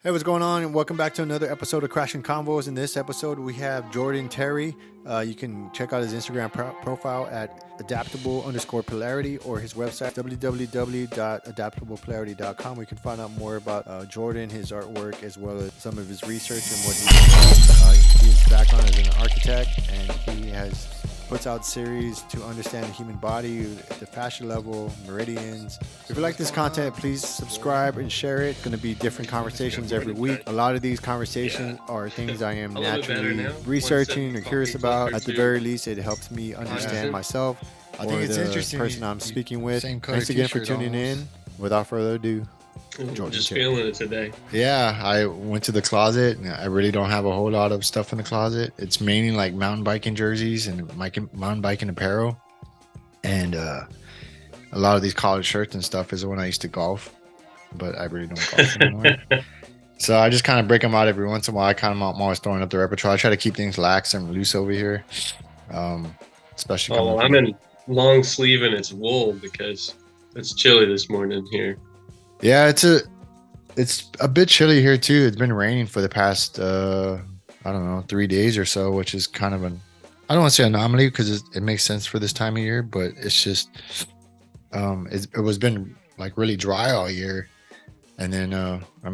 Hey, what's going on? And welcome back to another episode of CrashinConvos. In this episode, we have Jordan Terry. You can check out his Instagram profile at adaptable_polarity or his website, www.adaptablepolarity.com, where you can find out more about Jordan, his artwork, as well as some of his research and what his background as an architect, and he puts out series to understand the human body, the fascia level, meridians. If you like this content, please subscribe and share it. It's going to be different conversations every week. A lot of these conversations are things I am naturally researching or curious about. At the very least, it helps me understand myself or the person I'm speaking with. Thanks again for tuning in. Without further ado, Jordan, just feeling it today. Yeah, I went to the closet. I really don't have a whole lot of stuff in the closet. It's mainly like mountain biking jerseys and mountain biking apparel. And a lot of these collared shirts and stuff is when I used to golf, but I really don't golf anymore. So I just kind of break them out every once in a while. I'm always throwing up the repertoire. I try to keep things lax and loose over here. Especially. I'm in long sleeve and it's wool because it's chilly this morning here. Yeah, it's a bit chilly here too. It's been raining for the past 3 days or so, which is kind of I don't want to say anomaly because it makes sense for this time of year, but it's just it was been like really dry all year, and then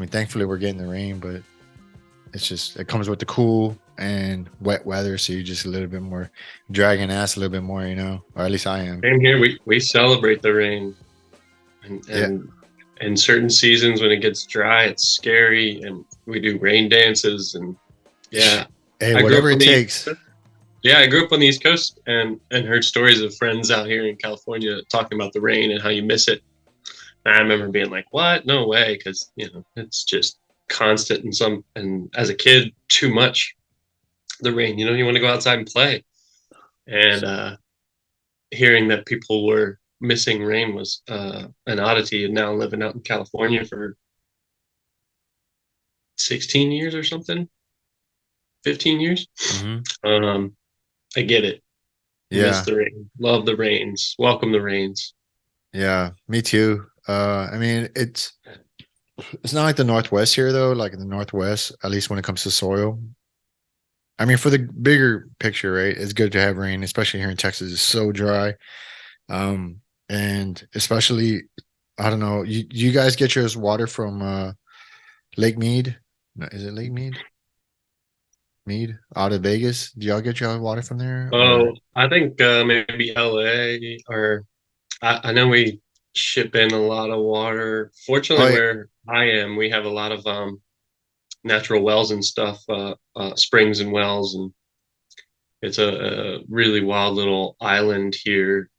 thankfully we're getting the rain, but it comes with the cool and wet weather, so you're just a little bit more dragging ass a little bit more, or at least I am. Same here. We celebrate the rain, and yeah. In certain seasons when it gets dry, it's scary, and we do rain dances, and yeah. Hey, whatever it takes. I grew up on the East Coast and heard stories of friends out here in California talking about the rain and how you miss it. And I remember being like, "What? No way!" Because it's just constant and as a kid, too much. The rain, you want to go outside and play, and hearing that people were missing rain was an oddity. And now living out in California for 16 years or something, 15 years. Mm-hmm. I get it. Yeah. Miss the rain. Love the rains. Welcome the rains. Yeah, me too. It's not like the Northwest here though. Like in the Northwest, at least when it comes to soil. I mean, for the bigger picture, right? It's good to have rain, especially here in Texas. It's so dry. And especially, I don't know, you guys get your water from Lake Mead? No, is it Lake Mead? Mead out of Vegas? Do y'all get your water from there? Oh, I think maybe LA or I know we ship in a lot of water. Fortunately, where I am, we have a lot of natural wells and stuff, springs and wells, and it's a really wild little island here.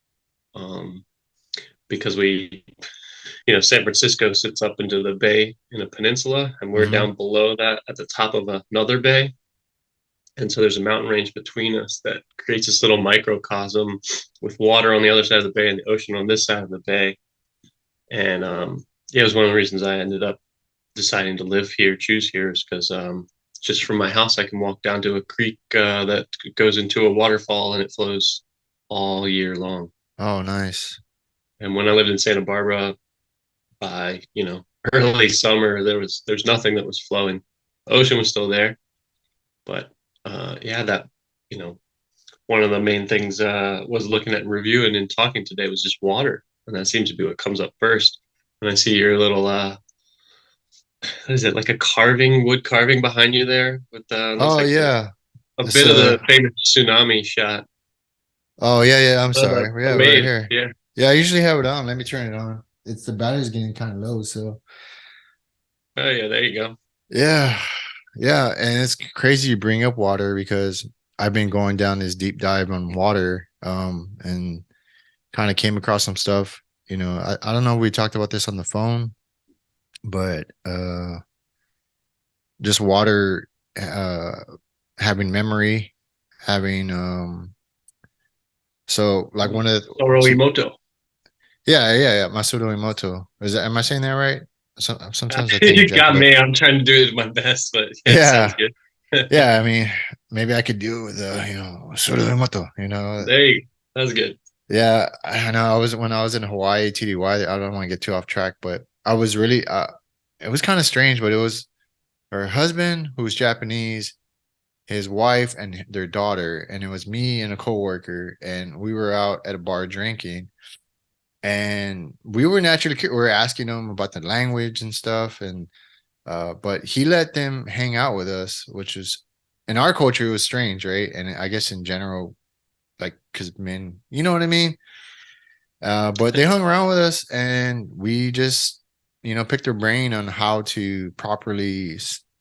Because San Francisco sits up into the bay in a peninsula, and we're down below that at the top of another bay. And so there's a mountain range between us that creates this little microcosm with water on the other side of the bay and the ocean on this side of the bay. And it was one of the reasons I ended up deciding to choose here is because just from my house, I can walk down to a creek that goes into a waterfall and it flows all year long. Oh, nice. And when I lived in Santa Barbara, by early summer, there's nothing that was flowing. The ocean was still there, but one of the main things was looking at and reviewing and talking today was just water, and that seems to be what comes up first. And I see your little what is it, like a wood carving behind you there with yeah, a bit of the famous tsunami shot. Oh yeah, I'm sorry. Yeah, right here. Yeah, I usually have it on. Let me turn it on. The battery's getting kind of low, so. Oh yeah, there you go. Yeah, and it's crazy you bring up water because I've been going down this deep dive on water, and kind of came across some stuff. I don't know if we talked about this on the phone, but just water having memory, having so like one of the Oroimoto. Yeah. Masudo Emoto. Am I saying that right? Sometimes I think you got me. I'm trying to do it my best, but it sounds good. Yeah, I mean, maybe I could do it with Masudo Emoto. There you go. That's good. Yeah, I know. When I was in Hawaii, TDY. I don't want to get too off track, but I was really. It was kind of strange, but it was her husband, who's Japanese, his wife, and their daughter, and it was me and a coworker, and we were out at a bar drinking, and we were naturally we were asking him about the language and stuff, and but he let them hang out with us, which is in our culture it was strange, right? And I guess in general, like because men, you know what I mean. But they hung around with us, and we just, picked their brain on how to properly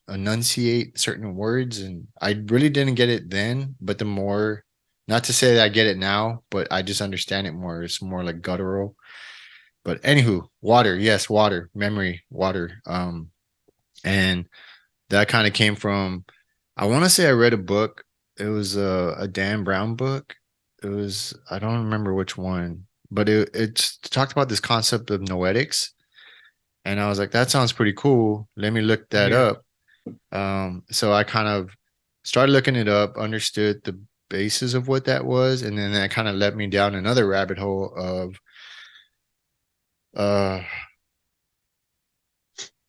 enunciate certain words. And I really didn't get it then, but the more, not to say that I get it now, but I just understand it more. It's more like guttural. But anywho, water, yes, water, memory, water. And that kind of came from, I want to say I read a book. It was a Dan Brown book. It was, I don't remember which one, but it talked about this concept of noetics. And I was like, that sounds pretty cool. Let me look that up. So I kind of started looking it up, understood the basis of what that was. And then that kind of led me down another rabbit hole of uh,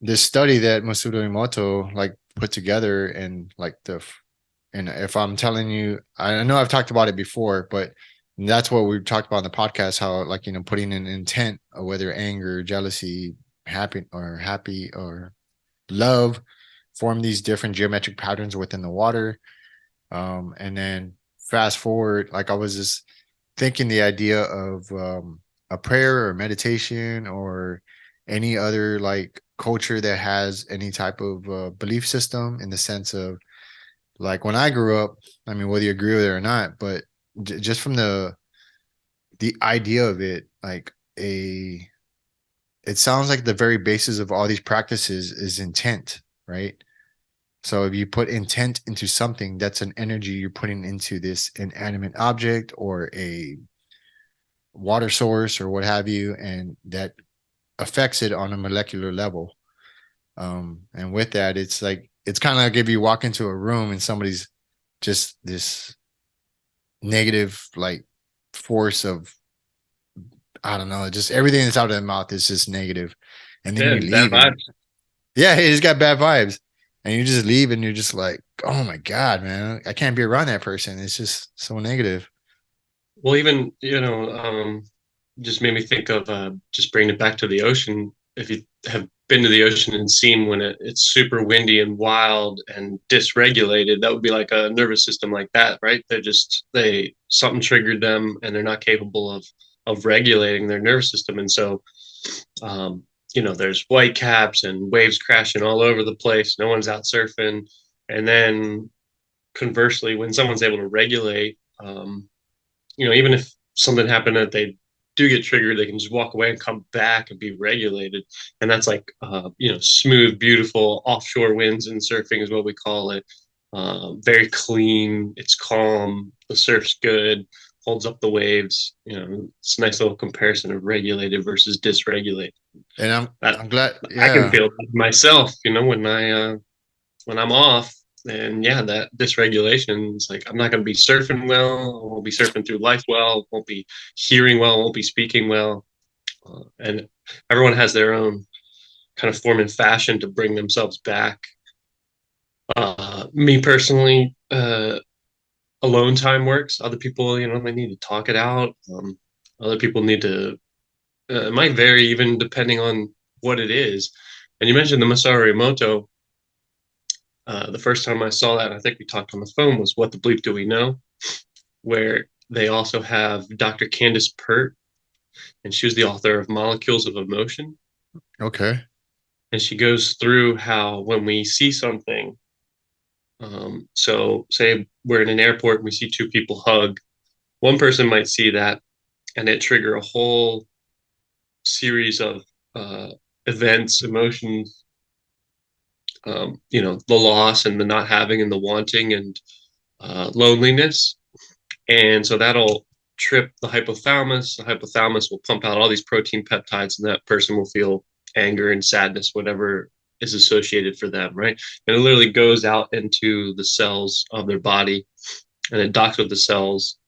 this study that Masudo Emoto like put together, and like and if I'm telling you, I know I've talked about it before, but that's what we've talked about in the podcast, how like, putting an intent, whether anger, jealousy, happy or love, form these different geometric patterns within the water. And then fast forward, like I was just thinking the idea of a prayer or meditation or any other like culture that has any type of belief system, in the sense of like when I grew up, I mean, whether you agree with it or not, but just from the idea of it, like it sounds like the very basis of all these practices is intent, right? So if you put intent into something, that's an energy you're putting into this inanimate object or a water source or what have you, and that affects it on a molecular level. And with that, it's like it's kind of like if you walk into a room and somebody's just this negative like force of, I don't know, just everything that's out of their mouth is just negative. And then Yeah, you bad leave and vibes. yeah, he's got bad vibes. And you just leave and you're just like, oh my God, man, I can't be around that person. It's just so negative. Well, even, just made me think of just bringing it back to the ocean. If you have been to the ocean and seen when it's super windy and wild and dysregulated, that would be like a nervous system like that, right? They something triggered them and they're not capable of regulating their nervous system. And so, um, there's white caps and waves crashing all over the place. No one's out surfing. And then conversely, when someone's able to regulate, even if something happened that they do get triggered, they can just walk away and come back and be regulated. And that's like, smooth, beautiful offshore winds and surfing is what we call it. Very clean. It's calm. The surf's good. Holds up the waves. It's a nice little comparison of regulated versus dysregulated. And That I'm glad, I can yeah. feel myself. When I'm off, and yeah, that dysregulation is like I'm not going to be surfing well. I won't be surfing through life well. Won't be hearing well. Won't be speaking well. And everyone has their own kind of form and fashion to bring themselves back. Me personally, alone time works. Other people, they need to talk it out. Other people need to. It might vary even depending on what it is. And you mentioned the Masaru Emoto. The first time I saw that, I think we talked on the phone, was What the Bleep Do We Know? Where they also have Dr. Candace Pert, and she was the author of Molecules of Emotion. Okay. And she goes through how when we see something, so say we're in an airport and we see two people hug, one person might see that and it trigger a whole series of events, emotions, the loss and the not having and the wanting and loneliness. And so that'll trip the hypothalamus. The hypothalamus will pump out all these protein peptides, and that person will feel anger and sadness, whatever is associated for them, right? And it literally goes out into the cells of their body and it docks with the cells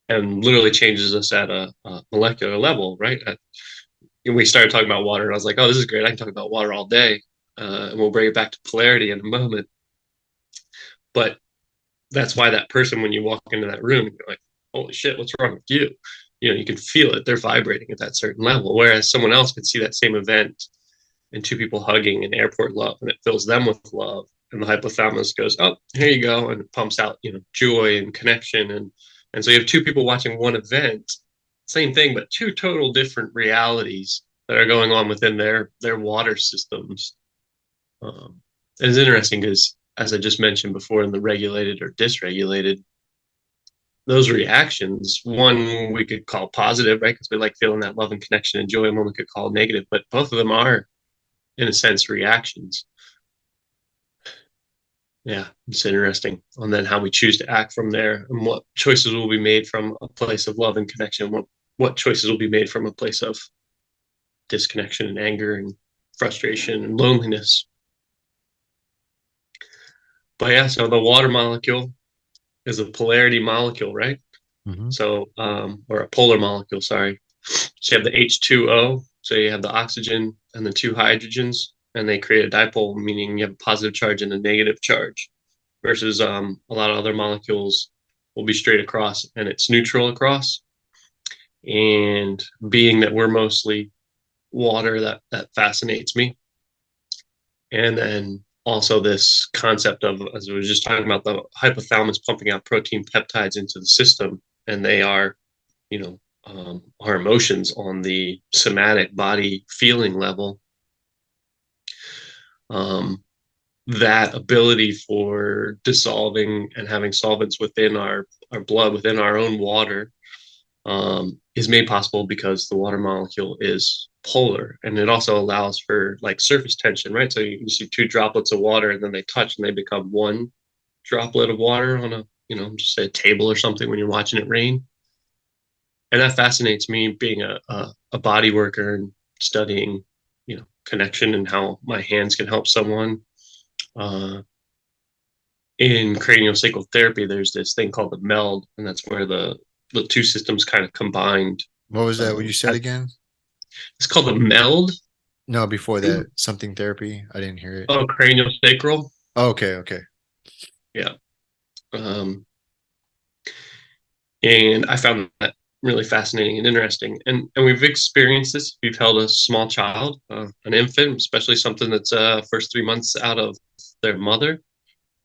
and literally changes us at a molecular level, right? And we started talking about water, and I was like, oh, this is great. I can talk about water all day. and we'll bring it back to polarity in a moment. But that's why that person, when you walk into that room, you're like, holy shit, what's wrong with you? You can feel it. They're vibrating at that certain level. Whereas someone else could see that same event and two people hugging in airport love, and it fills them with love. And the hypothalamus goes, oh, here you go. And it pumps out, joy and connection. And so you have two people watching one event, same thing, but two total different realities that are going on within their water systems. And it's interesting because, as I just mentioned before, in the regulated or dysregulated, those reactions, one we could call positive, right? Because we like feeling that love and connection and joy, and one we could call negative, but both of them are, in a sense, reactions. Yeah, it's interesting. And then how we choose to act from there, and what choices will be made from a place of love and connection, what choices will be made from a place of disconnection and anger and frustration and loneliness. But yeah, so the water molecule is a polarity molecule, right? Mm-hmm. So, or a polar molecule, sorry. So you have the H2O, so you have the oxygen and the two hydrogens, and they create a dipole, meaning you have a positive charge and a negative charge, versus a lot of other molecules will be straight across and it's neutral across. And being that we're mostly water, that fascinates me. And then also this concept of, as we were just talking about, the hypothalamus pumping out protein peptides into the system, and they are, our emotions on the somatic body feeling level. That ability for dissolving and having solvents within our blood, within our own water, is made possible because the water molecule is polar, and it also allows for like surface tension, right? So you see two droplets of water and then they touch and they become one droplet of water on a, just a table or something when you're watching it rain. And that fascinates me, being a body worker and studying, connection and how my hands can help someone. In craniosacral therapy, there's this thing called the meld, and that's where the two systems kind of combined. What was that? What you said again? It's called the meld. No, before that, something therapy. I didn't hear it. Oh, craniosacral. Oh, okay. Yeah. And I found that really fascinating and interesting. And we've experienced this. We've held a small child, an infant, especially something that's first 3 months out of their mother.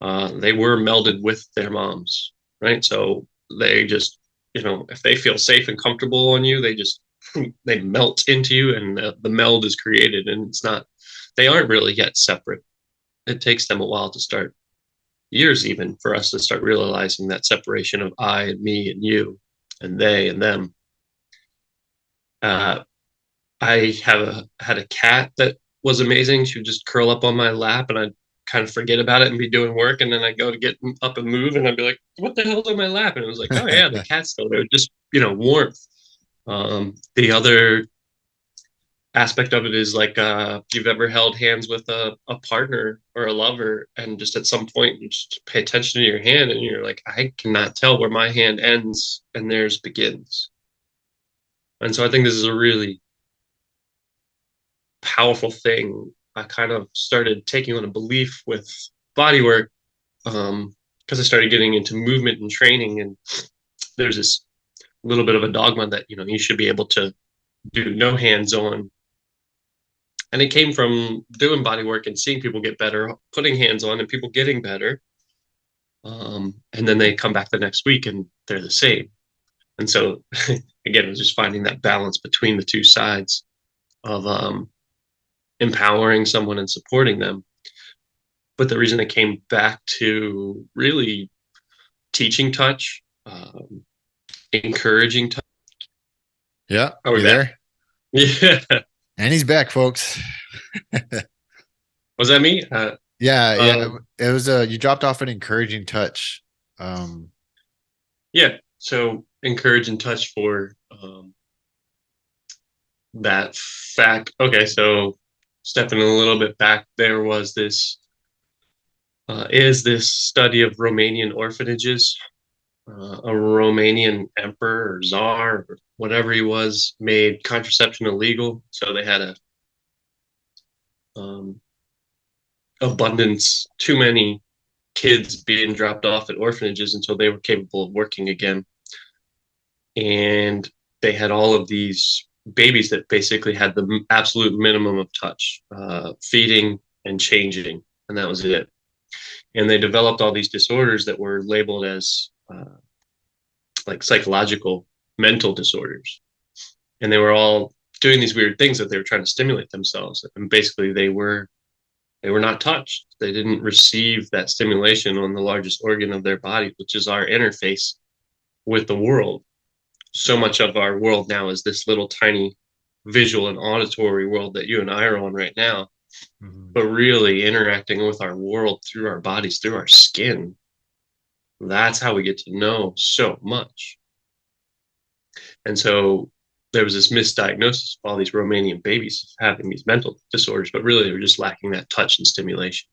They were melded with their moms, right? So they just, if they feel safe and comfortable on you, they melt into you, and the meld is created. And they aren't really yet separate. It takes them a while to start, years even, for us to start realizing that separation of I and me and you and they and them. I had a cat that was amazing. She would just curl up on my lap, and I'd kind of forget about it and be doing work, and then I'd go to get up and move, and I'd be like, what the hell's on my lap? And it was like, oh yeah, the cat's still there. Just, warmth. The other aspect of it is like, if you've ever held hands with a partner or a lover, and just at some point you just pay attention to your hand, and you're like, I cannot tell where my hand ends and theirs begins. And so I think this is a really powerful thing. I kind of started taking on a belief with body work, because I started getting into movement and training, and there's this little bit of a dogma that, you should be able to do no hands-on. And it came from doing body work and seeing people get better, putting hands on and people getting better. And then they come back the next week and they're the same. And so, again, it was just finding that balance between the two sides of empowering someone and supporting them. But the reason I came back to really teaching touch, encouraging touch. Yeah. Are we there? Yeah. And he's back, folks. Was that me? Yeah. It was you dropped off an encouraging touch. Yeah. So encourage and touch for that fact. Okay. So stepping a little bit back, there was this study of Romanian orphanages. A Romanian emperor or czar or whatever he was made contraception illegal. So they had abundance, too many kids being dropped off at orphanages until they were capable of working again. And they had all of these babies that basically had the absolute minimum of touch, feeding and changing, and that was it. And they developed all these disorders that were labeled as like psychological, mental disorders. And they were all doing these weird things that they were trying to stimulate themselves. And basically, they were not touched. They didn't receive that stimulation on the largest organ of their body, which is our interface with the world. So much of our world now is this little tiny visual and auditory world that you and I are on right now. Mm-hmm. But really interacting with our world through our bodies, through our skin, that's how we get to know so much. And so there was this misdiagnosis of all these Romanian babies having these mental disorders, but really they were just lacking that touch and stimulation.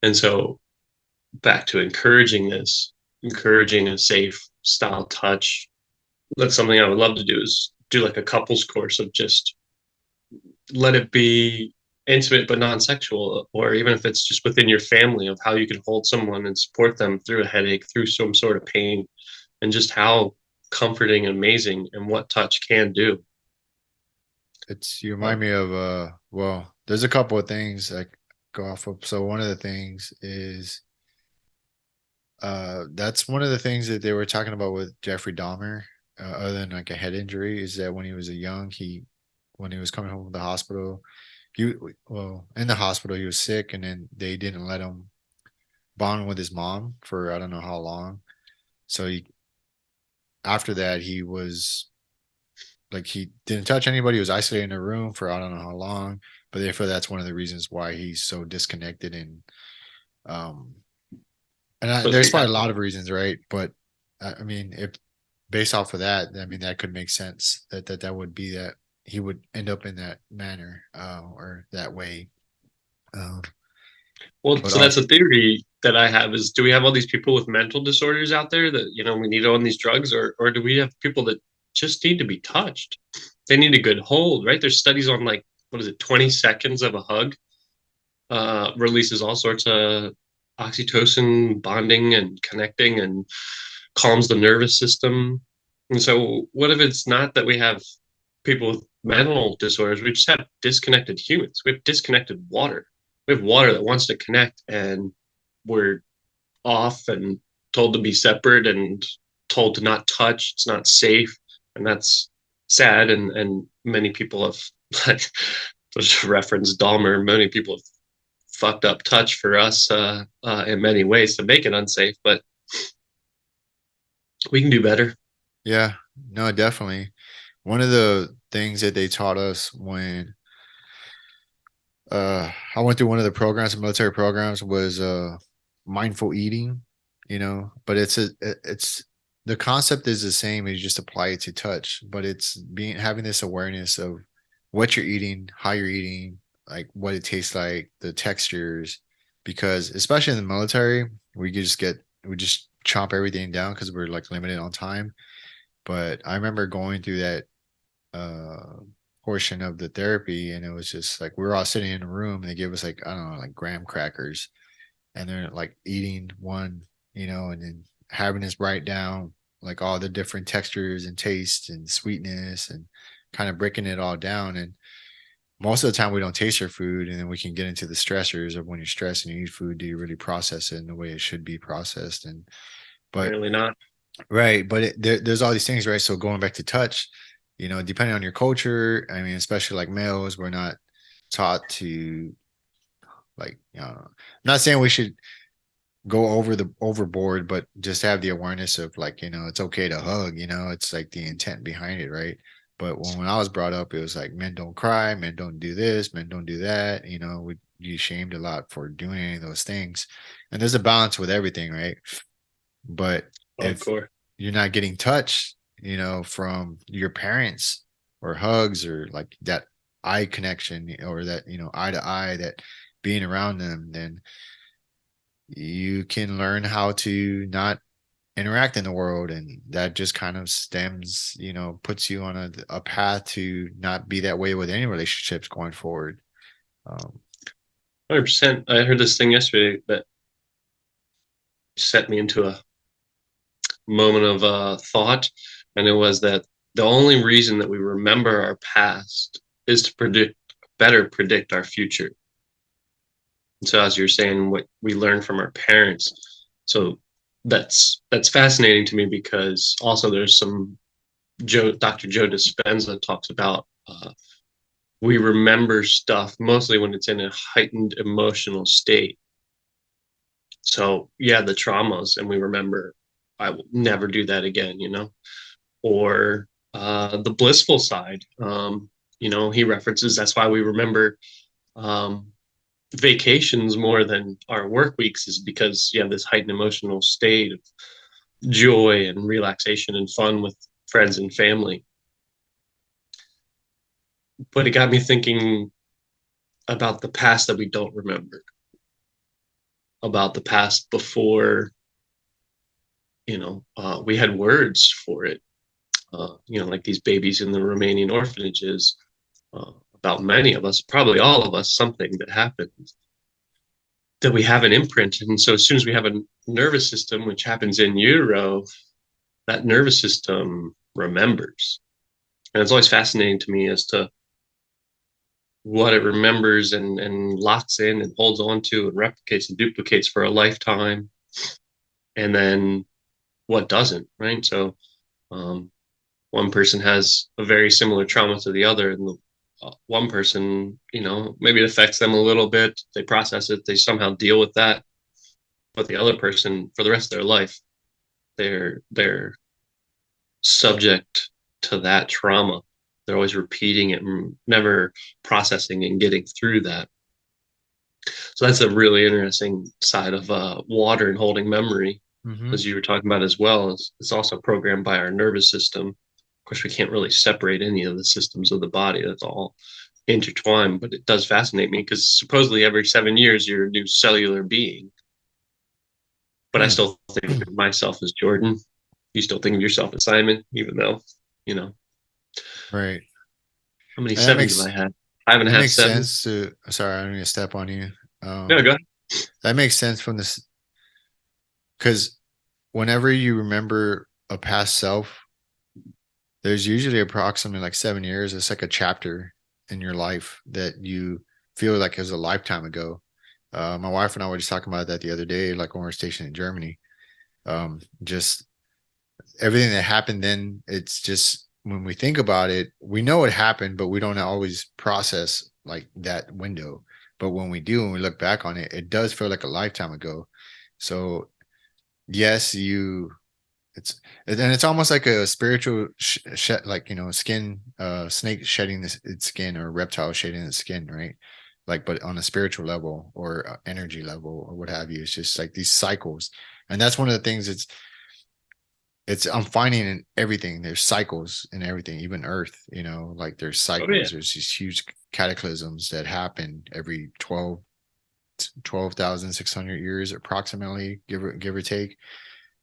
And so back to encouraging a safe style touch. That's something I would love to do, is do like a couples course of just let it be intimate but non-sexual, or even if it's just within your family, of how you can hold someone and support them through a headache, through some sort of pain, and just how comforting and amazing and what touch can do. You remind me of well, there's a couple of things I go off of. So one of the things is that's one of the things that they were talking about with Jeffrey Dahmer, other than like a head injury, is that when he was when he was coming home from the hospital, in the hospital he was sick, and then they didn't let him bond with his mom for I don't know how long. So after that he was like, he didn't touch anybody. He was isolated in a room for I don't know how long, but therefore that's one of the reasons why he's so disconnected. And there's probably a lot of reasons, right? But I mean, if based off of that, I mean, that could make sense that would be that he would end up in that manner or that way. Well, so that's a theory that I have, is, do we have all these people with mental disorders out there that, we need on these drugs, or do we have people that just need to be touched? They need a good hold, right? There's studies on, like, 20 seconds of a hug releases all sorts of oxytocin, bonding and connecting, and calms the nervous system. And so what if it's not that we have people with mental disorders? We just have disconnected humans. We have disconnected water. We have water that wants to connect, and we're off and told to be separate and told to not touch. It's not safe. And that's sad. And many people have, like, just reference Dahmer, many people have fucked up touch for us in many ways to make it unsafe, but we can do better. Yeah, no, definitely. One of the things that they taught us when I went through one of the programs, military programs, was mindful eating, but it's the concept is the same. You just apply it to touch, but it's having this awareness of what you're eating, how you're eating, like what it tastes like, the textures, because especially in the military, we just chomp everything down because we're like limited on time. But I remember going through that portion of the therapy, and it was just like we were all sitting in a room and they gave us, like, I don't know, like graham crackers, and they're like eating one, and then having us write down like all the different textures and tastes and sweetness, and kind of breaking it all down. And most of the time we don't taste our food, and then we can get into the stressors of when you're stressed and you eat food, do you really process it in the way it should be processed? But really not. Right. But there's all these things, right? So going back to touch, depending on your culture, I mean, especially like males, we're not taught to, like, I'm not saying we should go overboard, but just have the awareness of, like, it's okay to hug, it's like the intent behind it, right? But when I was brought up, it was like, men don't cry, men don't do this, men don't do that. We'd be shamed a lot for doing any of those things. And there's a balance with everything, right? But if you're not getting touched, from your parents, or hugs, or like that eye connection, or that, eye to eye, that being around them, then you can learn how to not interact in the world. And that just kind of puts you on a path to not be that way with any relationships going forward. 100%. I heard this thing yesterday that set me into a moment of thought, and it was that the only reason that we remember our past is to better predict our future. And so, as you're saying, what we learn from our parents, so that's fascinating to me, because also there's some Dr. Joe Dispenza talks about we remember stuff mostly when it's in a heightened emotional state. So yeah, the traumas, and we remember, I will never do that again, or the blissful side. He references that's why we remember um, vacations more than our work weeks, is because you have this heightened emotional state of joy and relaxation and fun with friends and family. But it got me thinking about the past that we don't remember, about the past before, we had words for it. Like these babies in the Romanian orphanages, about many of us, probably all of us, something that happened that we have an imprint. And so as soon as we have a nervous system, which happens in utero, that nervous system remembers. And it's always fascinating to me as to what it remembers and locks in and holds on to and replicates and duplicates for a lifetime. And then what doesn't, right? So one person has a very similar trauma to the other, and one person, maybe it affects them a little bit. They process it, they somehow deal with that. But the other person, for the rest of their life, they're subject to that trauma. They're always repeating it and never processing and getting through that. So that's a really interesting side of water and holding memory, as you were talking about as well. It's also programmed by our nervous system. Of course, we can't really separate any of the systems of the body. That's all intertwined, but it does fascinate me because supposedly every 7 years you're a new cellular being. But I still think of myself as Jordan. You still think of yourself as Simon, even though, Right. how many And that sevens makes have I had? Five and a that half makes sevens. sense to. Sorry, I don't need to step on you. No, go ahead. That makes sense from this, because whenever you remember a past self, there's usually approximately like 7 years. It's like a chapter in your life that you feel like it was a lifetime ago. My wife and I were just talking about that the other day, like when we were stationed in Germany. Just everything that happened then, it's just when we think about it, we know it happened, but we don't always process like that window. But when we do, when we look back on it, it does feel like a lifetime ago. So yes, it's almost like a spiritual like skin, snake shedding its skin, or reptile shedding its skin, right? Like, but on a spiritual level or energy level or what have you. It's just like these cycles, and that's one of the things. It's I'm finding in everything. There's cycles in everything, even Earth. Like there's Oh, yeah. cycles. There's these huge cataclysms that happen every 12,600 years approximately, give or take.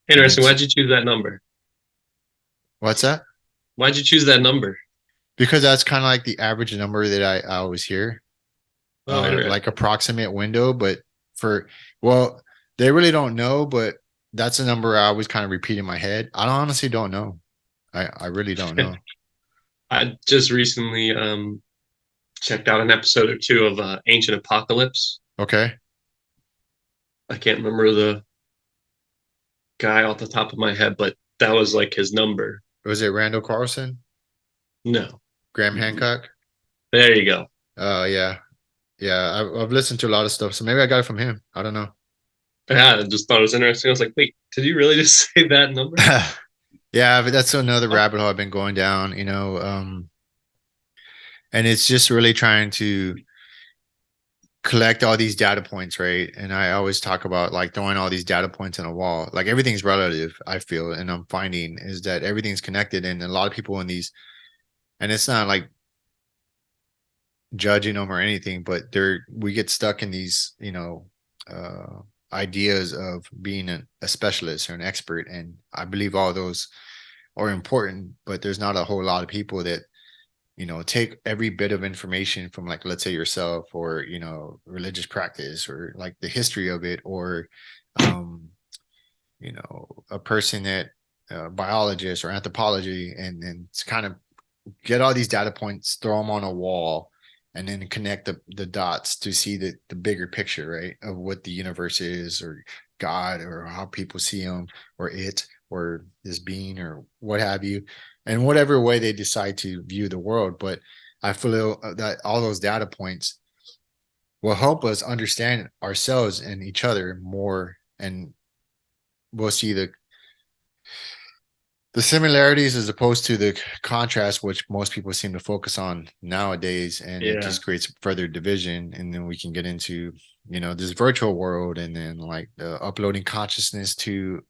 And Interesting. it's Why'd you choose that number? what's that? Why'd you choose that number? Because that's kind of like the average number that I always hear, Oh, interesting. like approximate window. But for, well, they really don't know, but that's a number I always kind of repeat in my head. I honestly don't know. I really don't know. I just recently checked out an episode or two of Ancient Apocalypse. Okay. I can't remember the guy off the top of my head, but that was like his number. Was it Randall Carlson? No. Graham Hancock? There you go. Oh, yeah. Yeah. I've listened to a lot of stuff. So maybe I got it from him. I don't know. Yeah, I just thought it was interesting. I was like, wait, did you really just say that number? Yeah, but that's another rabbit hole I've been going down, and it's just really trying to collect all these data points, right? And I always talk about like throwing all these data points on a wall. Like everything's relative, I feel, and I'm finding is that everything's connected, and a lot of people in these, and it's not like judging them or anything, but we get stuck in these, ideas of being a specialist or an expert, and I believe all those are important, but there's not a whole lot of people that take every bit of information from, like, let's say yourself, or religious practice, or like the history of it, or um a person that biologist or anthropology, and then it's kind of get all these data points, throw them on a wall, and then connect the dots to see the bigger picture, right, of what the universe is, or God, or how people see him, or it, or this being, or what have you, and whatever way they decide to view the world. But I feel that all those data points will help us understand ourselves and each other more, and we'll see the similarities as opposed to the contrast, which most people seem to focus on nowadays, and it Yeah. just creates further division. And then we can get into this virtual world, and then like the uploading consciousness to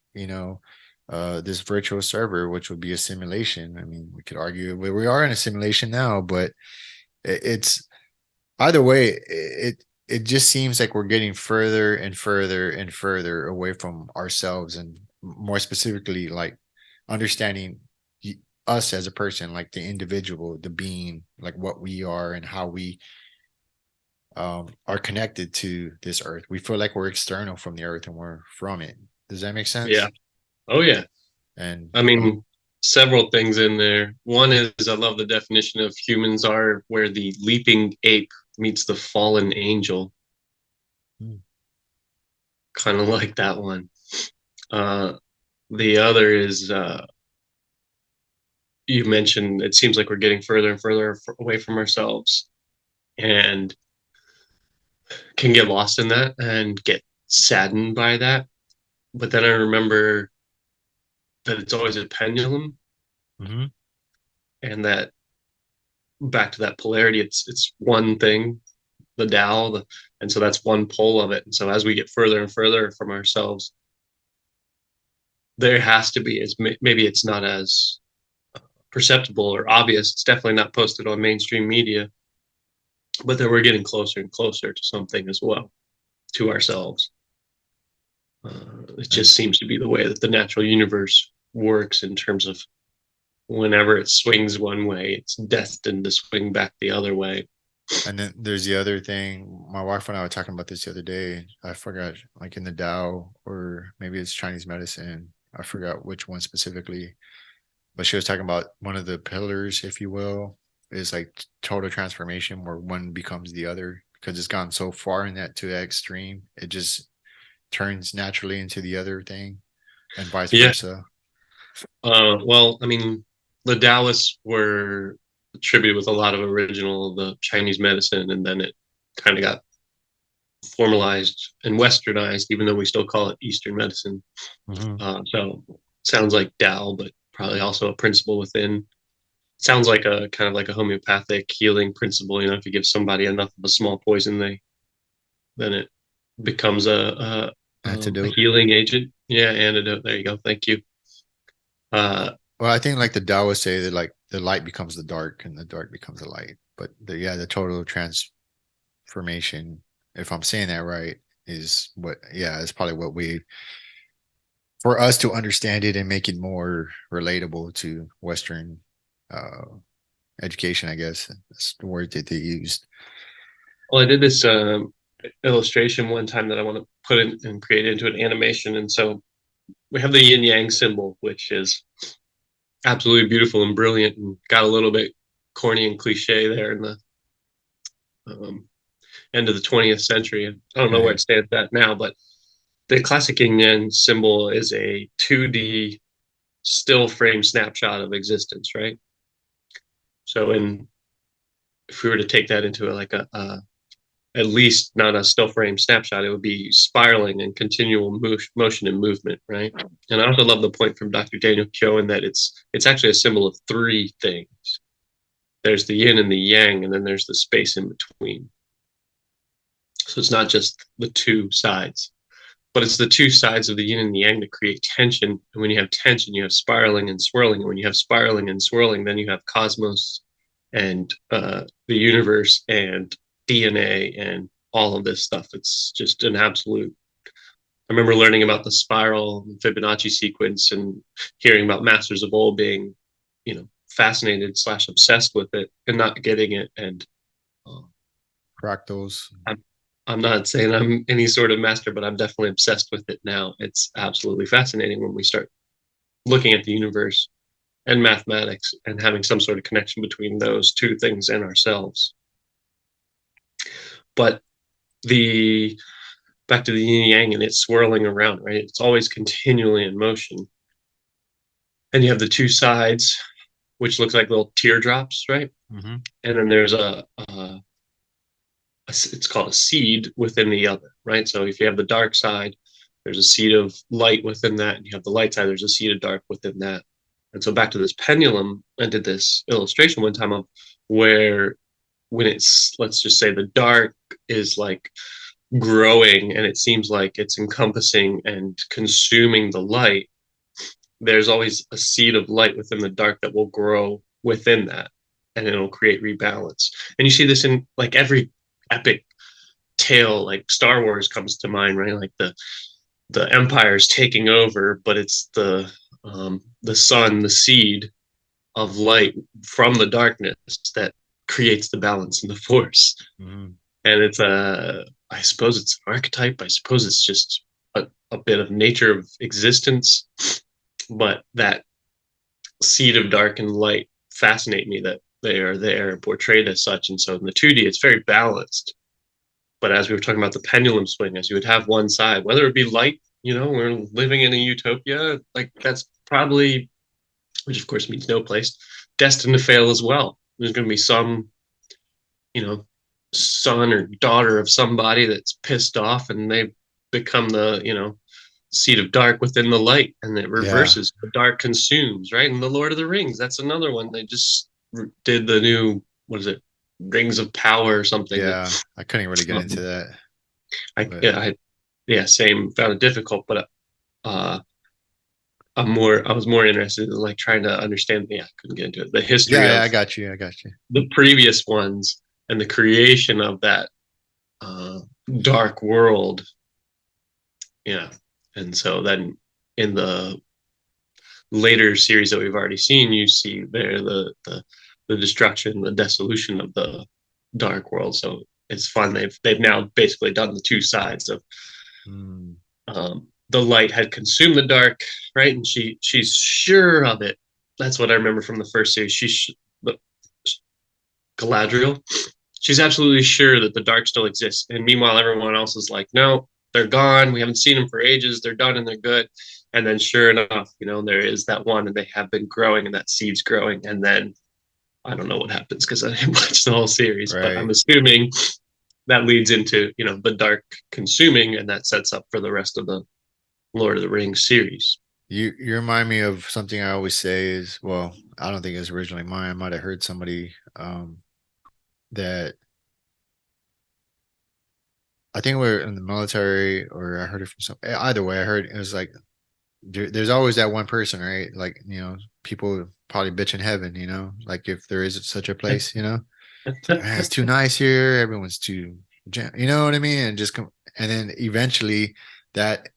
this virtual server, which would be a simulation. I mean, we could argue we are in a simulation now, but it's either way, it just seems like we're getting further and further and further away from ourselves, and more specifically, like understanding us as a person, like the individual, the being, like what we are and how we are connected to this earth. We feel like we're external from the earth and we're from it. Does that make Yeah. sense? Oh yeah. And I mean, several things in there. One is I love the definition of humans are where the leaping ape meets the fallen angel. hmm, Kind of like that one. Uh, the other is you mentioned it seems like we're getting further and further away from ourselves, and can get lost in that and get saddened by that. But then I remember that it's always a pendulum, mhm. and that back to that polarity, it's one thing, the Tao, and so that's one pole of it. And so as we get further and further from ourselves, there has to be, as maybe it's not as perceptible or obvious. It's definitely not posted on mainstream media, but that we're getting closer and closer to something as well, to ourselves. It And just seems to be the way that the natural universe works, in terms of whenever it swings one way, it's destined to swing back the other way. And then there's the other thing. My wife and I were talking about this the other day. I forgot, like in the Tao, or maybe it's Chinese medicine. I forgot which one specifically, but she was talking about one of the pillars, if you will, is like total transformation, where one becomes the other, because it's gone so far in that to that extreme. It just turns naturally into the other thing, and vice Yeah. versa. Well, I mean, the Taoists were attributed with a lot of original the Chinese medicine, and then it kind of got formalized and westernized, even though we still call it Eastern medicine. Mm-hmm. So sounds like Tao, but probably also a principle within. Sounds like a kind of like a homeopathic healing principle. You know, if you give somebody enough of a small poison, then it becomes a Antidote. healing agent. Yeah, antidote. There you go. Thank you. Uh, Well, I think like the Taoists say that like the light becomes the dark and the dark becomes the light. But the total transformation, if I'm saying that right, is what, yeah, it's probably what we, for us to understand it and make it more relatable to Western uh, education, I guess that's the word that they used. well, I did this illustration one time that I want to put in and create into an animation, and so we have the yin yang symbol, which is absolutely beautiful and brilliant, and got a little bit corny and cliche there in the um, end of the 20th century. I don't know where Right. it stands at now, but the classic yin yang symbol is a 2D still frame snapshot of existence, right? So, if we were to take that into a at least not a still frame snapshot, it would be spiraling and continual motion and movement, right? And I also love the point from Dr. Daniel Kyo in that it's actually a symbol of three things. There's the yin and the yang, and then there's the space in between. So it's not just the two sides, but it's the two sides of the yin and the yang that create tension. And when you have tension, you have spiraling and swirling. And when you have spiraling and swirling, then you have cosmos and the universe and DNA and all of this stuff. It's just an absolute. I remember learning about the spiral Fibonacci sequence and hearing about masters of old being, fascinated / obsessed with it and not getting it. And Fractals. I'm not saying I'm any sort of master, but I'm definitely obsessed with it now. It's absolutely fascinating when we start looking at the universe and mathematics and having some sort of connection between those two things and ourselves. But the back to the yin yang and it's swirling around, right? It's always continually in motion. And you have the two sides, which look like little teardrops, right? Mm-hmm. And then there's it's called a seed within the other, right? So if you have the dark side, there's a seed of light within that, and you have the light side, there's a seed of dark within that. And so back to this pendulum, I did this illustration one time of where when it's, let's just say the dark is like growing and it seems like it's encompassing and consuming the light, there's always a seed of light within the dark that will grow within that and it'll create rebalance. And you see this in like every epic tale, like Star Wars comes to mind, right? Like the Empire's taking over, but it's the sun, the seed of light from the darkness that creates the balance in the force. Mm-hmm. And it's I suppose it's an archetype. I suppose it's just a bit of nature of existence, but that seed of dark and light fascinate me that they are there portrayed as such. And so in the 2D, it's very balanced. But as we were talking about the pendulum swing, as you would have one side, whether it be light, we're living in a utopia, like that's probably, which of course means no place, destined to fail as well. There's going to be some, son or daughter of somebody that's pissed off and they become the, seed of dark within the light and it reverses. The dark consumes, right? And the Lord of the Rings, that's another one. They just did the new, what is it? Rings of Power or something. Yeah, I couldn't really get into that. Same. Found it difficult, but I was more interested in like trying to understand. Yeah, I couldn't get into it. The history. Yeah, of I got you. the previous ones and the creation of that dark world. Yeah, and so then in the later series that we've already seen, you see there the destruction, the dissolution of the dark world. So it's fun. They've now basically done the two sides of the light had consumed the dark, right? And she's sure of it. That's what I remember from the first series. The Galadriel. She's absolutely sure that the dark still exists. And meanwhile, everyone else is like, no, they're gone. We haven't seen them for ages. They're done and they're good. And then sure enough, there is that one and they have been growing and that seed's growing. And then I don't know what happens because I didn't watch the whole series, but I'm assuming that leads into, the dark consuming and that sets up for the rest of the Lord of the Rings series. You remind me of something I always say is, well, I don't think it's originally mine. I might have heard somebody that I think we're in the military, or I heard it from some. Either way, I heard it was like there's always that one person, right? Like people probably bitch in heaven, like if there is such a place, man, it's too nice here. Everyone's too, you know what I mean? And just and then eventually that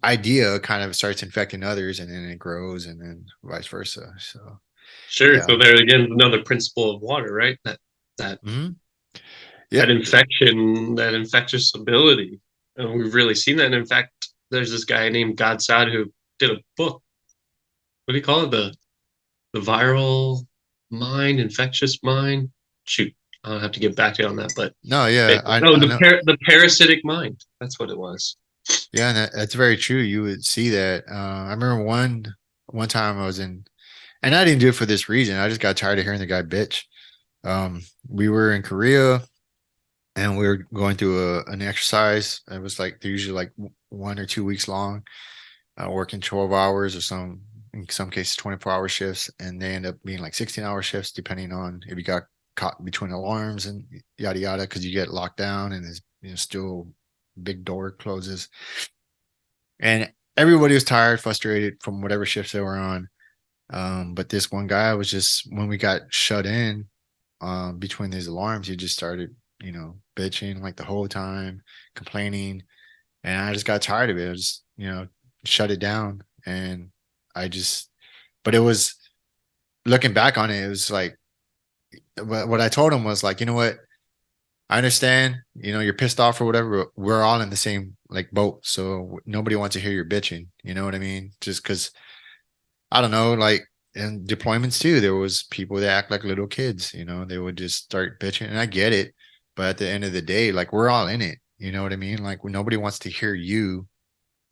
idea kind of starts infecting others, and then it grows, and then vice versa. So sure. Yeah. So there again, another principle of water, right? That infection, that infectious ability. And we've really seen that. And in fact, there's this guy named God Sad who did a book. What do you call it? The viral mind, infectious mind. Shoot, I'll have to get back to you on that. But no, yeah, the parasitic mind. That's what it was. Yeah, and that's very true. You would see that. I remember one time I was in, and I didn't do it for this reason. I just got tired of hearing the guy bitch. We were in Korea, and we were going through an exercise. It was like they're usually like 1 or 2 weeks long, working 12 hours or in some cases 24-hour shifts, and they end up being like 16-hour shifts depending on if you got caught between alarms and yada yada, because you get locked down and there's still big door closes, and everybody was tired, frustrated from whatever shifts they were on. But this one guy was just, when we got shut in between these alarms, he just started bitching like the whole time, complaining, and I just got tired of it. I just shut it down, and but it was looking back on it, it was like what I told him was like, you know what? I understand, you're pissed off or whatever. But we're all in the same like boat, so nobody wants to hear your bitching. You know what I mean? Just because I don't know, like in deployments too, there was people that act like little kids. They would just start bitching, and I get it. But at the end of the day, like we're all in it. You know what I mean? Like nobody wants to hear you.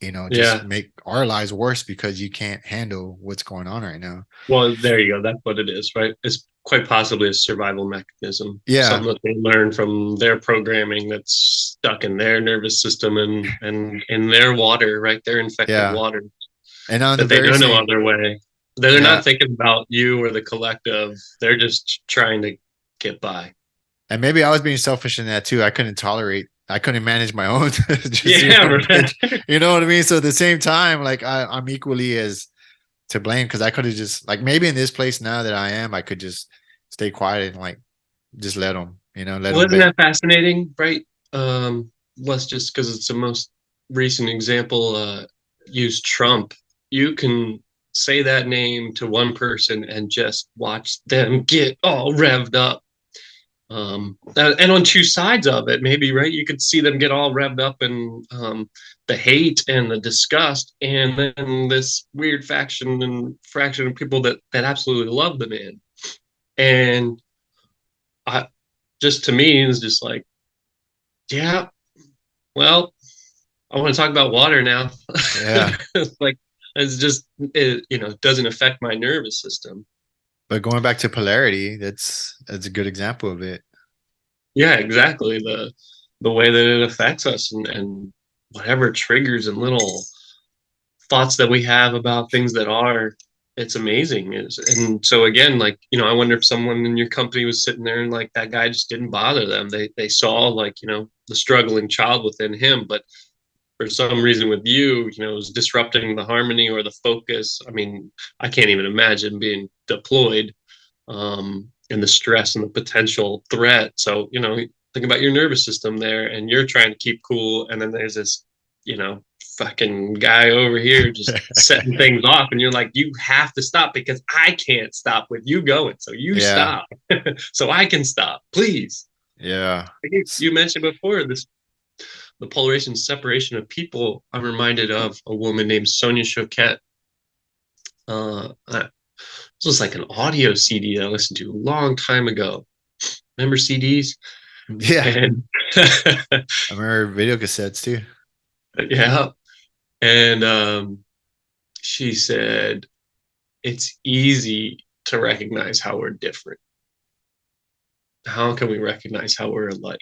Just Yeah. make our lives worse because you can't handle what's going on right now. Well, there you go. That's what it is, right? It's quite possibly a survival mechanism, Yeah, something that they learn from their programming that's stuck in their nervous system and in their water, right? Their infected yeah. water And on the that they very know no same, other way. They're yeah. not thinking about you or the collective. They're just trying to get by. And maybe I was being selfish in that too. I couldn't manage my own just Yeah, bitch. right. You know what I mean? So at the same time, like I'm equally as to blame because I could have just like maybe in this place now that I am, I could just stay quiet and like just let Well, them isn't bet. that fascinating, right? Let's just because it's the most recent example, use Trump. You can say that name to one person and just watch them get all revved up. And on two sides of it, maybe, right? You could see them get all revved up and the hate and the disgust, and then this weird faction and fraction of people that absolutely love the man. And I just to me, it's just like, yeah, well, I want to talk about water now. Yeah. Like it's just it doesn't affect my nervous system. But going back to polarity, that's a good example of it. Yeah, exactly. The way that it affects us and whatever triggers and little thoughts that we have about things that are, it's amazing. And so again, like, I wonder if someone in your company was sitting there and like that guy just didn't bother them. They saw like, the struggling child within him, but for some reason with you, it was disrupting the harmony or the focus. I mean, I can't even imagine being deployed, and the stress and the potential threat. So, think about your nervous system there and you're trying to keep cool. And then there's this, fucking guy over here just setting things off. And you're like, you have to stop because I can't stop with you going. So you Yeah. stop so I can stop, please. Yeah. Like you mentioned before, the polarization separation of people. I'm reminded of a woman named Sonia Choquette. This was like an audio CD I listened to a long time ago. Remember CDs? Yeah. And I remember video cassettes too. yeah, and she said it's easy to recognize how we're different. How can we recognize how we're alike?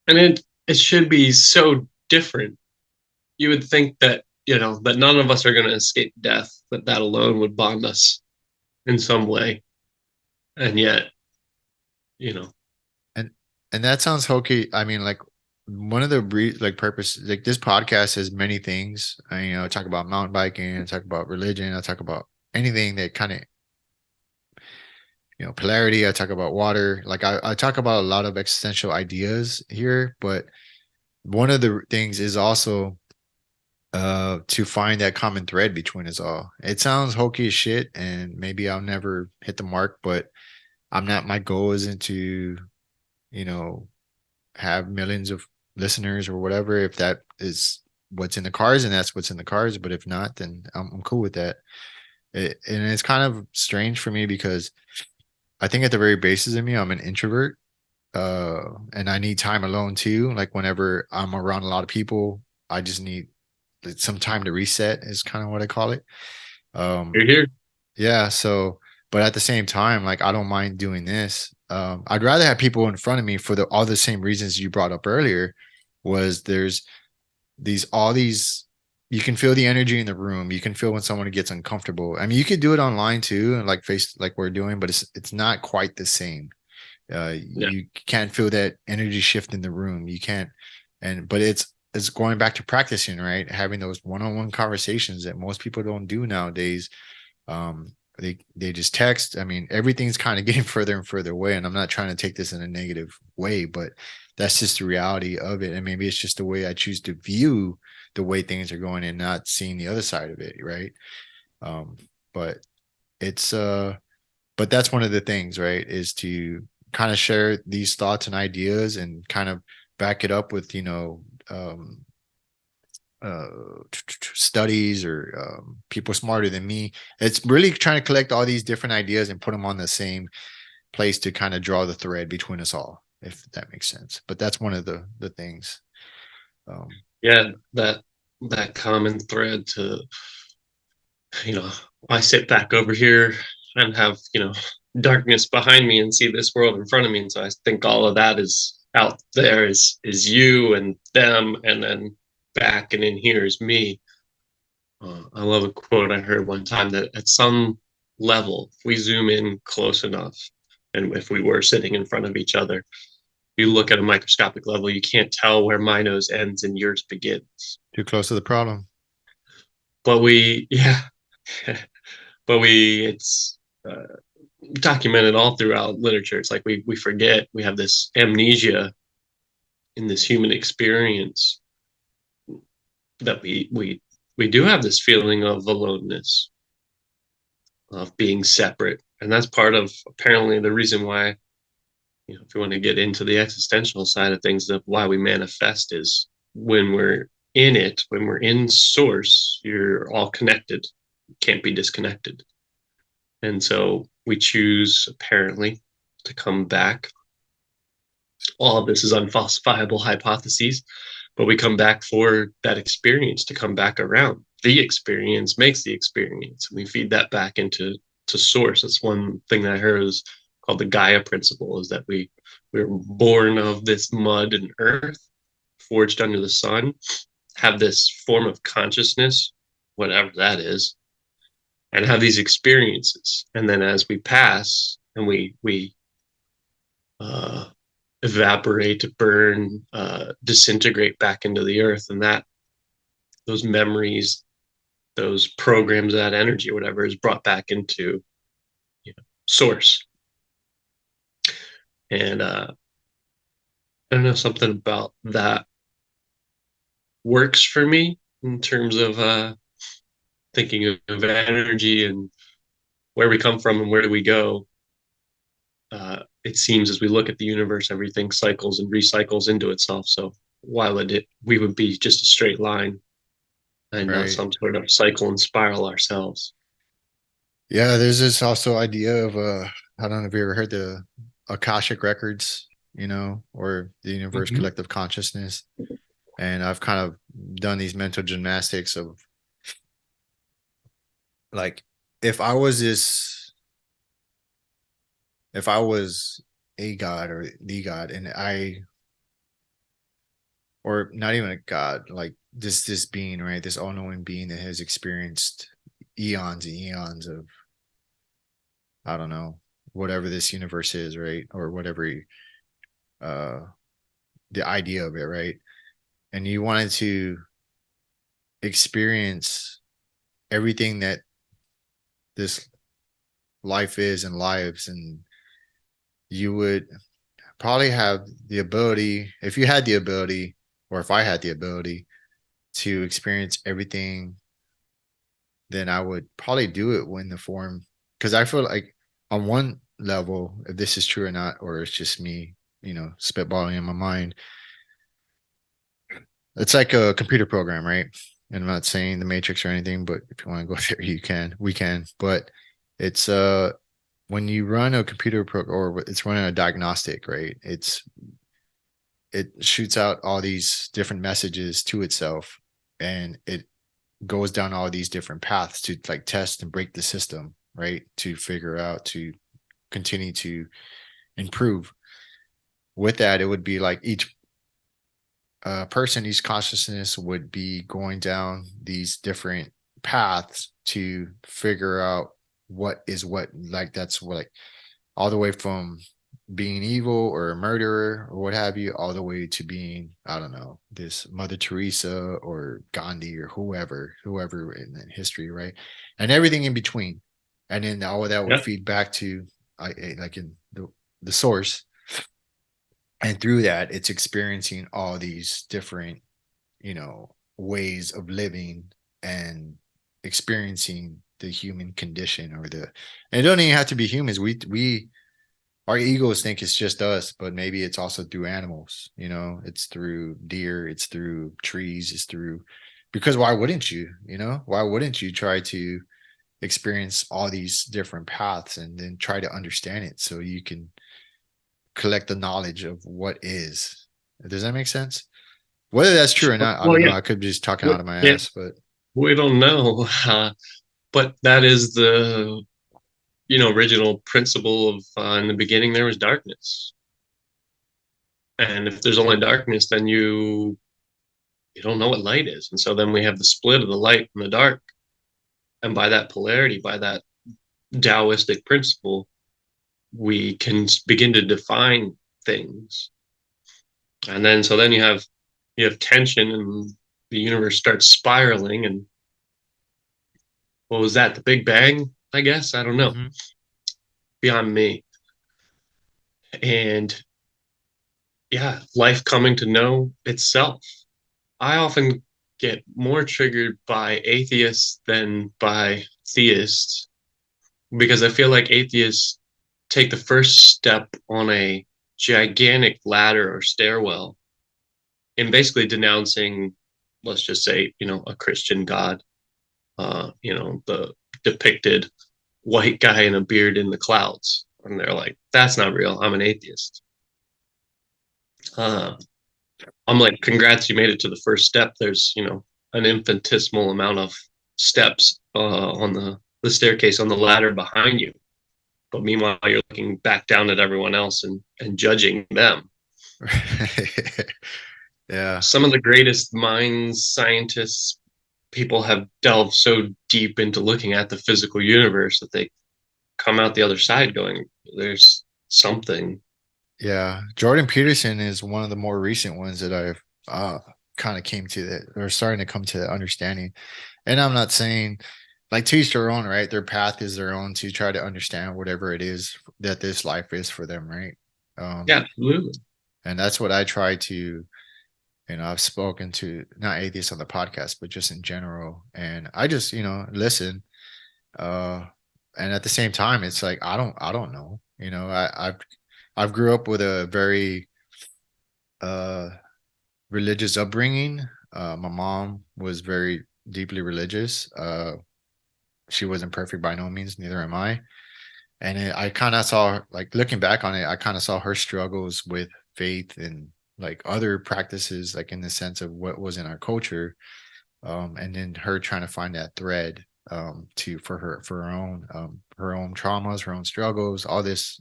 And it should be so different. You would think that that none of us are going to escape death, that alone would bond us in some way, and yet, you know, And and that sounds hokey. I mean, like one of the like purpose like this podcast has many things. I talk about mountain biking, I talk about religion, I talk about anything that kind of polarity. I talk about water. Like I talk about a lot of existential ideas here, but one of the things is also to find that common thread between us all. It sounds hokey as shit, and maybe I'll never hit the mark, but I'm not. My goal isn't to you know have millions of listeners or whatever. If that is what's in the cards, and that's what's in the cards. But if not, then I'm cool with that. And it's kind of strange for me because I think at the very basis of me, I'm an introvert. And I need time alone too. Like whenever I'm around a lot of people, I just need some time to reset is kind of what I call it. you're Um, here. yeah. So, but at the same time, like I don't mind doing this. I'd rather have people in front of me for all the same reasons you brought up earlier. Was there's all these you can feel the energy in the room. You can feel when someone gets uncomfortable. I mean, you could do it online too, and like face like we're doing, but it's not quite the same. Yeah, You can't feel that energy shift in the room. You can't, but it's going back to practicing, right? Having those one-on-one conversations that most people don't do nowadays. They just text. I mean, everything's kind of getting further and further away, and I'm not trying to take this in a negative way, but that's just the reality of it. And maybe it's just the way I choose to view the way things are going and not seeing the other side of it, right? Um, but it's but that's one of the things, right? Is to kind of share these thoughts and ideas and kind of back it up with, uh, studies or people smarter than me. It's really trying to collect all these different ideas and put them on the same place to kind of draw the thread between us all, if that makes sense. But that's one of the things. Yeah, that common thread to, I sit back over here and have, darkness behind me and see this world in front of me. And so I think all of that is out there is you and them, and then back and in here is me. I love a quote I heard one time that at some level, if we zoom in close enough, and if we were sitting in front of each other, you look at a microscopic level, you can't tell where my nose ends and yours begins. Too close to the problem. But yeah, it's documented all throughout literature. It's like we forget, we have this amnesia in this human experience, that we do have this feeling of aloneness, of being separate, and that's part of apparently the reason why, if you want to get into the existential side of things, of why we manifest is when we're in it, when we're in source, you're all connected, can't be disconnected. And so we choose apparently to come back. All of this is unfalsifiable hypotheses, but we come back for that experience to come back around. The experience makes the experience, and we feed that back into source. That's one thing that I heard is called the Gaia principle, is that we're born of this mud and earth, forged under the sun, have this form of consciousness, whatever that is, and have these experiences. And then as we pass and we evaporate, burn, disintegrate back into the earth, and that those memories, those programs, that energy, whatever, is brought back into source. And I don't know, something about that works for me in terms of thinking of energy and where we come from and where do we go. It seems as we look at the universe, everything cycles and recycles into itself. So why would we would be just a straight line and not Right. some sort of cycle and spiral ourselves? Yeah, there's this also idea of I don't know if you ever heard the Akashic records, or the universe collective consciousness. And I've kind of done these mental gymnastics of, like, if I was a god or the god, and or not even a god, like this being, right, this all-knowing being that has experienced eons and eons of, I don't know, whatever this universe is, right, or whatever uh the idea of it, right, and you wanted to experience everything that this life is and lives, and you would probably have the ability, if you had the ability, or if I had the ability to experience everything, then I would probably do it when the form, because I feel like on one level, if this is true or not, or it's just me, spitballing in my mind, it's like a computer program, right? And I'm not saying the Matrix or anything, but if you want to go there, we can. But it's when you run a computer program, or it's running a diagnostic, right? It shoots out all these different messages to itself, and it goes down all these different paths to like test and break the system, right? To figure out, to continue to improve. With that, it would be like each person, each consciousness would be going down these different paths to figure out what is what. Like, that's what, like, all the way from being evil or a murderer or what have you, all the way to being, I don't know, this Mother Teresa or Gandhi or whoever in history, right? And everything in between. And then all of that would feed back to like in the source. And through that, it's experiencing all these different, ways of living and experiencing the human condition, or the, and it don't even have to be humans. We our egos think it's just us, but maybe it's also through animals, it's through deer, it's through trees, it's through, because why wouldn't you, why wouldn't you try to experience all these different paths and then try to understand it so you can collect the knowledge of what is. Does that make sense? Whether that's true or not, I Well, don't know. yeah, I could be just talking out of my yeah, ass, but we don't know, but that is the original principle of in the beginning there was darkness, and if there's only darkness, then you don't know what light is, and so then we have the split of the light and the dark, and by that polarity, by that Taoistic principle, we can begin to define things, and then so then you have tension, and the universe starts spiraling, and what was that? The Big Bang, I guess. I don't know. mm-hmm. Beyond me. And yeah, life coming to know itself. I often get more triggered by atheists than by theists because I feel like atheists take the first step on a gigantic ladder or stairwell in basically denouncing, let's just say, a Christian God, the depicted white guy in a beard in the clouds. And they're like, that's not real. I'm an atheist. Uh, I'm like, congrats, you made it to the first step. There's, an infinitesimal amount of steps on the staircase on the ladder behind you. But meanwhile, you're looking back down at everyone else and judging them. Yeah. Some of the greatest minds, scientists, people have delved so deep into looking at the physical universe that they come out the other side going, there's something. Yeah. Jordan Peterson is one of the more recent ones that I've kind of came to that, or starting to come to the understanding. And I'm not saying, like, to each their own, right? Their path is their own to try to understand whatever it is that this life is for them, right? Yeah, absolutely. And that's what I try to, I've spoken to not atheists on the podcast, but just in general. And I just, listen. And at the same time, it's like, I don't know. I've grew up with a very uh religious upbringing. My mom was very deeply religious. She wasn't perfect by no means, neither am I. And I kind of saw, like, looking back on it, I kind of saw her struggles with faith and like other practices, like in the sense of what was in our culture, and then her trying to find that thread, to for her own traumas, her own struggles, all this,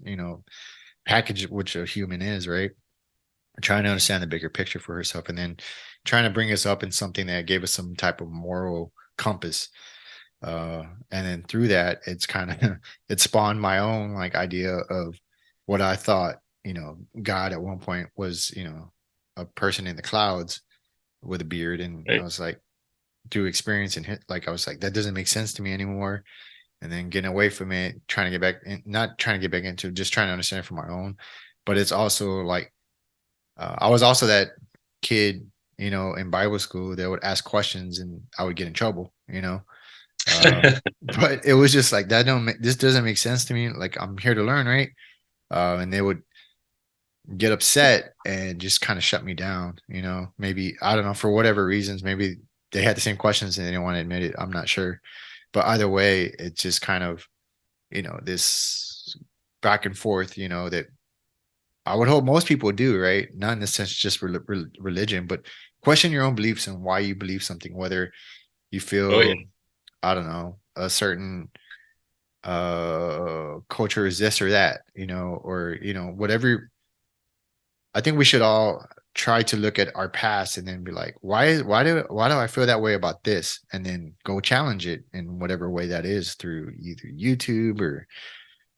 package which a human is, right? Trying to understand the bigger picture for herself, and then trying to bring us up in something that gave us some type of moral compass. And then through that, it's kind of it spawned my own, like, idea of what I thought, God at one point was, a person in the clouds with a beard. And I Right. was like, through experience and like, I was like, that doesn't make sense to me anymore. And then getting away from it, trying to get back in, not trying to get back into, just trying to understand it for my own. But it's also like, I was also that kid, in Bible school that would ask questions and I would get in trouble. But it was just like, this doesn't make sense to me. Like, I'm here to learn, right? And they would get upset and just kind of shut me down. Maybe, I don't know, for whatever reasons, maybe they had the same questions and they didn't want to admit it. I'm not sure. But either way, it's just kind of, this back and forth, that I would hope most people do, right? Not in the sense just religion, but question your own beliefs and why you believe something, whether you Oh yeah. feel, I don't know, a certain culture is this or that, or whatever. I think we should all try to look at our past and then be like, why do I feel that way about this? And then go challenge it in whatever way that is, through either YouTube, or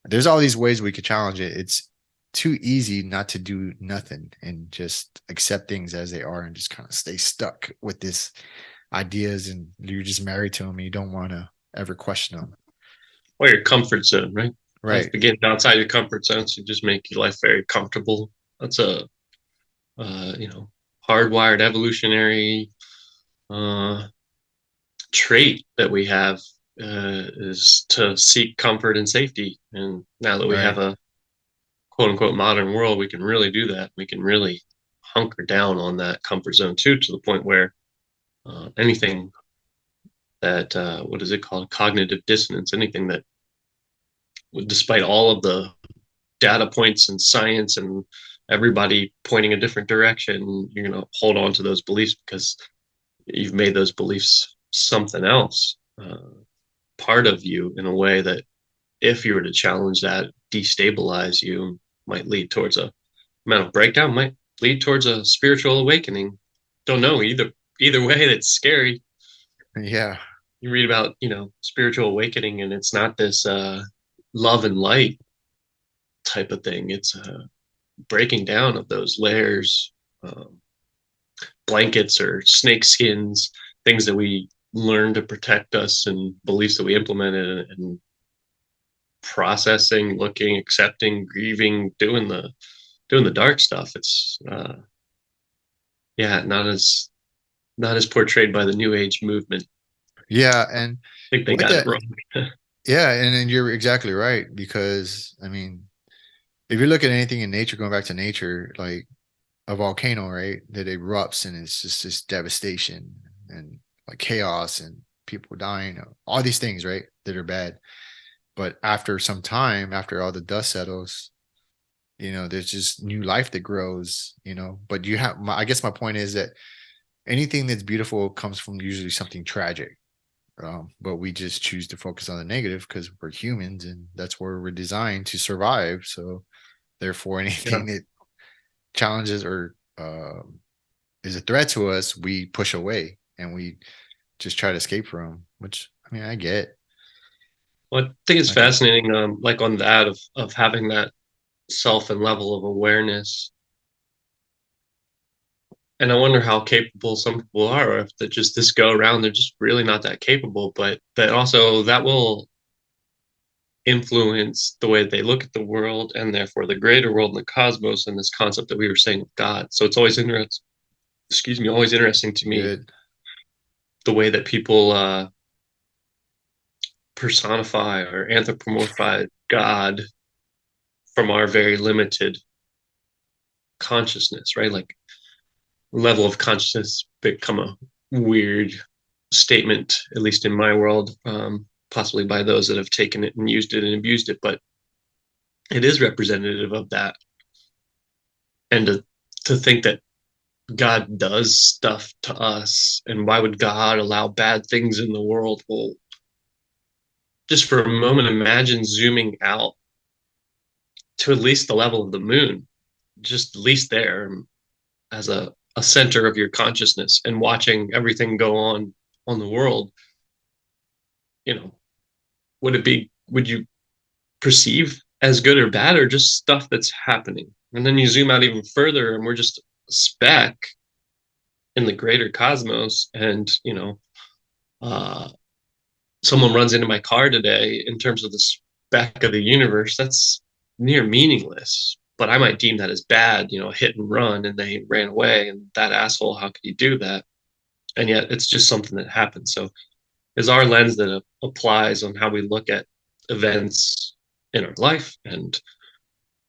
there's all these ways we could challenge it. It's too easy not to do nothing and just accept things as they are and just kind of stay stuck with this ideas, and you're just married to them and you don't want to ever question them. Or your comfort zone, right? Life Right. begins outside your comfort zone, so just make your life very comfortable. That's a hardwired evolutionary trait that we have. is to seek comfort and safety. And now that we have Right. a quote unquote modern world, we can really do that. We can really hunker down on that comfort zone too, to the point where anything that what is it called, cognitive dissonance, anything that, despite all of the data points and science and everybody pointing a different direction, you're going to hold on to those beliefs because you've made those beliefs something else, part of you, in a way that if you were to challenge that, destabilize you, might lead towards a mental breakdown, might lead towards a spiritual awakening. Don't know, either way. That's scary. Yeah. You read about, spiritual awakening, and it's not this love and light type of thing. It's breaking down of those layers, um, blankets or snake skins, things that we learn to protect us, and beliefs that we implemented, and processing, looking, accepting, grieving, doing the dark stuff. It's yeah, not as portrayed by the New Age movement. Yeah. And I think they with got it that, wrong. yeah, and then you're exactly right because I mean, if you look at anything in nature, going back to nature, like a volcano, right, that erupts and it's just this devastation and like chaos and people dying, all these things, right, that are bad. But after some time, after all the dust settles, there's just new life that grows. But I guess my point is that anything that's beautiful comes from usually something tragic. But we just choose to focus on the negative because we're humans and that's where we're designed to survive. So therefore, Yeah. anything that challenges or is a threat to us, we push away and we just try to escape from. Which I mean, I get. Well, I think it's I get. fascinating, like on that of having that self and level of awareness. And I wonder how capable some people are, or if they just this go around, they're just really not that capable. But also that will influence the way they look at the world, and therefore the greater world and the cosmos, and this concept that we were saying of God. So it's always interesting. Excuse me, always interesting to me Good. the way that people personify or anthropomorphize God from our very limited consciousness, right? Like level of consciousness become a weird statement, at least in my world, possibly by those that have taken it and used it and abused it, but it is representative of that. And to think that God does stuff to us, and why would God allow bad things in the world? Well, just for a moment, imagine zooming out to at least the level of the moon, just at least there as a center of your consciousness, and watching everything go on the world. You know, would you perceive as good or bad, or just stuff that's happening? And then you zoom out even further, and we're just a speck in the greater cosmos. And uh, someone runs into my car today, in terms of the speck of the universe, that's near meaningless. But I might deem that as bad, a hit and run, and they ran away, and that asshole, how could he do that? And yet it's just something that happens. So is our lens that applies on how we look at events in our life and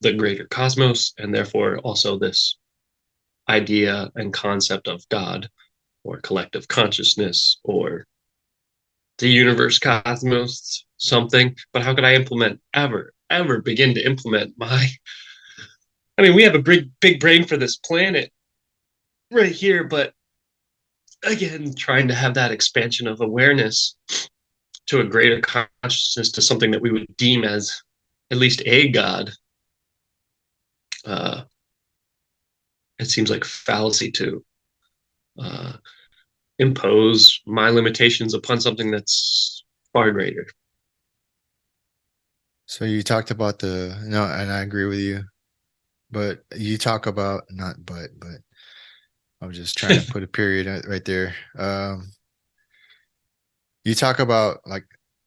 the greater cosmos, and therefore also this idea and concept of God, or collective consciousness, or the universe, cosmos, something. But how could I ever begin to implement my? I mean, we have a big brain for this planet right here, but again, trying to have that expansion of awareness to a greater consciousness, to something that we would deem as at least a God. Uh, it seems like fallacy to uh, impose my limitations upon something that's far greater. So you talked about the no, and I agree with you. But you talk about not but I'm just trying to put a period right there. You talk about like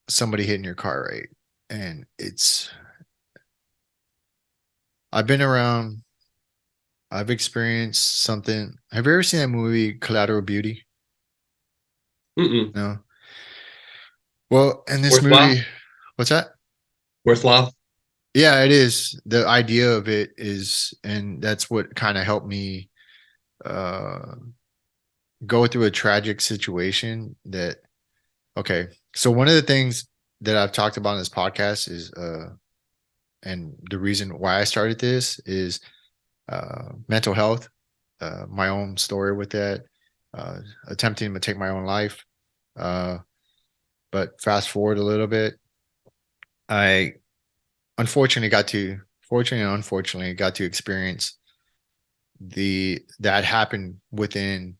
somebody hitting your car, right? And I've been around, I've experienced something. Have you ever seen that movie Collateral Beauty? Mm-mm. No. Well, in this Worthwhile? movie, what's that? Worthwhile? Yeah, it is. The idea of it is, and that's what kind of helped me uh go through a tragic situation that okay. So one of the things that I've talked about in this podcast is and the reason why I started this is mental health, my own story with that, uh attempting to take my own life. Uh but fast forward a little bit, I unfortunately got to fortunately and unfortunately got to experience the that happened within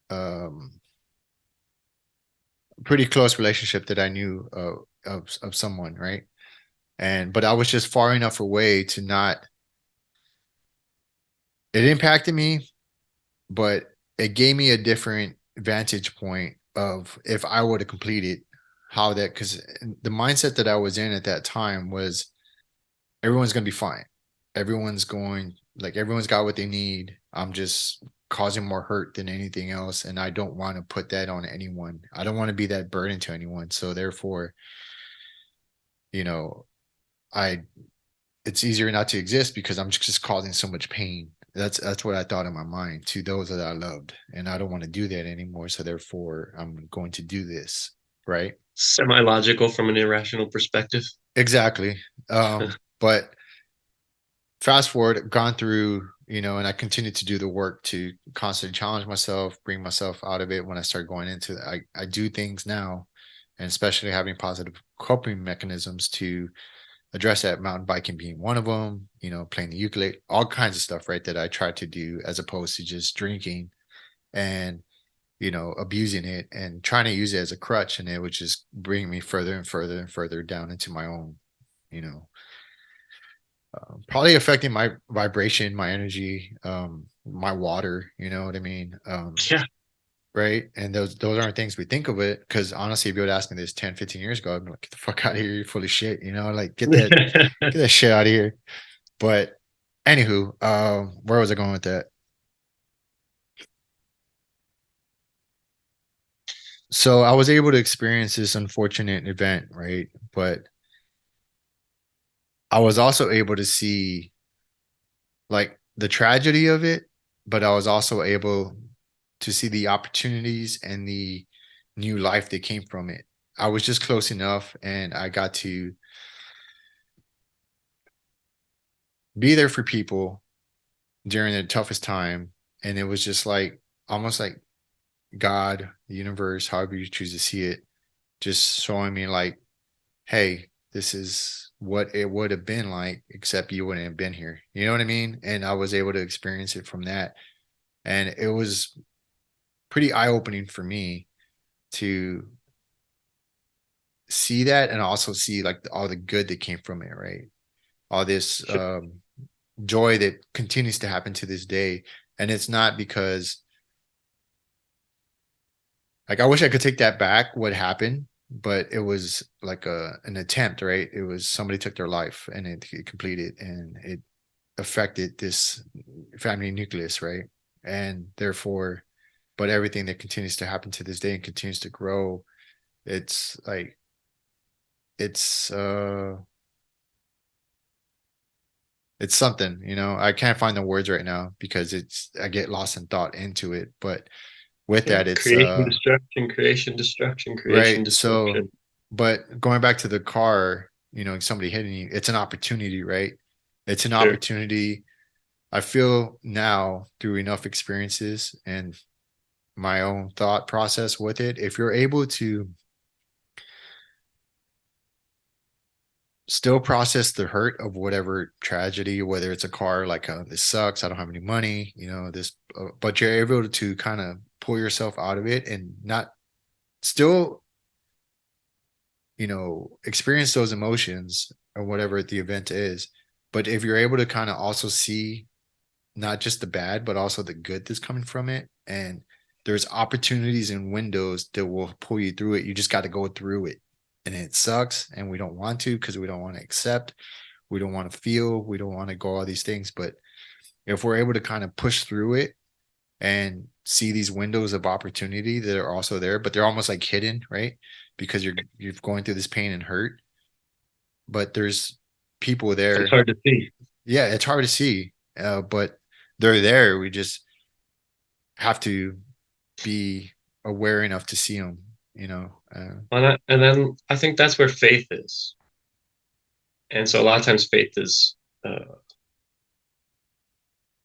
um pretty close relationship that I knew of someone, right? And but I was just far enough away to not. It impacted me, but it gave me a different vantage point of if I were to complete it, how that because the mindset that I was in at that time was everyone's gonna be fine. Everyone's got what they need. I'm just causing more hurt than anything else. And I don't want to put that on anyone. I don't want to be that burden to anyone. So therefore, you know, I it's easier not to exist because I'm just causing so much pain. That's what I thought in my mind to those that I loved. And I don't want to do that anymore. So therefore I'm going to do this. Right. Semi-logical from an irrational perspective. Exactly. But fast forward, gone through, and I continued to do the work to constantly challenge myself, bring myself out of it. When I start going into it, I do things now, and especially having positive coping mechanisms to address that, mountain biking being one of them, playing the ukulele, all kinds of stuff, right? That I try to do as opposed to just drinking and, abusing it and trying to use it as a crutch. And it would just bring me further and further and further down into my own, you know, probably affecting my vibration, my energy, my water. You know what I mean? Yeah. Right. And those aren't things we think of it. Because honestly, if you would ask me this 10, 15 years ago, I'd be like, get the fuck out of here. You're full of shit. Like get that shit out of here. But anywho, where was I going with that? So I was able to experience this unfortunate event, right? But I was also able to see like the tragedy of it, but I was also able to see the opportunities and the new life that came from it. I was just close enough and I got to be there for people during the toughest time. And it was just like almost like God, the universe, however you choose to see it, just showing me like, hey, this is what it would have been like, except you wouldn't have been here. You know what I mean? And I was able to experience it from that. And it was pretty eye opening for me to see that and also see like all the good that came from it, right? All this joy that continues to happen to this day. And it's not because like I wish I could take that back what happened, but it was like an attempt, right? It was somebody took their life and it completed and it affected this family nucleus, right? And therefore, but everything that continues to happen to this day and continues to grow, it's like it's it's something, I can't find the words right now because I get lost in thought into it. But with Yeah. that, it's Creation, destruction, creation, destruction, creation, right. So, destruction. but going back to the car, somebody hitting you, it's an opportunity, right? It's an Sure. opportunity. I feel now through enough experiences and my own thought process with it, if you're able to still process the hurt of whatever tragedy, whether it's a car, like this sucks, I don't have any money, this, but you're able to kind of pull yourself out of it and not still, experience those emotions or whatever the event is. But if you're able to kind of also see not just the bad, but also the good that's coming from it, and there's opportunities and windows that will pull you through it. You just got to go through it. And it sucks. And we don't want to because we don't want to accept. We don't want to feel. We don't want to go all these things. But if we're able to kind of push through it and see these windows of opportunity that are also there, but they're almost like hidden, right? Because you're going through this pain and hurt, but there's people It's there. hard to see. Yeah, it's hard to see, but they're there. We just have to be aware enough to see them, you know. And then I think that's where faith is. And so a lot of times faith is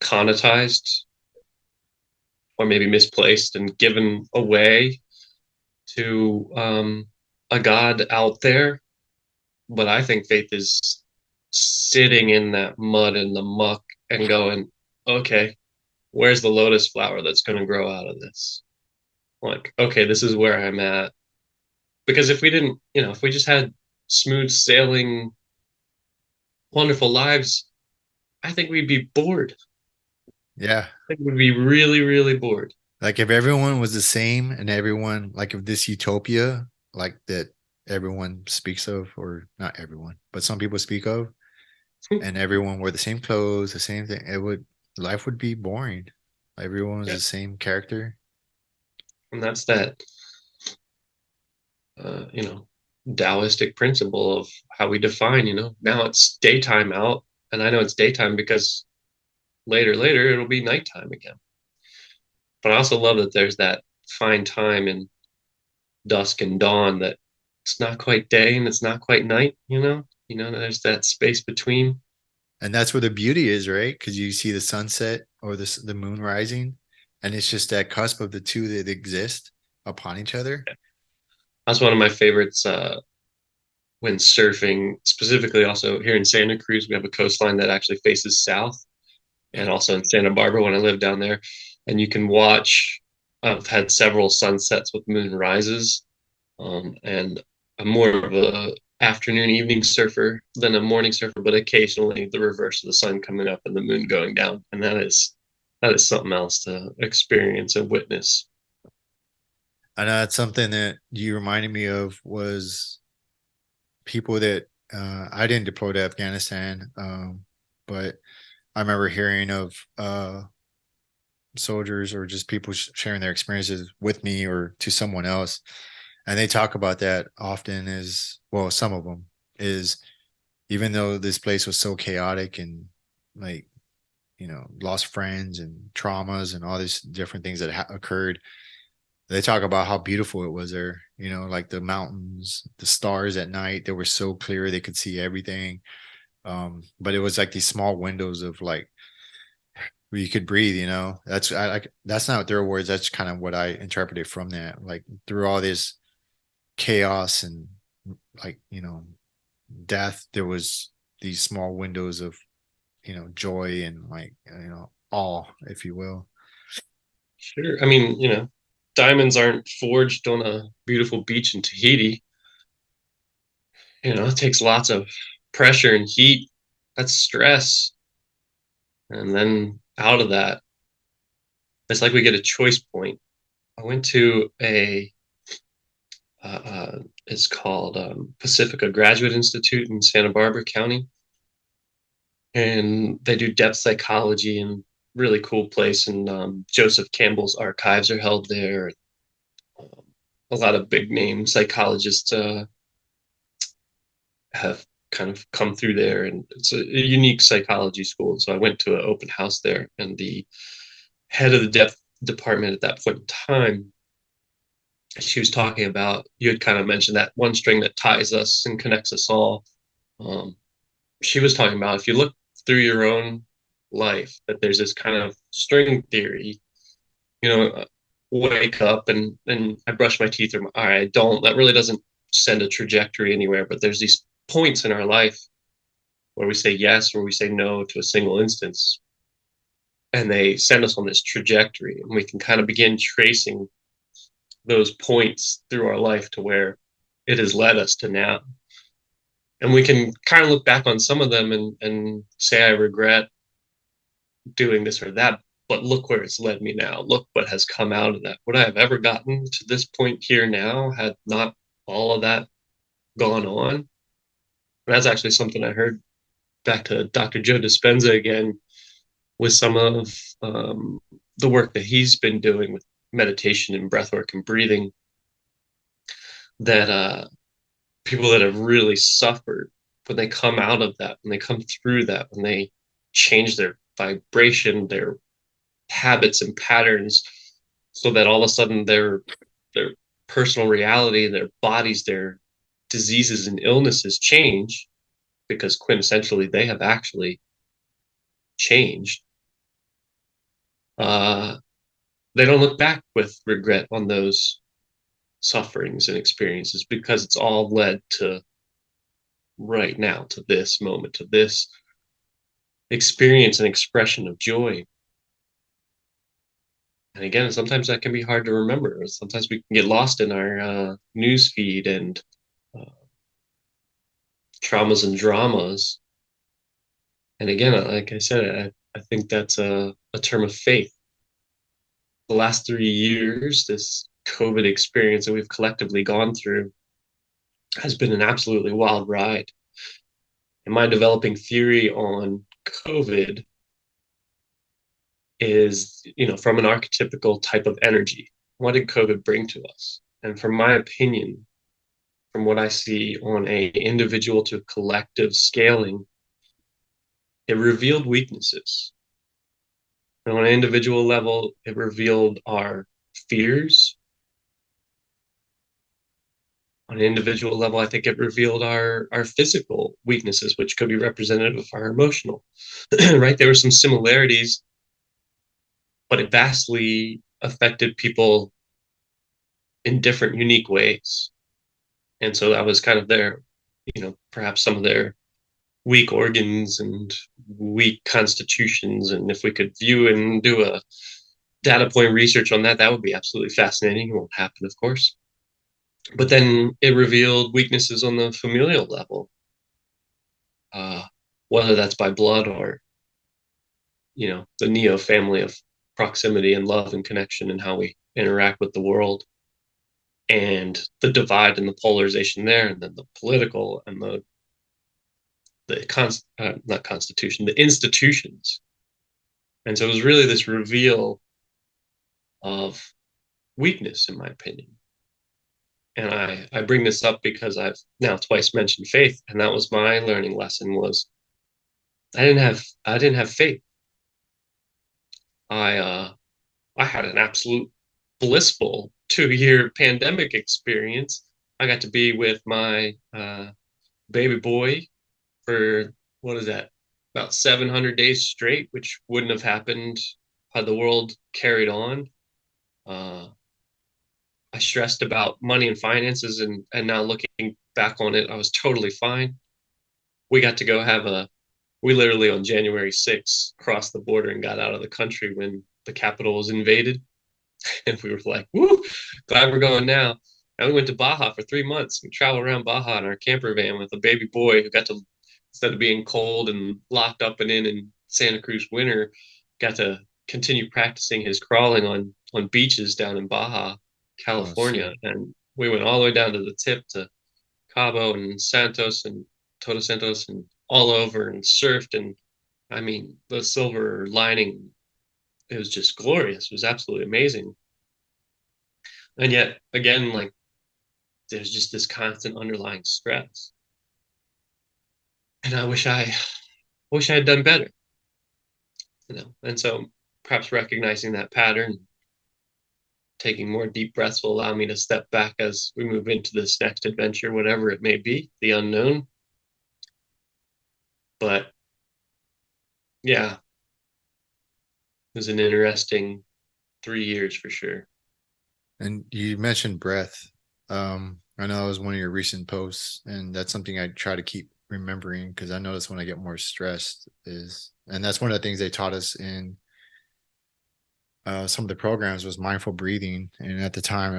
connotated or maybe misplaced and given away to a God out there. But I think faith is sitting in that mud and the muck and going, okay, where's the lotus flower that's going to grow out of this? Like, okay, this is where I'm at. Because if we didn't, if we just had smooth sailing, wonderful lives, I think we'd be bored. Yeah. I think we'd be really, really bored. Like if everyone was the same and everyone, like if this utopia, like that everyone speaks of, or not everyone, but some people speak of, and everyone wore the same clothes, the same thing, life would be boring. Everyone was Yeah. the same character. And that's that, Taoistic principle of how we define, now it's daytime out. And I know it's daytime because later, it'll be nighttime again. But I also love that there's that fine time in dusk and dawn that it's not quite day and it's not quite night, there's that space between. And that's where the beauty is, right? Because you see the sunset or the moon rising, and it's just that cusp of the two that exist upon each other. That's one of my favorites when surfing, specifically also here in Santa Cruz. We have a coastline that actually faces south, and also in Santa Barbara when I lived down there. And you can watch, I've had several sunsets with moon rises, and I'm more of a afternoon evening surfer than a morning surfer, but occasionally the reverse of the sun coming up and the moon going down, and that is something else to experience and witness. And that's something that you reminded me of was people that I didn't deploy to Afghanistan, but I remember hearing of soldiers or just people sharing their experiences with me or to someone else, and they talk about that often. Is well, some of them is even though this place was so chaotic and like lost friends and traumas and all these different things that occurred, they talk about how beautiful it was there, like the mountains, the stars at night, they were so clear they could see everything. But it was like these small windows of like where you could breathe. That's not their words, that's kind of what I interpreted from that. Like through all this chaos and like death, there was these small windows of joy and like awe, if you will. Sure. I mean, diamonds aren't forged on a beautiful beach in Tahiti. It takes lots of pressure and heat. That's stress. And then out of that, it's like we get a choice point. I went to it's called Pacifica Graduate Institute in Santa Barbara County. And they do depth psychology and really cool place. And Joseph Campbell's archives are held there. Um, a lot of big name psychologists have kind of come through there, and it's a unique psychology school. So I went to an open house there, and the head of the depth department at that point in time, she was talking about, you had kind of mentioned that one string that ties us and connects us all. Um, she was talking about if you look through your own life, that there's this kind of string theory, wake up and I brush my teeth, or I don't, that really doesn't send a trajectory anywhere. But there's these points in our life where we say yes or we say no to a single instance, and they send us on this trajectory, and we can kind of begin tracing those points through our life to where it has led us to now. And we can kind of look back on some of them and say, I regret doing this or that, but look where it's led me now. Look what has come out of that. Would I have ever gotten to this point here now had not all of that gone on? And that's actually something I heard back to Dr. Joe Dispenza again with some of the work that he's been doing with meditation and breathwork and breathing, that people that have really suffered, when they come out of that, when they come through that, when they change their vibration, their habits and patterns, so that all of a sudden their personal reality, their bodies, their diseases and illnesses change, because quintessentially they have actually changed. Uh, they don't look back with regret on those sufferings and experiences, because it's all led to right now, to this moment, to this experience and expression of joy. And again, sometimes that can be hard to remember. Sometimes we can get lost in our news feed and uh, traumas and dramas. And again, like I said, I think that's a term of faith. The last 3 years, this COVID experience that we've collectively gone through has been an absolutely wild ride. And my developing theory on COVID is, from an archetypical type of energy. What did COVID bring to us? And from my opinion, from what I see on a individual to collective scaling, it revealed weaknesses. And on an individual level, it revealed our fears. On an individual level, I think it revealed our physical weaknesses, which could be representative of our emotional. Right? There were some similarities, but it vastly affected people in different, unique ways. And so that was kind of their, perhaps some of their weak organs and weak constitutions. And if we could view and do a data point research on that, that would be absolutely fascinating. It won't happen, of course. But then it revealed weaknesses on the familial level, whether that's by blood or, the Neo family of proximity and love and connection and how we interact with the world, and the divide and the polarization there, and then the political and not constitution, the institutions. And so it was really this reveal of weakness, in my opinion. And I bring this up because I've now twice mentioned faith, and that was my learning lesson. Was I didn't have faith. I had an absolute blissful 2 year pandemic experience. I got to be with my baby boy for, what is that, about 700 days straight, which wouldn't have happened had the world carried on. I stressed about money and finances, and now looking back on it, I was totally fine. We got to go we literally on January 6th crossed the border and got out of the country when the capital was invaded. And we were like, woo, glad we're going now. And we went to Baja for 3 months. We traveled around Baja in our camper van with a baby boy who got to, instead of being cold and locked up and in Santa Cruz winter, got to continue practicing his crawling on beaches down in Baja, California. And we went all the way down to the tip to Cabo and Santos and Todos Santos and all over, and surfed. And I mean, the silver lining, it was just glorious. It was absolutely amazing. And yet, again, like, there's just this constant underlying stress. And I wish I had done better. And so perhaps recognizing that pattern, taking more deep breaths will allow me to step back as we move into this next adventure, whatever it may be, the unknown. But yeah, it was an interesting 3 years for sure. And you mentioned breath. I know that was one of your recent posts, and that's something I try to keep remembering, because I notice when I get more stressed and that's one of the things they taught us in some of the programs, was mindful breathing. And at the time,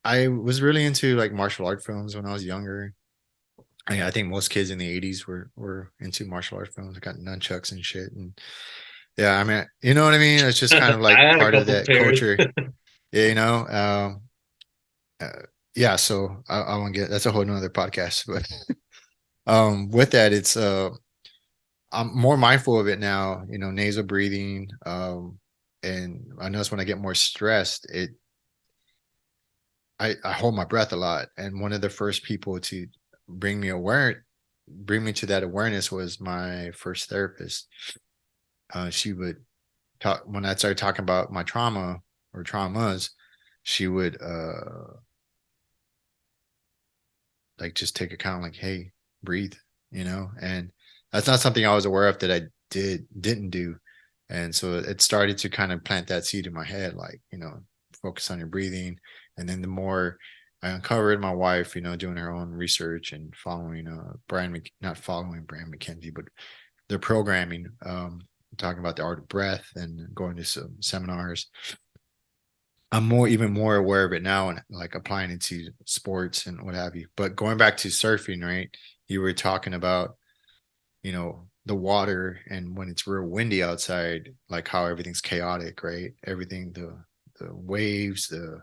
I was really into like martial art films when I was younger. I think most kids in the 80s were into martial art films. I got nunchucks and shit. And yeah, I mean, you know what I mean? It's just kind of like part of that culture. Yeah, yeah, so I won't get, that's a whole nother podcast. But with that, it's I'm more mindful of it now, nasal breathing, and I notice when I get more stressed, I hold my breath a lot. And one of the first people to bring me to that awareness was my first therapist. She would talk when I started talking about my trauma or traumas. She would like just take account, like, hey, breathe, and that's not something I was aware of that I didn't do. And so it started to kind of plant that seed in my head, like, focus on your breathing. And then the more I uncovered, my wife, doing her own research and following not following Brian McKenzie, but their programming, talking about the art of breath and going to some seminars. I'm even more aware of it now and like applying it to sports and what have you. But going back to surfing, right? You were talking about, the water and when it's real windy outside, like how everything's chaotic, right? Everything, the waves, the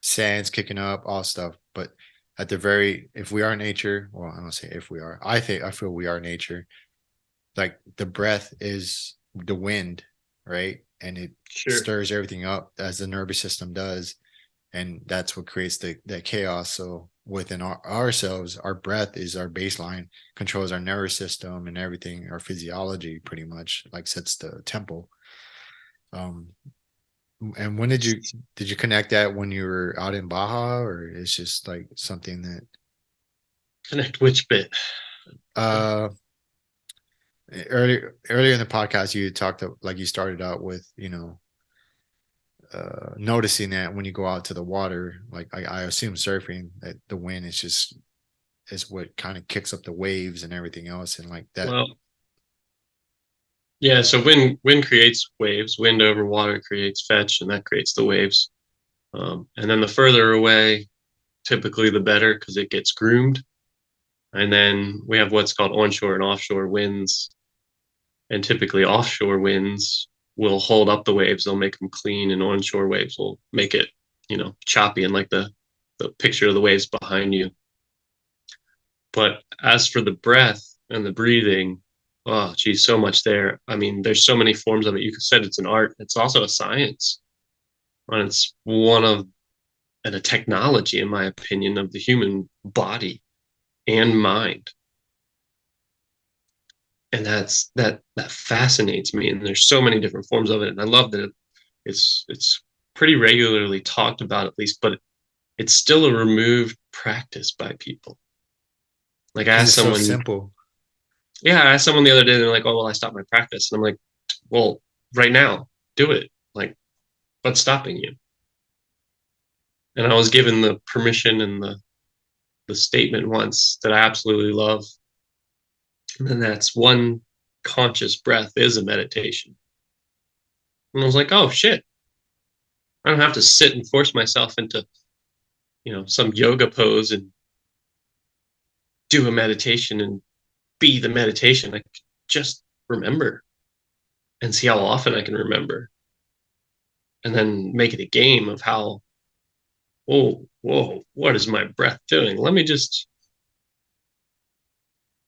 sand's kicking up, all stuff. But if we are nature, well, I don't say if we are, I feel we are nature. Like the breath is the wind, right? And it Sure. stirs everything up as the nervous system does. And that's what creates that chaos. So within ourselves, our breath is our baseline, controls our nervous system and everything, our physiology pretty much, like sets the tempo. And when did you connect that, when you were out in Baja, or it's just like something that Connect which bit? uh earlier in the podcast you talked like you started out with, noticing that when you go out to the water, like I assume surfing, that the wind is what kind of kicks up the waves and everything else, and like that. Well, yeah. So wind creates waves. Wind over water creates fetch, and that creates the waves. And then the further away, typically the better because it gets groomed. And then we have what's called onshore and offshore winds. And typically offshore winds will hold up the waves. They'll make them clean, and onshore waves will make it, choppy and like the picture of the waves behind you. But as for the breath and the breathing, oh, geez, so much there. I mean, there's so many forms of it. You said it's an art. It's also a science. And it's and a technology, in my opinion, of the human body and mind. And that fascinates me. And there's so many different forms of it. And I love that it's pretty regularly talked about, at least, but it's still a removed practice by people. Like I asked It's so someone, simple. yeah, I asked someone the other day, and they're like, "Oh, well, I stopped my practice," and I'm like, "Well, right now, do it. Like, what's stopping you?" And I was given the permission and the statement once that I absolutely love, and that's one conscious breath is a meditation. And I was like, "Oh shit, I don't have to sit and force myself into, some yoga pose and do a meditation and be the meditation. I could just remember and see how often I can remember, and then make it a game of how, oh, whoa, what is my breath doing? Let me just,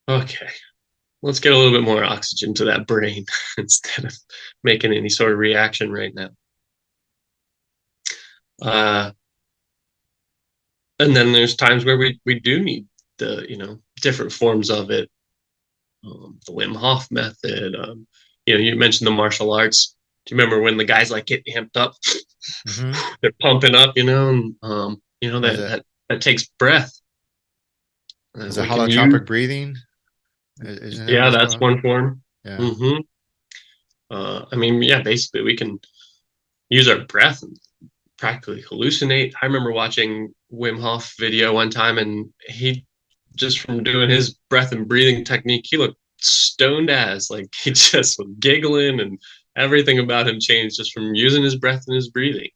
okay, let's get a little bit more oxygen to that brain instead of making any sort of reaction right now. And then there's times where we do need the, different forms of it. The Wim Hof method. You mentioned the martial arts. Do you remember when the guys like get amped up? Mm-hmm. They're pumping up, and that takes breath. Is it We can use, holotropic breathing? Isn't that what yeah, it's that's called? one form. Yeah. Mm-hmm. I mean, yeah, basically we can use our breath and practically hallucinate. I remember watching Wim Hof video one time, and he just from doing his breath and breathing technique, he looked stoned as, like he just was giggling, and everything about him changed just from using his breath and his breathing.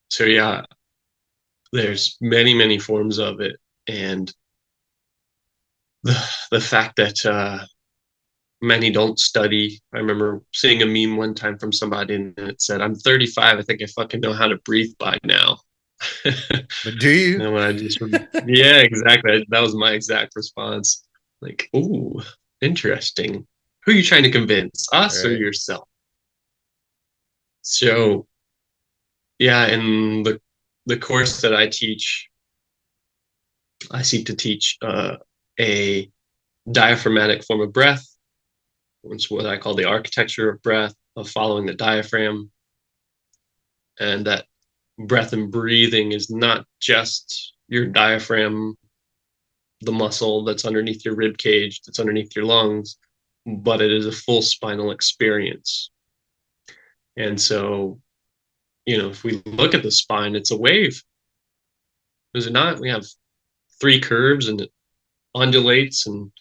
So yeah, there's many, many forms of it, and the fact that many don't study. I remember seeing a meme one time from somebody, and it said, "I'm 35. I think I fucking know how to breathe by now." But do you? And when yeah, exactly. That was my exact response. Like, ooh, interesting. Who are you trying to convince, us or Right. yourself? So yeah, in the course that I teach, I seek to teach a diaphragmatic form of breath, which is what I call the architecture of breath, of following the diaphragm. And that breath and breathing is not just your diaphragm, the muscle that's underneath your rib cage, that's underneath your lungs, but it is a full spinal experience. And so, if we look at the spine, it's a wave. Is it not? We have three curves and it undulates and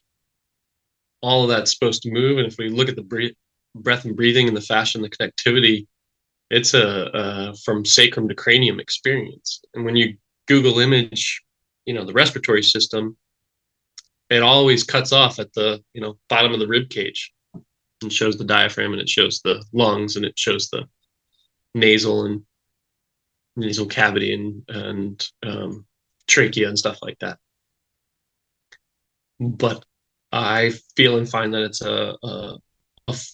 all of that's supposed to move. And if we look at the breath and breathing and the fascia and the connectivity, it's a from sacrum to cranium experience. And when you Google image, the respiratory system, it always cuts off at the bottom of the rib cage and shows the diaphragm and it shows the lungs and it shows the nasal and nasal cavity and trachea and stuff like that. But I feel and find that it's a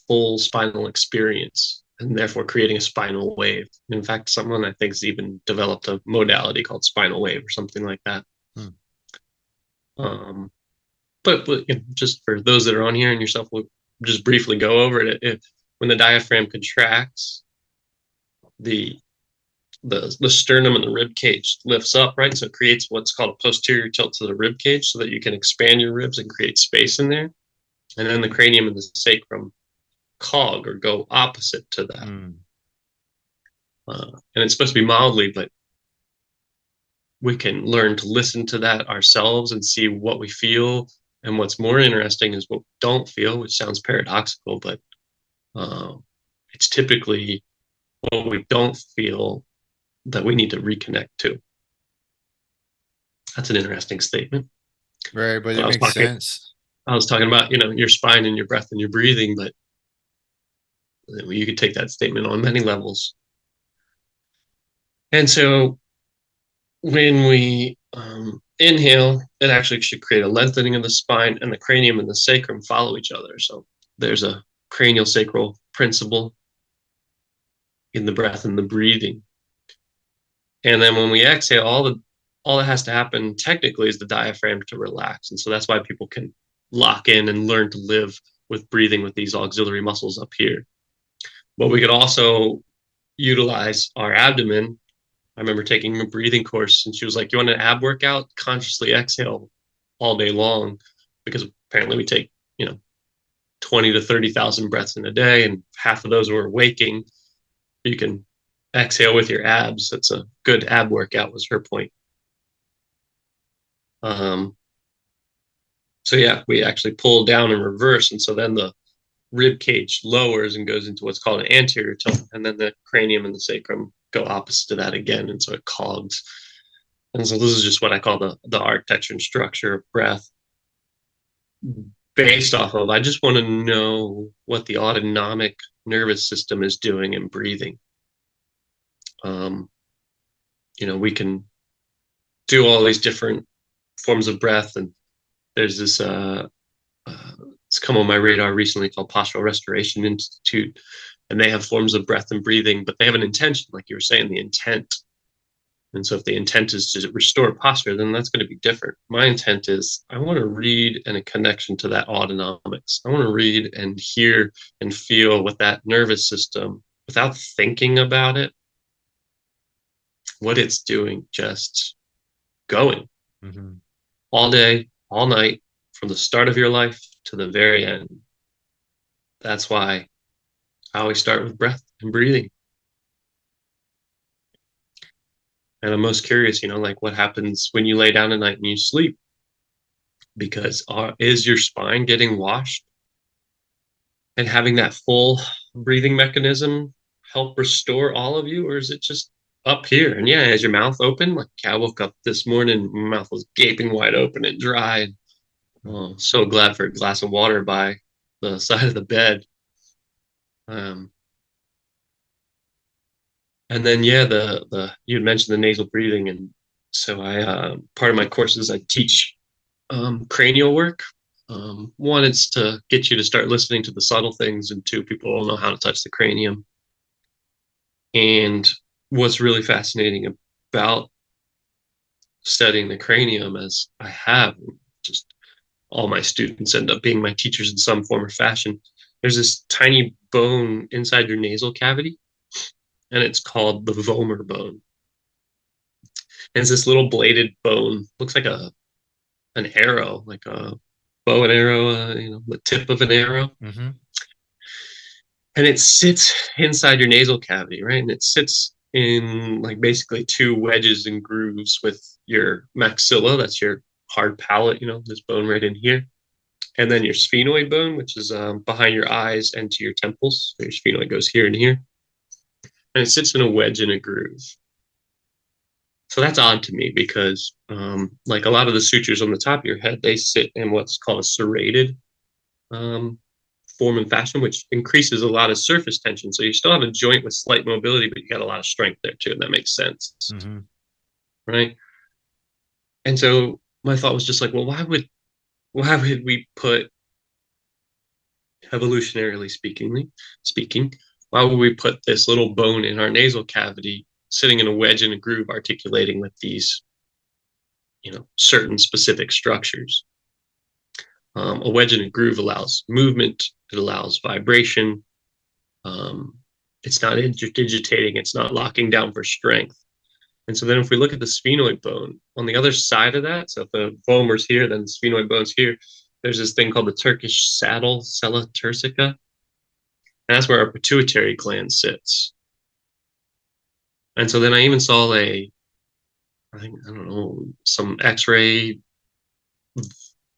full spinal experience and therefore creating a spinal wave. In fact, someone I think has even developed a modality called spinal wave or something like that. But just for those that are on here and yourself, we'll just briefly go over it. When the diaphragm contracts, the sternum and the rib cage lifts up, right? So it creates what's called a posterior tilt to the rib cage so that you can expand your ribs and create space in there. And then the cranium and the sacrum cog or go opposite to that. And it's supposed to be mildly, but we can learn to listen to that ourselves and see what we feel. And what's more interesting is what we don't feel, which sounds paradoxical, but it's typically what we don't feel that we need to reconnect to. That's an interesting statement. Right, but it makes sense. I was talking about, your spine and your breath and your breathing, but you could take that statement on many levels. And so when we inhale, it actually should create a lengthening of the spine, and the cranium and the sacrum follow each other. So there's a cranial sacral principle in the breath and the breathing. And then when we exhale, all that has to happen technically is the diaphragm to relax. And so that's why people can lock in and learn to live with breathing with these auxiliary muscles up here. But we could also utilize our abdomen. I remember taking a breathing course and she was like, you want an ab workout? Consciously exhale all day long, because apparently we take, 20 to 30,000 breaths in a day, and half of those were waking. You can exhale with your abs. That's a good ab workout, was her point. So yeah, we actually pull down in reverse. And so then the rib cage lowers and goes into what's called an anterior tilt. And then the cranium and the sacrum go opposite to that again. And so it cogs. And so this is just what I call the architecture and structure of breath. Based off of, I just want to know what the autonomic nervous system is doing in breathing. We can do all these different forms of breath, and there's this it's come on my radar recently called Postural Restoration Institute, and they have forms of breath and breathing, but they have an intention, like you were saying, the intent. And so if the intent is to restore posture, then that's going to be different. My intent is I want to read and a connection to that autonomics. I want to read and hear and feel with that nervous system without thinking about it, what it's doing, just going all day, all night, from the start of your life to the very end. That's why I always start with breath and breathing. And I'm most curious, like what happens when you lay down at night and you sleep? Because is your spine getting washed? And having that full breathing mechanism help restore all of you? Or is it just up here? And yeah, is your mouth open? Like I woke up this morning, my mouth was gaping wide open and dry. Oh, so glad for a glass of water by the side of the bed. And then, yeah, you had mentioned the nasal breathing. And so part of my courses, I teach cranial work. One, it's to get you to start listening to the subtle things, and two, people don't know how to touch the cranium. And what's really fascinating about studying the cranium, as I have, just all my students end up being my teachers in some form or fashion. There's this tiny bone inside your nasal cavity, and it's called the vomer bone. And it's this little bladed bone, looks like an arrow, like a bow and arrow, the tip of an arrow. Mm-hmm. And it sits inside your nasal cavity, right? And it sits in like basically two wedges and grooves with your maxilla, that's your hard palate, this bone right in here. And then your sphenoid bone, which is behind your eyes and to your temples. So your sphenoid goes here and here. And it sits in a wedge in a groove. So that's odd to me because, like a lot of the sutures on the top of your head, they sit in what's called a serrated form and fashion, which increases a lot of surface tension. So you still have a joint with slight mobility, but you got a lot of strength there too, and that makes sense, right? And so my thought was just like, well, why would we put, evolutionarily speaking, why would we put this little bone in our nasal cavity, sitting in a wedge in a groove, articulating with these, certain specific structures? A wedge in a groove allows movement, it allows vibration. It's not interdigitating, it's not locking down for strength. And so then if we look at the sphenoid bone, on the other side of that, so if the vomer's here, then the sphenoid bone's here, there's this thing called the Turkish saddle, sella turcica. And that's where our pituitary gland sits. And so then I even saw some x-ray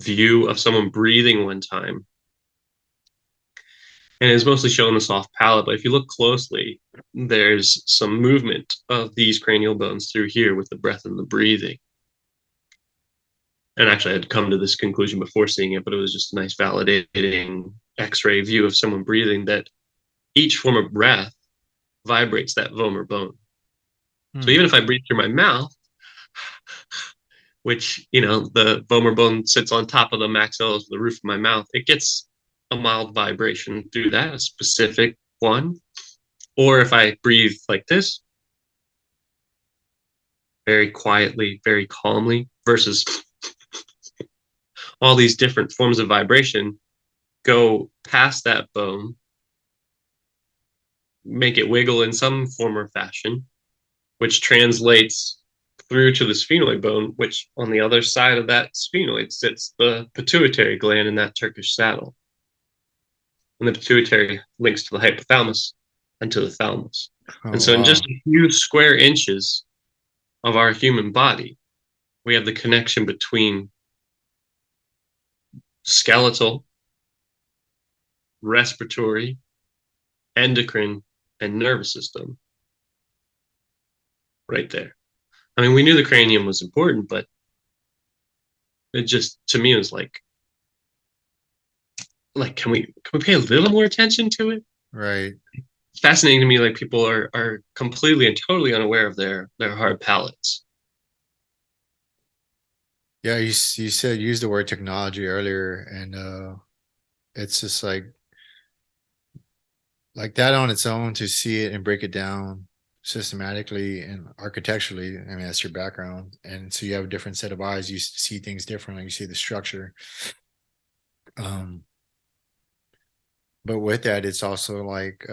view of someone breathing one time. And it's mostly showing the soft palate, but if you look closely, there's some movement of these cranial bones through here with the breath and the breathing. And actually, I had come to this conclusion before seeing it, but it was just a nice validating x-ray view of someone breathing, that each form of breath vibrates that vomer bone. So even if I breathe through my mouth, which, the vomer bone sits on top of the maxilla, the roof of my mouth, it gets a mild vibration through that, a specific one. Or if I breathe like this, very quietly, very calmly, versus all these different forms of vibration go past that bone, make it wiggle in some form or fashion, which translates through to the sphenoid bone, which on the other side of that sphenoid sits the pituitary gland in that Turkish saddle. And the pituitary links to the hypothalamus and to the thalamus. And so in just a few square inches of our human body, we have the connection between skeletal, respiratory, endocrine, and nervous system right there. I mean, we knew the cranium was important, but it just, to me, was like, can we pay a little more attention to it? Right. It's fascinating to me, like people are completely and totally unaware of their hard palates. Yeah, you said use the word technology earlier, and it's just like that on its own, to see it and break it down systematically and architecturally. I mean, that's your background, and so you have a different set of eyes. You see things differently. You see the structure. But with that, it's also like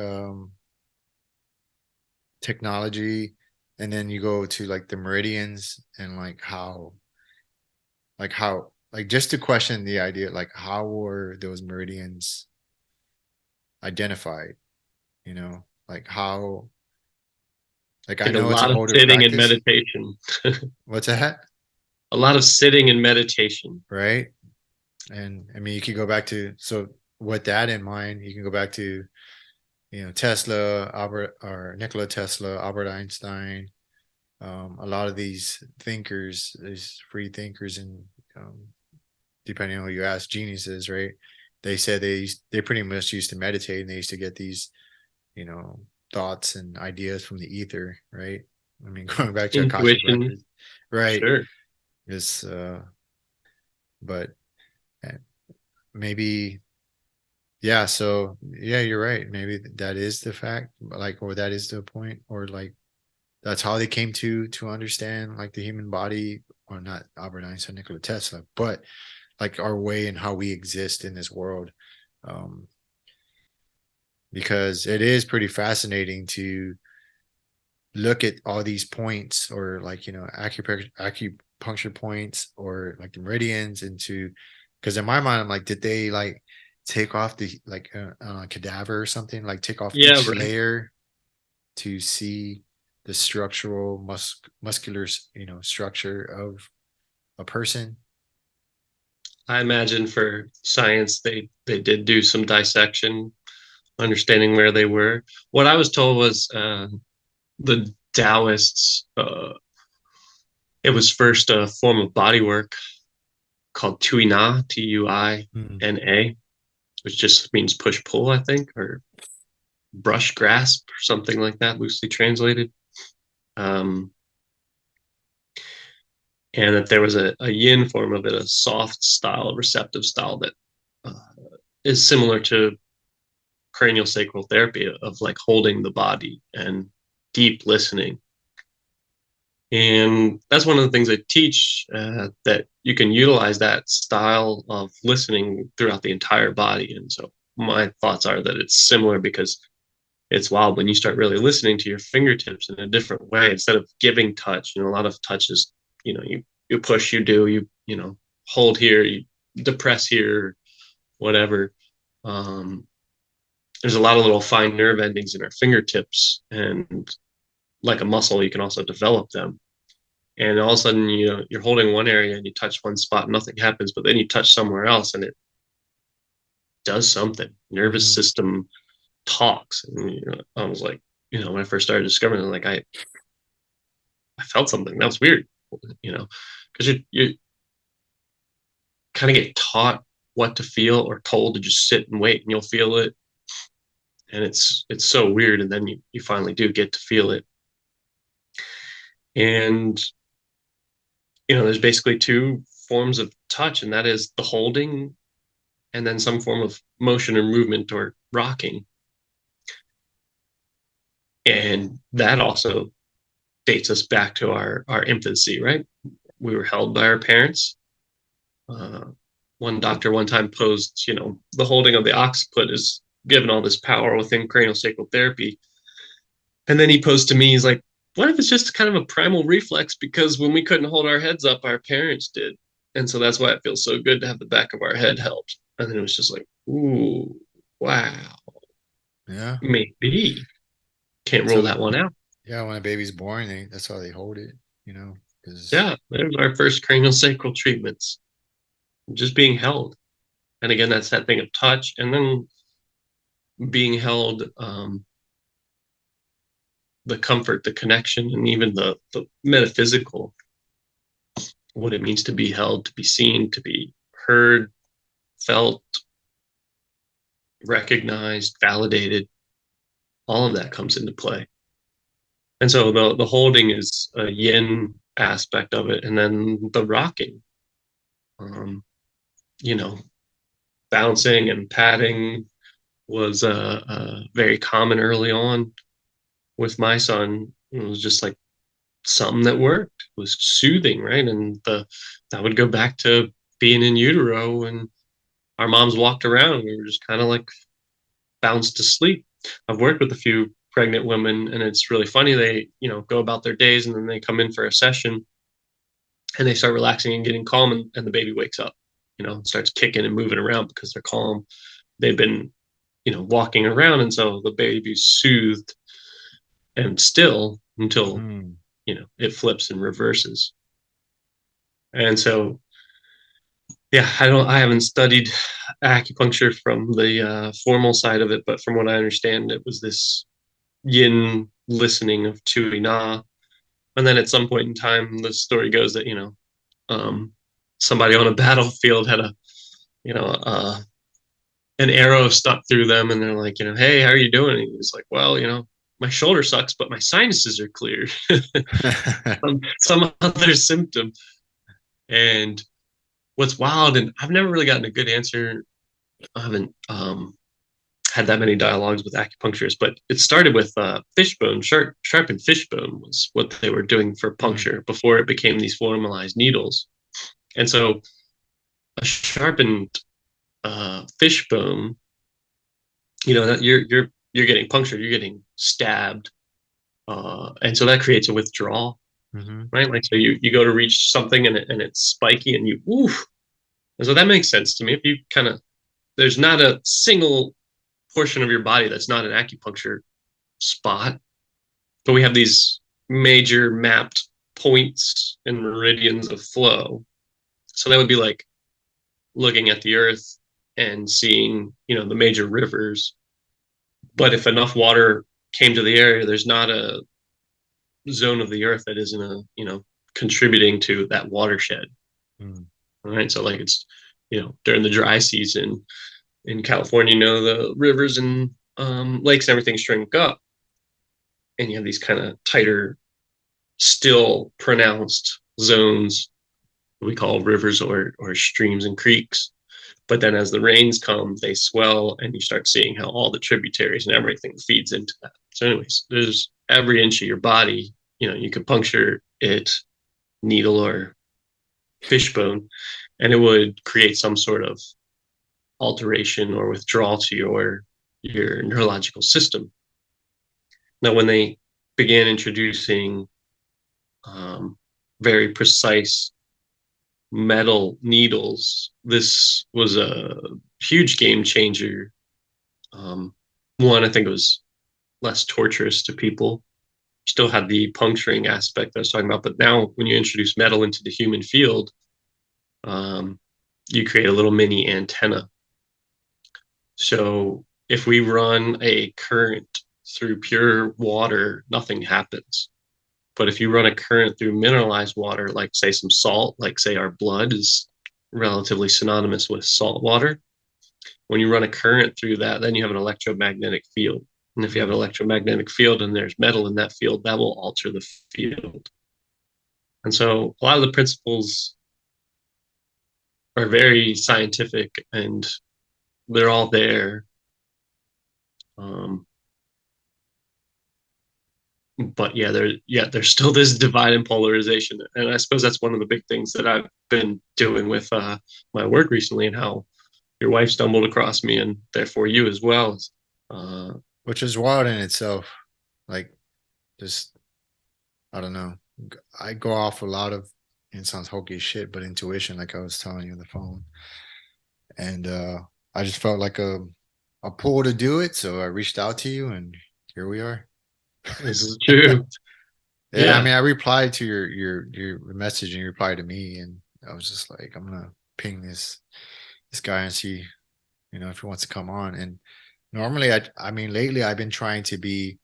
technology, and then you go to like the meridians and like just to question the idea, like how were those meridians identified? Like how, like I Like a know it's an lot of older sitting and practice. meditation. What's that? A lot of sitting and meditation. Right. And I mean, you can go back to, so with that in mind, you can go back to, Tesla, Nikola Tesla, Albert Einstein, a lot of these thinkers, these free thinkers, and depending on who you ask, geniuses, right? They said they pretty much used to meditate, and they used to get these, thoughts and ideas from the ether, right? I mean, going back to Akashic Intuition. records, right? Sure. Is but maybe, yeah. So yeah, you're right. Maybe that is the fact, like, or that is the point, or like that's how they came to understand like the human body, or not Albert Einstein, Nikola Tesla, but like our way and how we exist in this world. Um, because it is pretty fascinating to look at all these points, or like, acupuncture points, or like the meridians, into, because in my mind I'm like, did they like take off the like a cadaver or something, like take off Yeah, each right. layer to see the structural muscular structure of a person. I imagine for science they did do some dissection, understanding where they were. What I was told was the Taoists. It was first a form of body work called Tuina, Hmm. Tuina, which just means push pull, I think, or brush grasp, or something like that, loosely translated. Um, and that there was a yin form of it, a soft style, a receptive style that uh, is similar to cranial sacral therapy of like holding the body and deep listening. And that's one of the things I teach, that you can utilize that style of listening throughout the entire body. And so my thoughts are that it's similar, because it's wild when you start really listening to your fingertips in a different way instead of giving touch. A lot of touches, you push, you hold here, you depress here, whatever. Um, there's a lot of little fine nerve endings in our fingertips, and like a muscle, you can also develop them. And all of a sudden, you're holding one area and you touch one spot, nothing happens, but then you touch somewhere else and it does something. Nervous Hmm. system talks. And I was like, when I first started discovering it, like I felt something that was weird, because you kind of get taught what to feel, or told to just sit and wait and you'll feel it. And it's so weird. And then you finally do get to feel it. And there's basically two forms of touch, and that is the holding, and then some form of motion or movement or rocking. And that also dates us back to our infancy, right? We were held by our parents. Uh, One doctor one time posed, the holding of the occiput is given all this power within cranial sacral therapy. And then he posed to me, he's like, what if it's just kind of a primal reflex? Because when we couldn't hold our heads up, our parents did. And so that's why it feels so good to have the back of our head held. And then it was just like, ooh, wow, Yeah. maybe. Can't And rule so that one out. yeah, when a baby's born, that's how they hold it, because Yeah, there's our first cranial sacral treatments, just being held. And again, that's that thing of touch, and then being held, the comfort, the connection, and even the metaphysical, what it means to be held, to be seen, to be heard, felt, recognized, validated. All of that comes into play. And so the holding is a yin aspect of it, and then the rocking, um, you know, bouncing and patting was very common early on with my son. It was just like something that worked, it was soothing, right? And that would go back to being in utero, and our moms walked around. We were just kind of like bounced to sleep. I've worked with a few pregnant women, and it's really funny. They, go about their days, and then they come in for a session, and they start relaxing and getting calm, and the baby wakes up, starts kicking and moving around because they're calm. They've been, walking around, and so the baby's soothed and still until mm, it flips and reverses. And so, yeah, I haven't studied acupuncture from the formal side of it, but from what I understand, it was this yin listening of Tui Na. And then at some point in time, the story goes that, um, somebody on a battlefield had an arrow stuck through them, and they're like, hey, how are you doing? And he's like, well, my shoulder sucks, but my sinuses are clear. Some other symptom. And what's wild, and I've never really gotten a good answer I haven't had that many dialogues with acupuncturists, but it started with fishbone. Sharpened fishbone was what they were doing for puncture before it became these formalized needles. And so a sharpened fishbone, that you're getting punctured, you're getting stabbed, and so that creates a withdrawal, Mm-hmm. right? Like, so you go to reach something and it's spiky and you oof, and so that makes sense to me. If you kind of there's not a single portion of your body that's not an acupuncture spot, but we have these major mapped points and meridians of flow. So that would be like looking at the earth and seeing, the major rivers. But if enough water came to the area, there's not a zone of the earth that isn't contributing to that watershed. Mm. All right. So like it's, during the dry season in California, the rivers and lakes and everything shrink up. And you have these kind of tighter, still pronounced zones we call rivers or streams and creeks. But then as the rains come, they swell and you start seeing how all the tributaries and everything feeds into that. So, anyways, there's every inch of your body, you could puncture it, needle or fishbone, and it would create some sort of alteration or withdrawal to your neurological system. Now, when they began introducing very precise metal needles, this was a huge game changer. One, I think it was less torturous to people. Still had the puncturing aspect I was talking about, but now when you introduce metal into the human field, you create a little mini antenna. So if we run a current through pure water, nothing happens. But if you run a current through mineralized water, like say some salt, like say our blood is relatively synonymous with salt water, when you run a current through that, then you have an electromagnetic field. And if you have an electromagnetic field and there's metal in that field, that will alter the field. And so a lot of the principles are very scientific and they're all there. Um, but there's still this divide and polarization. And I suppose that's one of the big things that I've been doing with my work recently, and how your wife stumbled across me and therefore you as well. Which is wild in itself. Like, just, I don't know. I go off a lot of, it sounds hokey as shit, but intuition, like I was telling you on the phone. And I just felt like a pull to do it. So I reached out to you and here we are. This is true. Yeah, I Yeah. mean, I replied to your message and you replied to me, and I was just like, I'm gonna ping this guy and see, if he wants to come on. And normally, I mean, lately I've been trying to be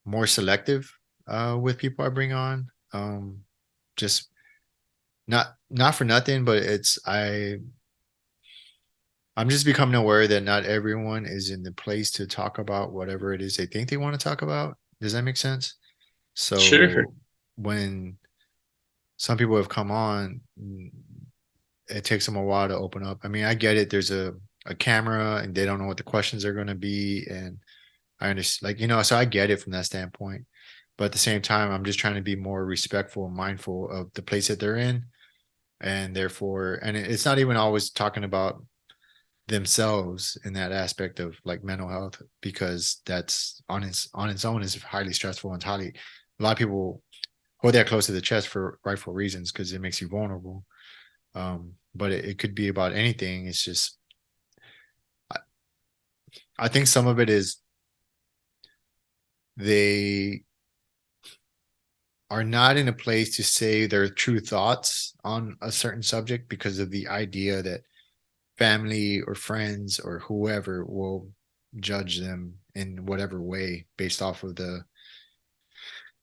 more selective with people I bring on. Just not for nothing, but I'm just becoming aware that not everyone is in the place to talk about whatever it is they think they want to talk about. Does that make sense? Sure. So when some people have come on, it takes them a while to open up. I mean, I get it. There's a camera and they don't know what the questions are going to be. And I understand, like, so I get it from that standpoint. But at the same time, I'm just trying to be more respectful and mindful of the place that they're in. And therefore, and it's not even always talking about themselves in that aspect of like mental health, because that's on its own is highly stressful and highly, a lot of people hold that close to the chest for rightful reasons because it makes you vulnerable. But it could be about anything. It's just, I think some of it is they are not in a place to say their true thoughts on a certain subject because of the idea that family or friends or whoever will judge them in whatever way based off of the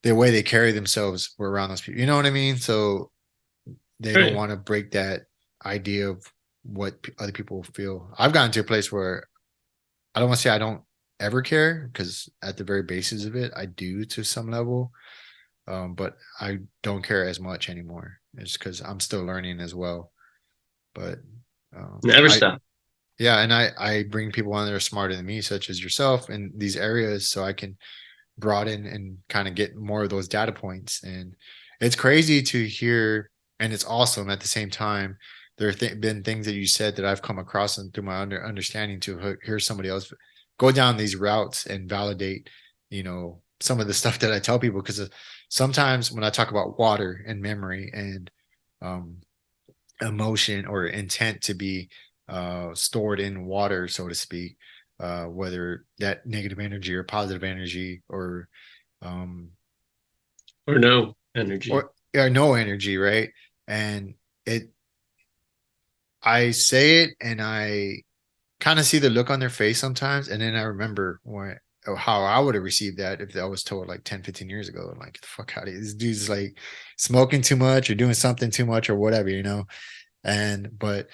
way they carry themselves around those people. You know what I mean? So they don't Right. want to break that idea of what other people feel. I've gotten to a place where I don't want to say I don't ever care, because at the very basis of it, I do to some level. But I don't care as much anymore. It's because I'm still learning as well. But Never I stop. Yeah, and I bring people on that are smarter than me, such as yourself, in these areas, so I can broaden and kind of get more of those data points. And it's crazy to hear, and it's awesome at the same time. There have been things that you said that I've come across and through my understanding to hear somebody else go down these routes and validate, some of the stuff that I tell people. Because sometimes when I talk about water and memory and um, emotion or intent to be stored in water, so to speak, whether that negative energy or positive energy um, or no energy. or no energy, right? And it, I say it and I kind of see the look on their face sometimes, and then I remember how I would have received that if I was told like 10, 15 years ago, like, the fuck out of here. This dude's like smoking too much or doing something too much or whatever. But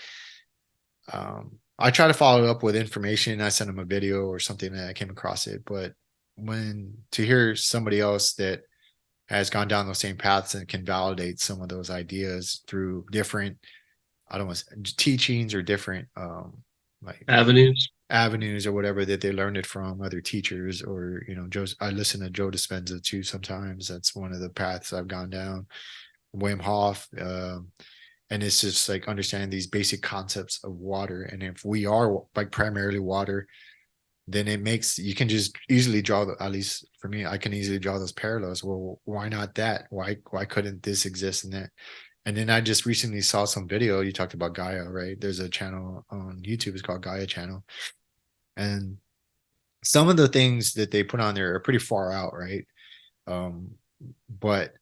I try to follow it up with information. I send them a video or something that I came across it. But when to hear somebody else that has gone down those same paths and can validate some of those ideas through different, I don't want to, teachings or different like Avenues. avenues or whatever that they learned it from other teachers or I listen to Joe Dispenza too sometimes. That's one of the paths I've gone down. Wim Hof, and it's just like understanding these basic concepts of water. And if we are like primarily water, then it makes, you can just easily draw at least for me, I can easily draw those parallels. Well, why not that? Why couldn't this exist in that? And then I just recently saw some video. You talked about Gaia, right? There's a channel on YouTube, it's called Gaia Channel. And some of the things that they put on there are pretty far out, right? But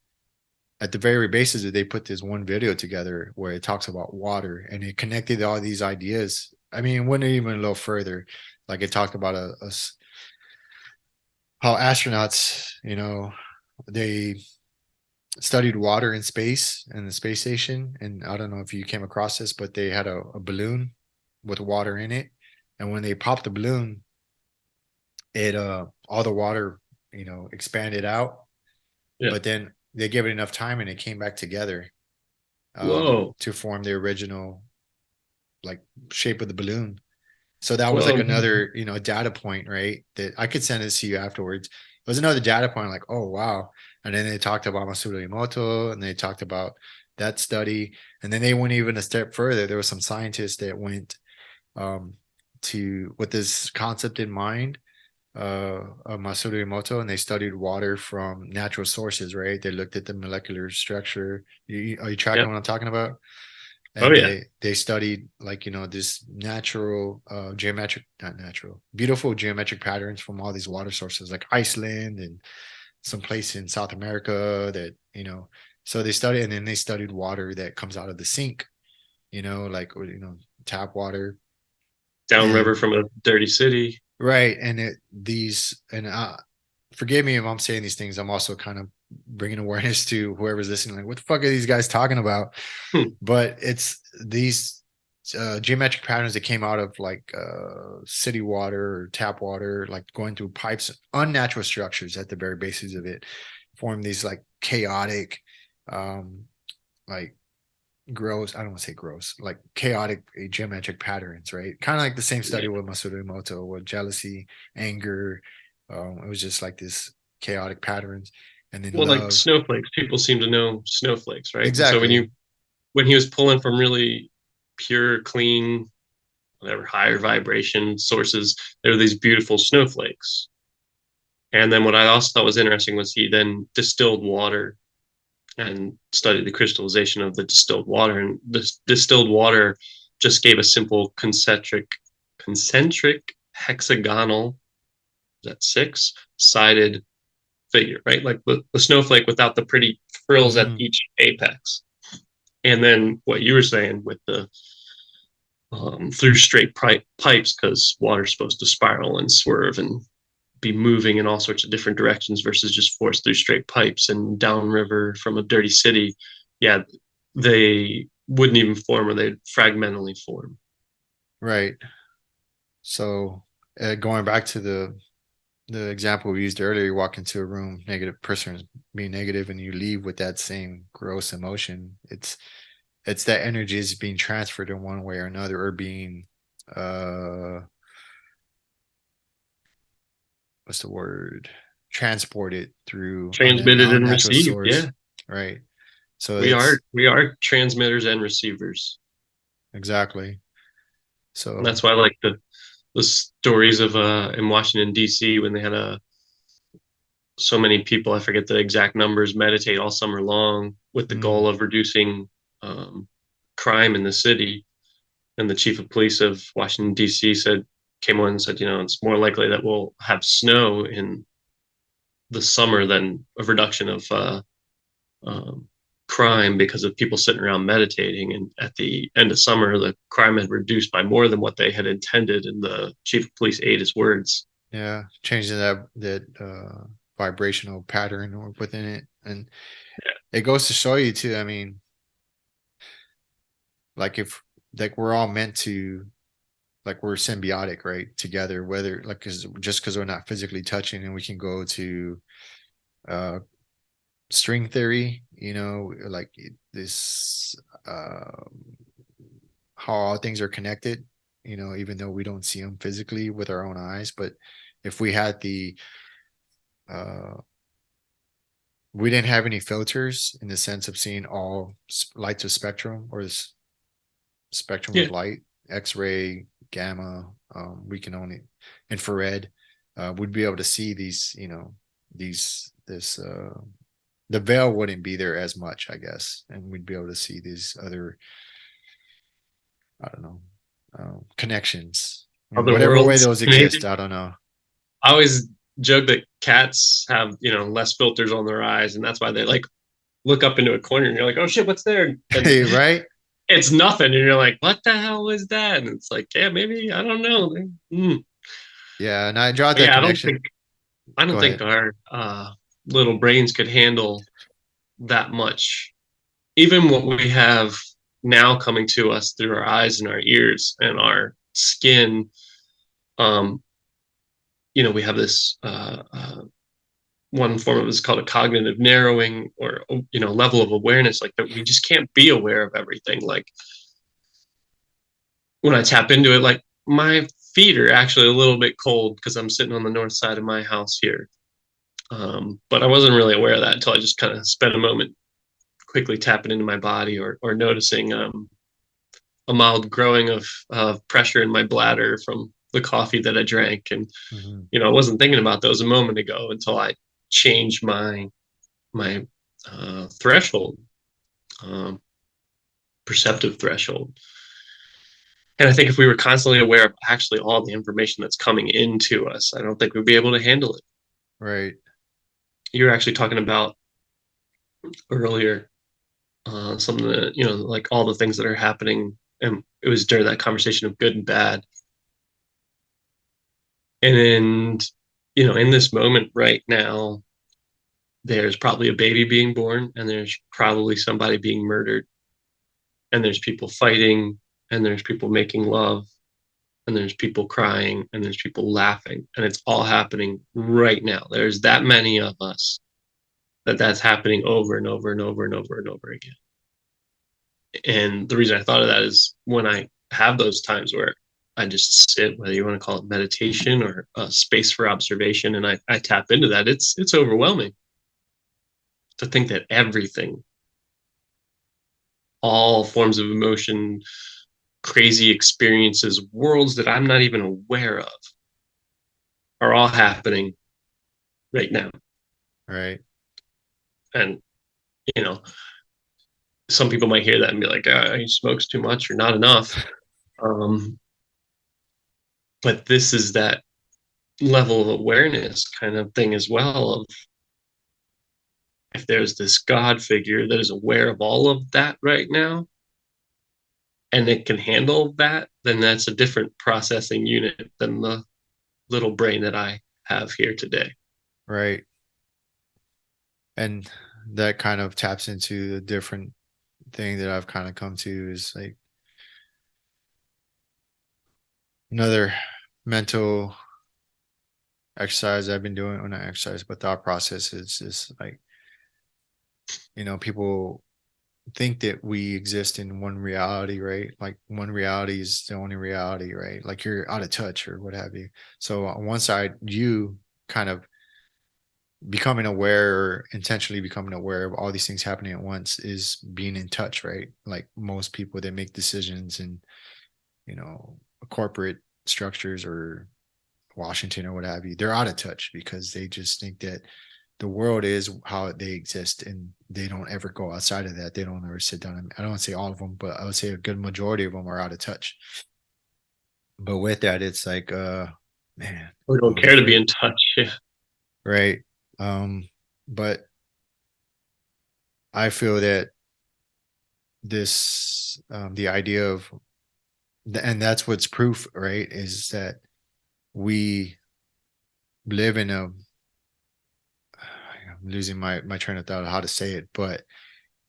at the very basis that they put this one video together where it talks about water and it connected all these ideas. I mean, it went even a little further. Like it talked about how astronauts, they studied water in space and the space station. And I don't know if you came across this, but they had a balloon with water in it. And when they popped the balloon, it all the water, expanded out. Yeah. But then they gave it enough time and it came back together Whoa. to form the original like shape of the balloon. So that was like Whoa. another, data point, right? That I could send this to you afterwards. It was another data point, like, oh wow. And then they talked about Masaru Emoto and they talked about that study. And then they went even a step further. There were some scientists that went to with this concept in mind of Masaru Emoto, and they studied water from natural sources, right? They looked at the molecular structure. Are you tracking Yep. what I'm talking about? Oh And yeah. they studied like this natural not natural, beautiful geometric patterns from all these water sources like Iceland and some place in South America that so they studied, and then they studied water that comes out of the sink, like tap water. Downriver And from a dirty city. right, and forgive me if I'm saying these things. I'm also kind of bringing awareness to whoever's listening, like, what the fuck are these guys talking about? Hmm. But it's these geometric patterns that came out of like city water or tap water, like going through pipes, unnatural structures at the very basis of it, form these like chaotic, like gross, I don't want to say gross, like chaotic geometric patterns, right? Kind of like the same study with Masaru Emoto with jealousy, anger. It was just like this chaotic patterns. And then Well, like love. snowflakes. People seem to know snowflakes, right? And so Exactly. when he was pulling from really pure, clean, whatever higher vibration sources, there were these beautiful snowflakes. And then what I also thought was interesting was he then distilled water and studied the crystallization of the distilled water. And the distilled water just gave a simple concentric hexagonal, is that six sided figure, right? Like the snowflake without the pretty frills at Mm-hmm. each apex. And then what you were saying with the through straight pipes, because water's supposed to spiral and swerve and be moving in all sorts of different directions versus just forced through straight pipes and downriver from a dirty city. Yeah, they wouldn't even form, or they'd fragmentally form. Right. So going back to the example we used earlier, you walk into a room, negative person being negative, and you leave with that same gross emotion. It's that energy is being transferred in one way or another, or being uh what's the word, transported through a Transmitted and natural received. source, Yeah. right? So We are it's we are transmitters and receivers. exactly. And So that's why I like the stories of in Washington D.C. when they had so many people, I forget the exact numbers, meditate all summer long with the mm, goal of reducing um, crime in the city. And the chief of police of Washington D.C. came on and said, it's more likely that we'll have snow in the summer than a reduction of um, crime because of people sitting around meditating. And at the end of summer, the crime had reduced by more than what they had intended. And the chief of police ate his words. yeah, changing that vibrational pattern or within it. And it goes to show you too, I mean, like if like we're all meant to, like we're symbiotic, right, together, whether like just because we're not physically touching, and we can go to uh string theory, like this, uh how all things are connected, even though we don't see them physically with our own eyes. But if we had uh we didn't have any filters in the sense of seeing all lights of spectrum, or this spectrum Yeah. of light, X-ray, gamma, we can only infrared, we'd be able to see these, these this the veil wouldn't be there as much, I guess, and we'd be able to see these other, I don't know, connections in Other whatever way worlds, those exist. maybe. I don't know. I always joke that cats have, less filters on their eyes, and that's why they like look up into a corner and you're like, oh shit, what's there? And Hey, right? it's nothing. And you're like, what the hell was that? And it's like, yeah, maybe, I don't know. Yeah, and I draw But that yeah, connection. I Go don't think ahead. our little brains could handle that much. Even what we have now coming to us through our eyes and our ears and our skin, um, we have this one form of it is called a cognitive narrowing or level of awareness like that we just can't be aware of everything. Like when I tap into it, like my feet are actually a little bit cold because I'm sitting on the north side of my house here. But I wasn't really aware of that until I just kind of spent a moment quickly tapping into my body or noticing a mild growing of pressure in my bladder from the coffee that I drank. And, Mhm. I wasn't thinking about those a moment ago until I changed my threshold, um, perceptive threshold. And I think if we were constantly aware of actually all the information that's coming into us, I don't think we'd be able to handle it. Right. You were actually talking about earlier something that, like all the things that are happening. And it was during that conversation of good and bad. And, in this moment right now, there's probably a baby being born and there's probably somebody being murdered and there's people fighting and there's people making love and there's people crying and there's people laughing and it's all happening right now. There's that many of us that's happening over and over and over and over and over again. And the reason I thought of that is when I have those times where I just sit, whether you want to call it meditation or a space for observation, and I tap into that, it's overwhelming to think that everything, all forms of emotion, crazy experiences, worlds that I'm not even aware of, are all happening right now. Right. And, you know, some people might hear that and be like, he smokes too much or not enough. Um, but this is that level of awareness kind of thing as well. Of if there's this God figure that is aware of all of that right now and it can handle that, then that's a different processing unit than the little brain that I have here today. Right. And that kind of taps into the different thing that I've kind of come to, is like another mental exercise I've been doing, or not exercise, but thought process is like, people think that we exist in one reality, right? Like one reality is the only reality, right? Like you're out of touch or what have you. So on one side, you kind of becoming aware or intentionally becoming aware of all these things happening at once is being in touch, right? Like most people that make decisions in, corporate structures or Washington or what have you, they're out of touch because they just think that the world is how they exist and they don't ever go outside of that. They don't ever sit down. I don't want to say all of them, but I would say a good majority of them are out of touch. But with that, it's like, man, We don't care to be in touch. Yeah. right. But I feel that this, the idea of, and that's what's proof, right? Is that we live in a, I'm losing my train of thought of how to say it, but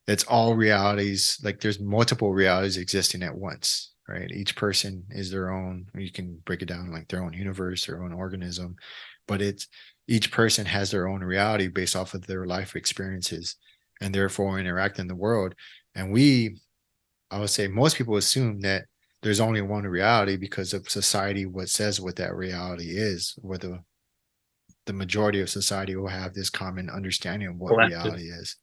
it's all realities. Like there's multiple realities existing at once, right? Each person is their own, you can break it down like their own universe, their own organism, but it's each person has their own reality based off of their life experiences and therefore interact in the world. And I would say most people assume that there's only one reality because of society, what says what that reality is, whether the majority of society will have this common understanding of what Collective. reality is.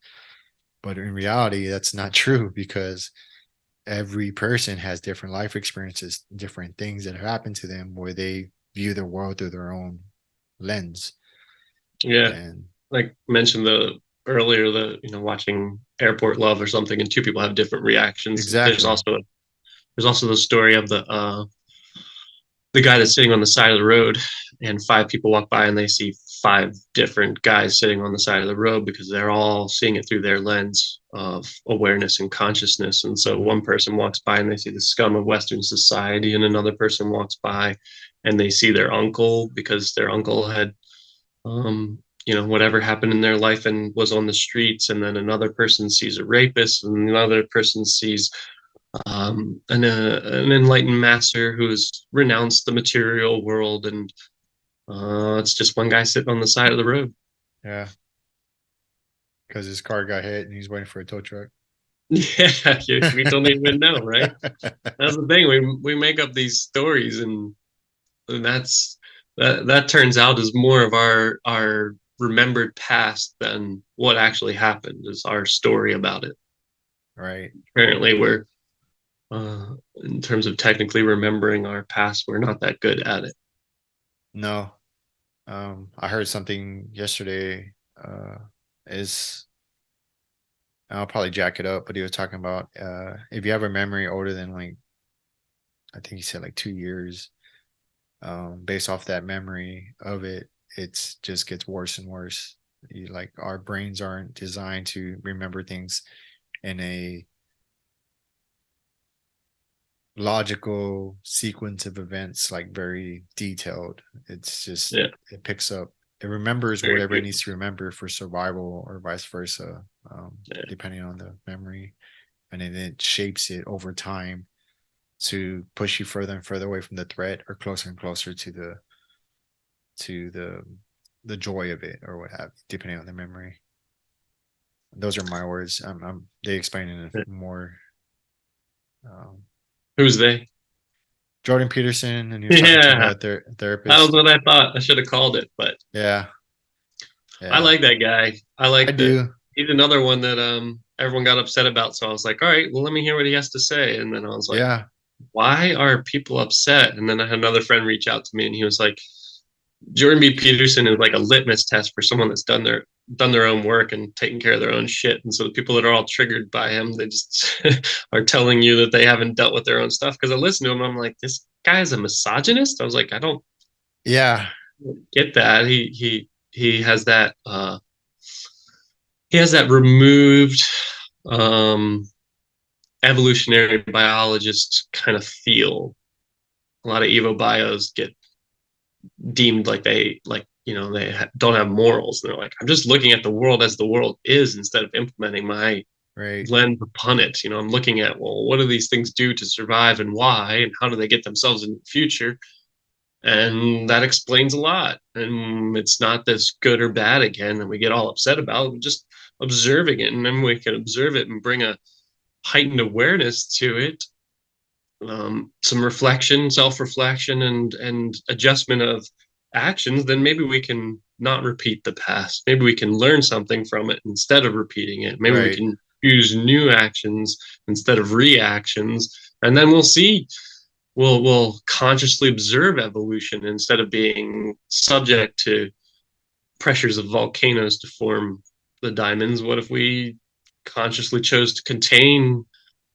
But in reality, that's not true because every person has different life experiences, different things that have happened to them where they view the world through their own lens. Yeah. And Like mentioned earlier, watching Airport Love or something, and two people have different reactions. exactly. There's also the story of the guy that's sitting on the side of the road, and five people walk by and they see five different guys sitting on the side of the road because they're all seeing it through their lens of awareness and consciousness. And so one person walks by and they see the scum of Western society, and another person walks by and they see their uncle because their uncle had whatever happened in their life and was on the streets. And then another person sees a rapist, and another person sees an enlightened master who has renounced the material world, and it's just one guy sitting on the side of the road. Yeah. Because his car got hit and he's waiting for a tow truck. Yeah, we don't even know, right? That's the thing. We make up these stories, and that turns out is more of our remembered past than what actually happened. Is our story about it. Right. Apparently, we're in terms of technically remembering our past, we're not that good at it. No. I heard something yesterday. Is I'll probably jack it up, but he was talking about if you have a memory older than like I think he said like 2 years, based off that memory of it, it's just gets worse and worse. Like our brains aren't designed to remember things in a logical sequence of events, like very detailed. It's just Yeah, it picks up, it remembers very whatever it good. needs to remember for survival or vice versa, Yeah. depending on the memory, and then it shapes it over time to push you further and further away from the threat or closer and closer to the joy of it or what have you, depending on the memory. Those are my words. They explain it Yeah. more. Um, Who's they? Jordan Peterson, and he was talking to Yeah, a that was therapist. what I thought. I should have called it, but Yeah, I yeah, like that guy. I I like that. do. He's another one that everyone got upset about. So I was like, all right, well, let me hear what he has to say. And then I was like, Yeah, why are people upset? And then I had another friend reach out to me, and he was like, Jordan B. Peterson is like a litmus test for someone that's done their own work and taken care of their own shit. And so the people that are all triggered by him, they just are telling you that they haven't dealt with their own stuff. Because I listen to him, I'm like, this guy is a misogynist. I was like, I don't yeah, get that. He has that removed um, evolutionary biologist kind of feel. A lot of Evo bios get deemed like they don't have morals. And they're like, I'm just looking at the world as the world is instead of implementing my right. lens upon it. I'm looking at, well, what do these things do to survive and why, and how do they get themselves in the future? And that explains a lot. And it's not this good or bad again that we get all upset about. We're just observing it, and then we can observe it and bring heightened awareness to it, some reflection, self-reflection, and adjustment of actions, then maybe we can not repeat the past. Maybe we can learn something from it instead of repeating it. Maybe we Right. can use new actions instead of reactions, and then we'll see. We'll consciously observe evolution instead of being subject to pressures of volcanoes to form the diamonds. What if we consciously chose to contain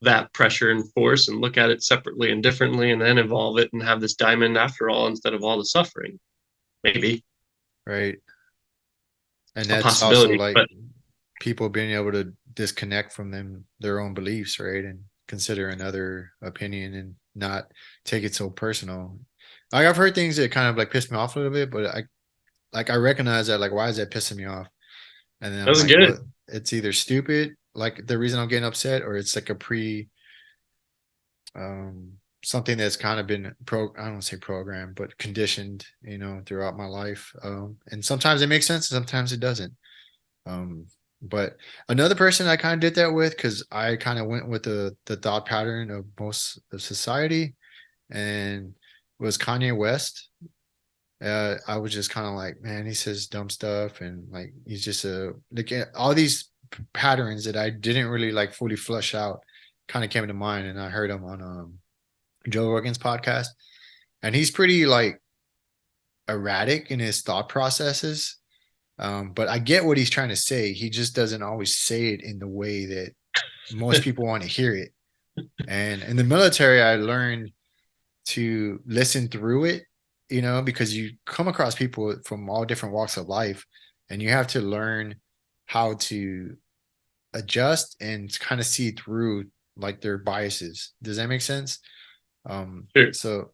that pressure and force and look at it separately and differently and then evolve it and have this diamond after all instead of all the suffering? Maybe. Right. And A that's also possibility. like But people being able to disconnect from their own beliefs, right? And consider another opinion and not take it so personal. Like I've heard things that kind of like piss me off a little bit, but I recognize that, like, why is that pissing me off? And then that I'm was like, good. well, it's either stupid, like the reason I'm getting upset, or it's like a um something that's kind of been I don't say programmed, but conditioned, throughout my life. And sometimes it makes sense, and sometimes it doesn't. Um, but another person I kind of did that with, because I kind of went with the thought pattern of most of society, and was Kanye West. I was just kind of like, man, he says dumb stuff, and like he's just like all these patterns that I didn't really like fully flush out kind of came to mind, and I heard him on Joe Rogan's podcast, and he's pretty like erratic in his thought processes. But I get what he's trying to say. He just doesn't always say it in the way that most people want to hear it. And in the military, I learned to listen through it, because you come across people from all different walks of life, and you have to learn how to adjust and kind of see through like their biases. Does that make sense? Sure.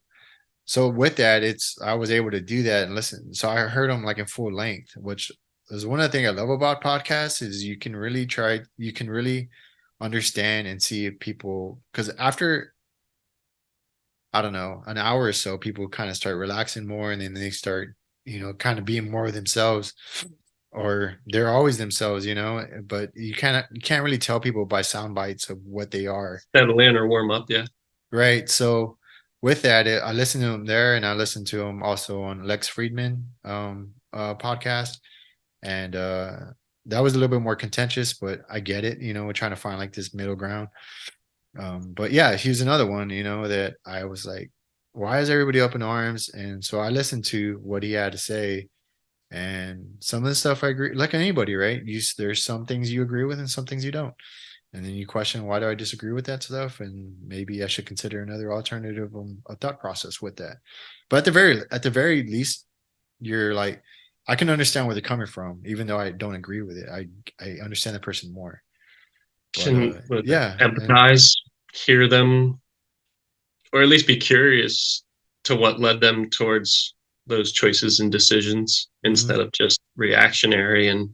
So with that, I was able to do that and listen. So I heard them like in full length, which is one of the things I love about podcasts is you can really understand and see if people, because after, I don't know, an hour or so, people kind of start relaxing more, and then they start, kind of being more themselves, or they're always themselves, but you can't really tell people by sound bites of what they are. Settle in or warm up, yeah. Right. So with that, I listened to him there, and I listened to him also on Lex Friedman podcast, and that was a little bit more contentious, but I get it. We're trying to find like this middle ground. But yeah, he was another one, that I was like, why is everybody up in arms? And so I listened to what he had to say, and some of the stuff I agree, like anybody, right? There's some things you agree with and some things you don't. And then you question, why do I disagree with that stuff? And maybe I should consider another alternative a thought process with that. But at the very least, you're like, I can understand where they're coming from, even though I don't agree with it. I understand the person more. But Can yeah, and empathize, hear them, or at least be curious to what led them towards those choices and decisions instead mhm. of just reactionary and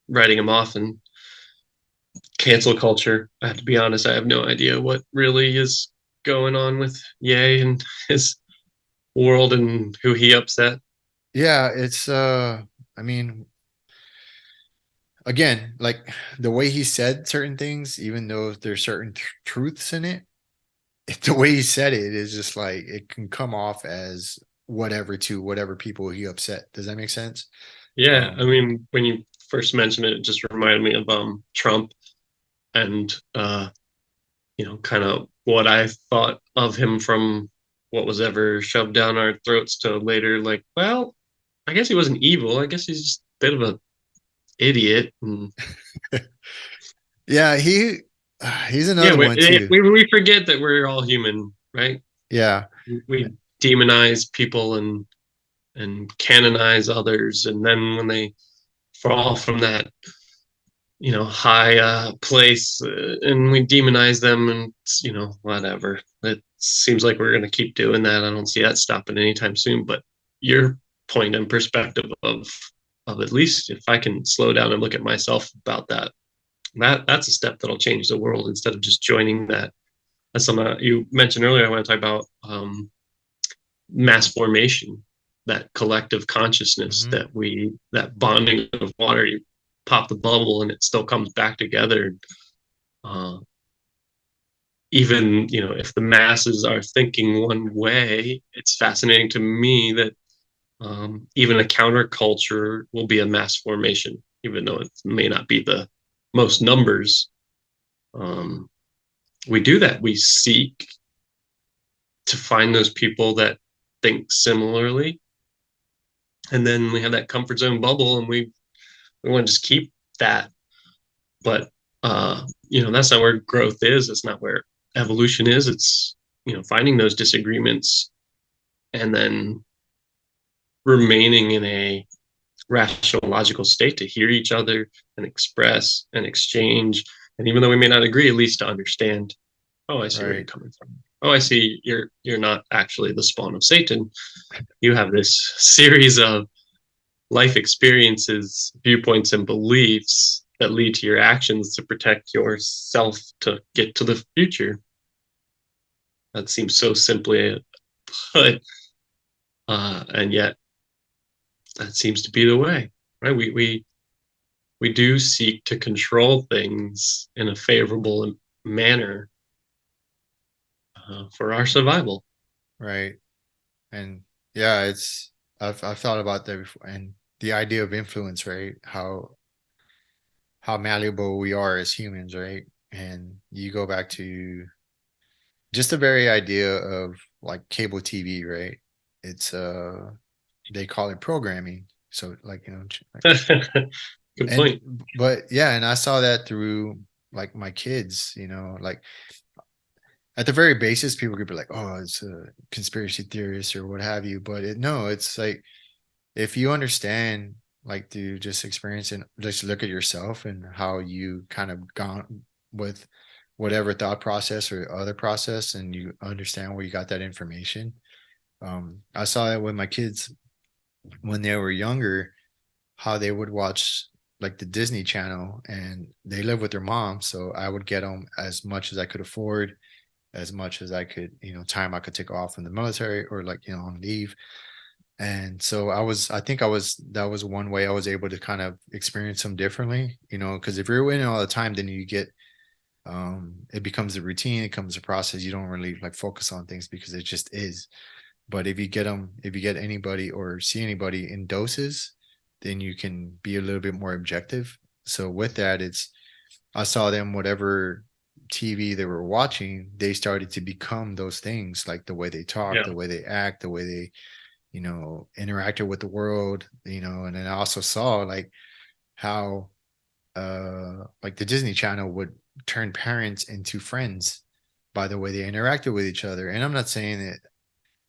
writing them off. And cancel culture, I have to be honest, I have no idea what really is going on with Ye and his world and who he upset. Yeah, it's I mean, again, like the way he said certain things, even though there's certain truths in it, the way he said it is just like it can come off as whatever to whatever people he upset. Does that make sense? Yeah, I Um, mean, when you first mentioned it, it just reminded me of Trump and kind of what I thought of him from what was ever shoved down our throats to later, like, well, I guess he wasn't evil. I guess he's just a bit of a idiot. And yeah, he's yeah, another we, one too. we forget that we're all human, right? Yeah. We demonize people and canonize others, and then when they fall from that high place, and we demonize them, and whatever. It seems like we're going to keep doing that. I don't see that stopping anytime soon. But your point and perspective of at least if I can slow down and look at myself about that's a step that'll change the world instead of just joining that. That's something you mentioned earlier. I want to talk about mass formation, that collective consciousness, Hmm. that bonding of water. You pop the bubble and it still comes back together. Uh, even, if the masses are thinking one way, it's fascinating to me that even a counterculture will be a mass formation, even though it may not be the most numbers. We do that. We seek to find those people that think similarly, and then we have that comfort zone bubble, and we want to just keep that. But that's not where growth is. It's not where evolution is. It's finding those disagreements and then remaining in a rational, logical state to hear each other and express and exchange. And even though we may not agree, at least to understand, oh, I see where you're Right. coming from. Oh, I see you're not actually the spawn of Satan. You have this series of life experiences, viewpoints, and beliefs that lead to your actions to protect yourself to get to the future. That seems so simply put, and yet that seems to be the way, right? We do seek to control things in a favorable manner for our survival. Right. And yeah, I've thought about that before, and the idea of influence, right? How malleable we are as humans, right? And you go back to just the very idea of like cable TV, right? It's they call it programming. So like, Good and point. but yeah, and I saw that through like my kids, like at the very basis, people could be like, "Oh, it's a conspiracy theorist or what have you," but no, it's like if you understand, like, to just experience and just look at yourself and how you kind of gone with whatever thought process or other process, and you understand where you got that information. I saw that with my kids when they were younger, how they would watch like the Disney Channel, and they live with their mom, so I would get them as much as I could afford, as much as I could, time I could take off in the military or like, on leave. And so I think that was one way I was able to kind of experience them differently, because if you're winning all the time, then you get, it becomes a routine, it becomes a process. You don't really like focus on things because it just is. But if you get anybody or see anybody in doses, then you can be a little bit more objective. So with that, I saw them, whatever TV they were watching, they started to become those things, like the way they talk, Yeah. the way they act, the way they, interacted with the world, and then I also saw like how like the Disney Channel would turn parents into friends by the way they interacted with each other. And I'm not saying that,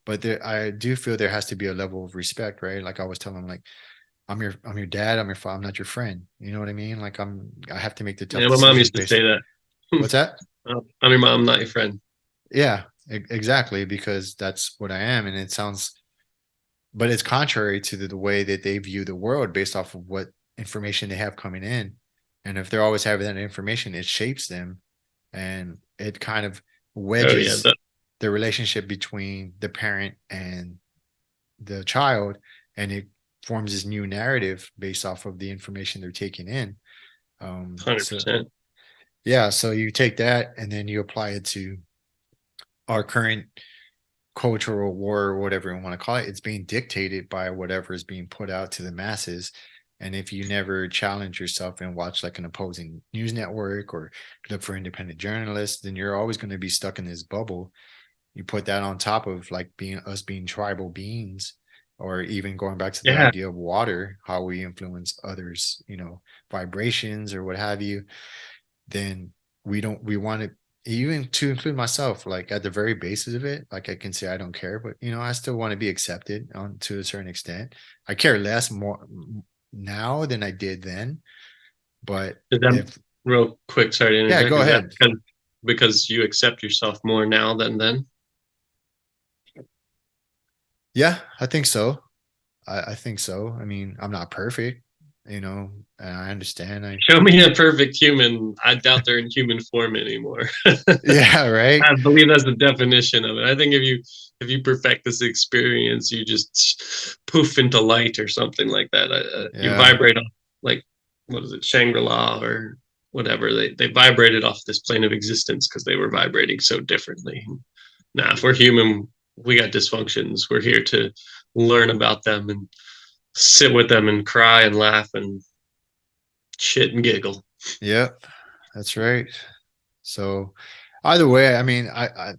but I do feel there has to be a level of respect, right? Like I was telling them, like, I'm your dad, I'm your father, I'm not your friend. You know what I mean? Like I have to make the tough Yeah, my mom decisions used to based. say that. What's that? I'm your mom, not your friend. Yeah, exactly, because that's what I am. And but it's contrary to the way that they view the world based off of what information they have coming in. And if they're always having that information, it shapes them, and it kind of Oh yeah, wedges the relationship between the parent and the child, and it forms this new narrative based off of the information they're taking in. So 100%. yeah, so you take that and then you apply it to our current cultural war, or whatever you want to call it. It's being dictated by whatever is being put out to the masses. And if you never challenge yourself and watch like an opposing news network or look for independent journalists, then you're always going to be stuck in this bubble. You put that on top of like being tribal beings, or even going back to the Yeah, idea of water, how we influence others, vibrations or what have you, then we want to, even to include myself, like at the very basis of it, like I can say I don't care, but I still want to be accepted on to a certain extent. I care less more now than I did then. But is that if real quick? Sorry to yeah, interject. go Is that ahead. because you accept yourself more now than then? Yeah, I think so. I think so. I mean, I'm not perfect, and I understand. Show me a perfect human. I doubt they're in human form anymore. Yeah, right. I believe that's the definition of it. I think if you perfect this experience, you just poof into light or something like that. You Yeah. vibrate off, like, what is it, Shangri-La or whatever. They vibrated off this plane of existence because they were vibrating so differently. Now, if we're human, we got dysfunctions. We're here to learn about them and sit with them and cry and laugh and shit and giggle. Yep, that's right. So either way, I mean, I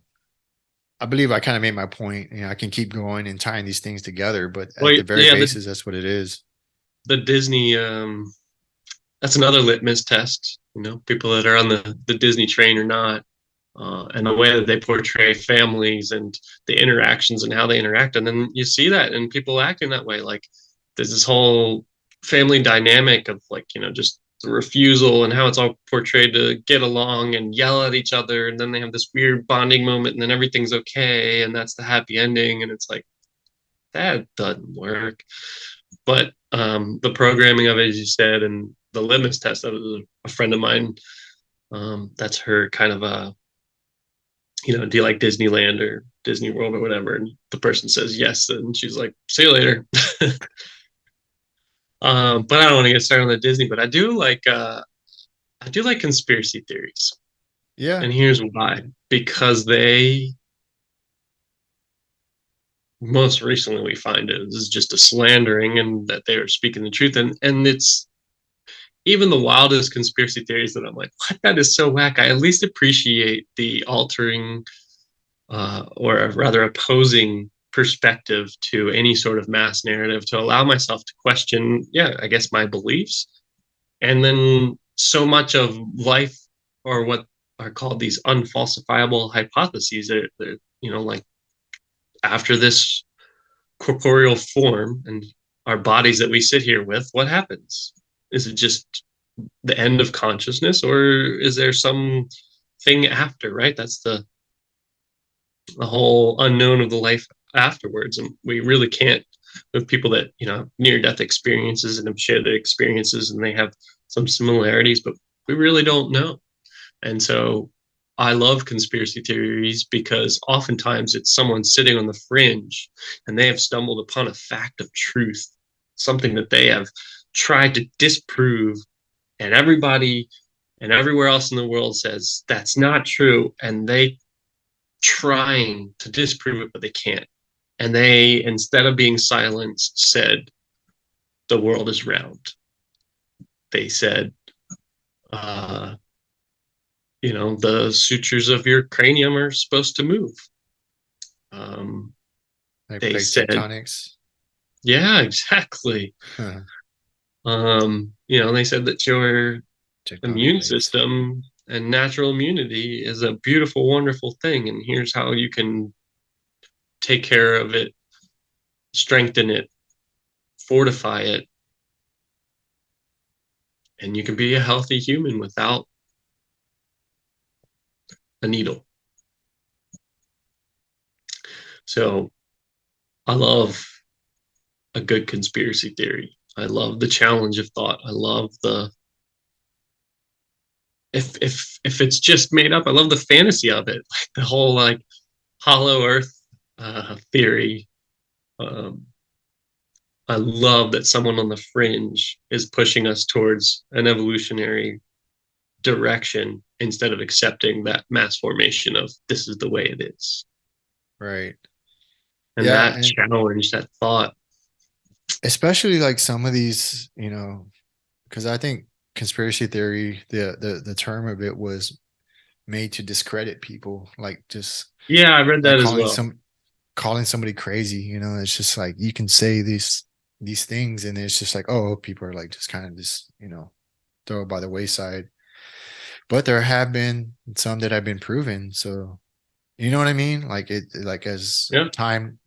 believe I kind of made my point. I can keep going and tying these things together, but at Well, the very yeah, basis, that's what it is. the Disney, that's another litmus test. People that are on the Disney train or not, and the way that they portray families and the interactions and how they interact. And then you see that and people acting that way. Like there's this whole family dynamic of like, just the refusal and how it's all portrayed to get along and yell at each other. And then they have this weird bonding moment and then everything's okay. And that's the happy ending. And it's like, that doesn't work. But the programming of it, as you said, and the litmus test of it, a friend of mine, that's her kind of a, do you like Disneyland or Disney World or whatever? And the person says yes, and she's like, see you later. But I don't want to get started on the Disney, but I do like conspiracy theories. Yeah. And here's why. Because they, most recently we find it is just a slandering and that they are speaking the truth. And it's even the wildest conspiracy theories that I'm like, what? That is so whack. I at least appreciate the altering or rather opposing perspective to any sort of mass narrative to allow myself to question, I guess my beliefs. And then so much of life, or what are called these unfalsifiable hypotheses, like after this corporeal form and our bodies that we sit here with, what happens? Is it just the end of consciousness, or is there some thing after, right? That's the whole unknown of the life afterwards. And we really can't, with people that, near death experiences and have shared their experiences and they have some similarities, but we really don't know. And so I love conspiracy theories because oftentimes it's someone sitting on the fringe and they have stumbled upon a fact of truth, something that they have tried to disprove, and everybody and everywhere else in the world says that's not true, and they trying to disprove it, but they can't. And they, instead of being silenced, said the world is round. They said, the sutures of your cranium are supposed to move. Like They plate said, tectonics. yeah, exactly. They said that your Tectonic immune plates. system and natural immunity is a beautiful, wonderful thing. And here's how you can take care of it, strengthen it, fortify it, and you can be a healthy human without a needle. So I love a good conspiracy theory. I love the challenge of thought. I love the if it's just made up, I love the fantasy of it, like the whole like hollow earth theory. I love that someone on the fringe is pushing us towards an evolutionary direction instead of accepting that mass formation of this is the way it is. Right. And Yeah. that challenge, that thought. Especially like some of these, because I think conspiracy theory, the term of it was made to discredit people, like just Yeah, I read like that as well. calling somebody crazy. It's just like you can say these things, and it's just like, oh, people are like just kind of just throw it by the wayside. But there have been some that have been proven. So you know what I mean? Like as Yeah. time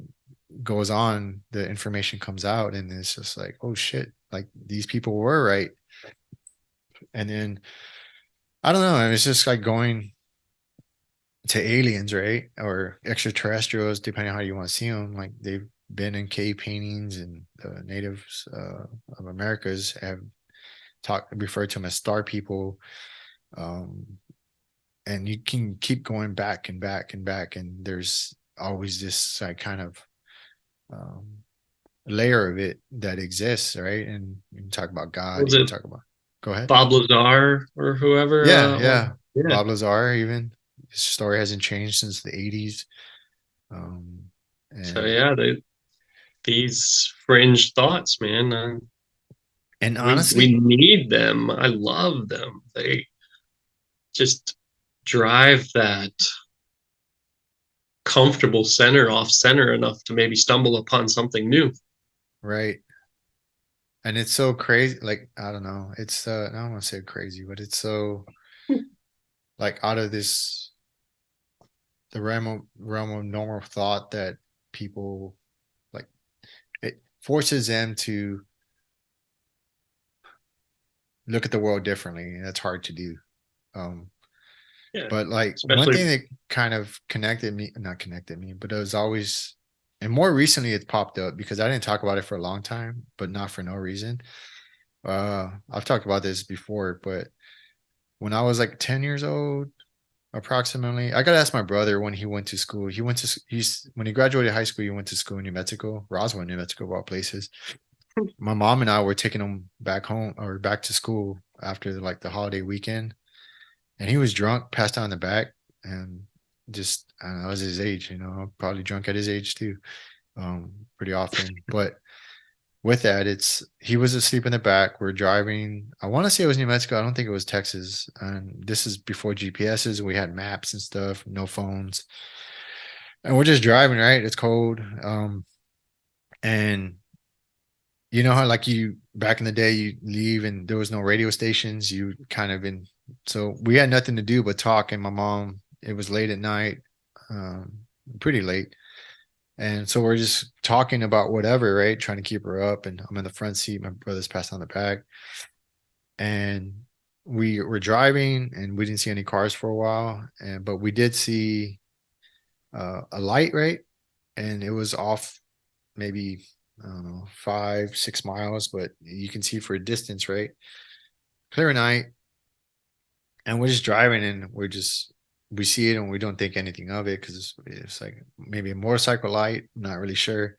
goes on, the information comes out, and it's just like, oh shit, like these people were right. And then I don't know, it's just like going to aliens, right? Or extraterrestrials, depending on how you want to see them. Like they've been in cave paintings, and the natives of Americas have referred to them as star people. And you can keep going back and back and back, and there's always this like kind of layer of it that exists, right? And you can talk about God, Was you can it talk about Go ahead. Bob Lazar or whoever. Yeah. Yeah. Bob Lazar, even his story hasn't changed since the '80s. So And yeah, these fringe thoughts, man. We honestly, need them. I love them. They just drive that comfortable center off center enough to maybe stumble upon something new. right. And it's so crazy. Like, I don't know. It's I don't want to say crazy, but it's so like out of this the realm of normal thought that people like it forces them to look at the world differently, and that's hard to do. Um, Yeah, but like one thing especially that kind of connected me, not connected me, but it was always, and more recently it's popped up because I didn't talk about it for a long time, but not for no reason. I've talked about this before, but when I was like 10 years old, approximately, I got to ask my brother when he went to school. He's when he graduated high school, he went to school in New Mexico, Roswell, New Mexico, of all places. My mom and I were taking him back home or back to school after like the holiday weekend, and he was drunk, passed out in the back, and just I don't know, I was his age, probably drunk at his age too, pretty often. But with that, it's he was asleep in the back. We're driving. I want to say it was New Mexico. I don't think it was Texas. And this is before GPSs, and we had maps and stuff, no phones, and we're just driving. Right, it's cold, and you know how like you back in the day you leave and there was no radio stations. You kind of in so we had nothing to do but talk. And my mom, it was late at night, um, pretty late. And so we're just talking about whatever, right? Trying to keep her up. And I'm in the front seat. My brother's passed on the back. And we were driving and we didn't see any cars for a while. But we did see a light, right? And it was off maybe, I don't know, 5, 6 miles, but you can see for a distance, right? Clear night. And we're just driving and we see it and we don't think anything of it because it's like maybe a motorcycle light. I'm not really sure.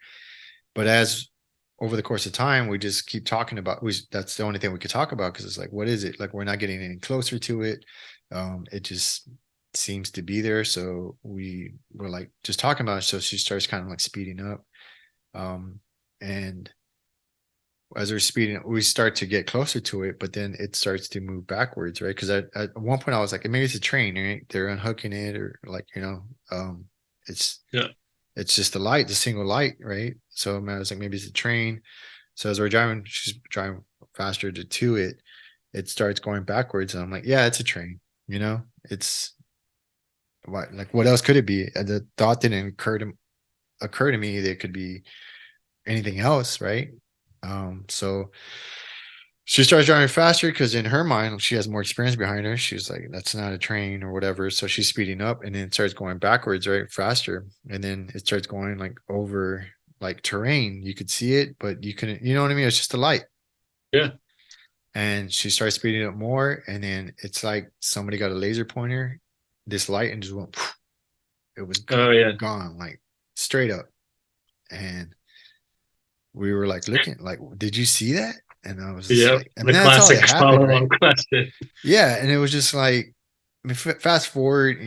But as over the course of time, we just keep talking about that's the only thing we could talk about because it's like, what is it? Like we're not getting any closer to it. It just seems to be there. So we were like just talking about it. So she starts kind of like speeding up. And as we're speeding, we start to get closer to it, but then it starts to move backwards, right? Because at one point I was like, maybe it's a train, right? They're unhooking it, or like, it's yeah. it's just a light, the single light, right? So I was like, maybe it's a train. So as we're driving, she's driving faster to it. It starts going backwards, and I'm like, yeah, it's a train. It's what else could it be? And the thought didn't occur to me that it could be anything else, right? So she starts driving faster because in her mind she has more experience behind her. She's like, that's not a train or whatever. So she's speeding up and then it starts going backwards, right? Faster. And then it starts going like over like terrain. You could see it, but you couldn't, you know what I mean? It's just a light. Yeah. And she starts speeding up more. And then it's like somebody got a laser pointer, this light, and just went, it was Oh yeah. gone, like straight up. And we were like looking, like, did you see that? And I was just Yep. like, I The mean, that's all that classic happened, right? follow-on question. Yeah. And it was just like, I mean, fast forward,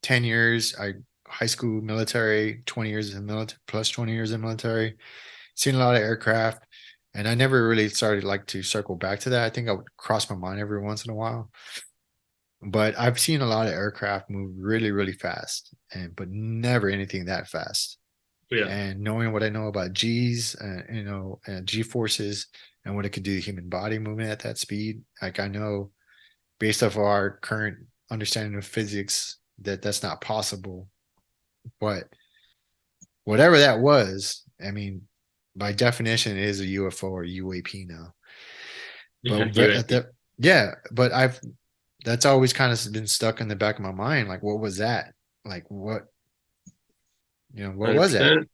10 years, high school military, 20 years in military, plus 20 years in military, seen a lot of aircraft. And I never really started like to circle back to that. I think I would cross my mind every once in a while. But I've seen a lot of aircraft move really, really fast, but never anything that fast. Yeah. And knowing what I know about G's, G forces and what it could do to human body movement at that speed, like I know based off our current understanding of physics that that's not possible. But whatever that was, I mean, by definition, it is a UFO or UAP now. Yeah. Yeah, but that's always kind of been stuck in the back of my mind. Like, what was that? Like, what was that? 100%.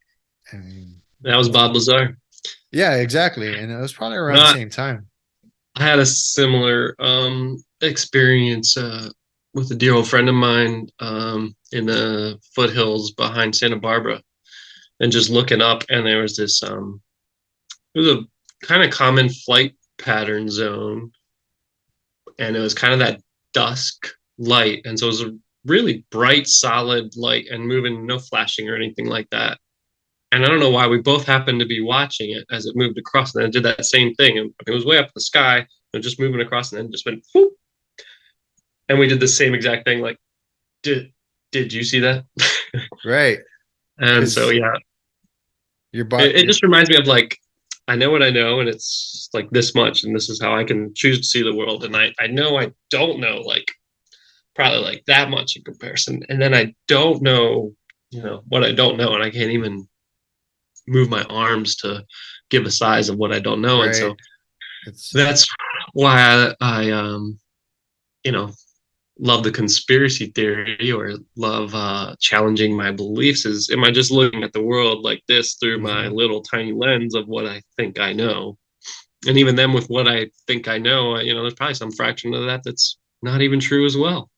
I mean, That was Bob Lazar. yeah, exactly. And it was probably around the Not same time. I had a similar experience with a dear old friend of mine in the foothills behind Santa Barbara, and just looking up, and there was this it was a kind of common flight pattern zone and it was kind of that dusk light, and so it was a really bright, solid light and moving, no flashing or anything like that. And I don't know why we both happened to be watching it as it moved across, and then it did that same thing. And it was way up in the sky, and just moving across, and then just went whoop. And we did the same exact thing. Like, did you see that? Right. And so yeah, Your it, body. it just reminds me of like, I know what I know, and it's like this much, and this is how I can choose to see the world. And I know I don't know like probably like that much in comparison, and then I don't know, what I don't know, and I can't even move my arms to give a size of what I don't know. And Right. so that's why I you know, love the conspiracy theory, or love challenging my beliefs. Is, am I just looking at the world like this through my little tiny lens of what I think I know? And even then, with what I think I know, there's probably some fraction of that that's not even true as well.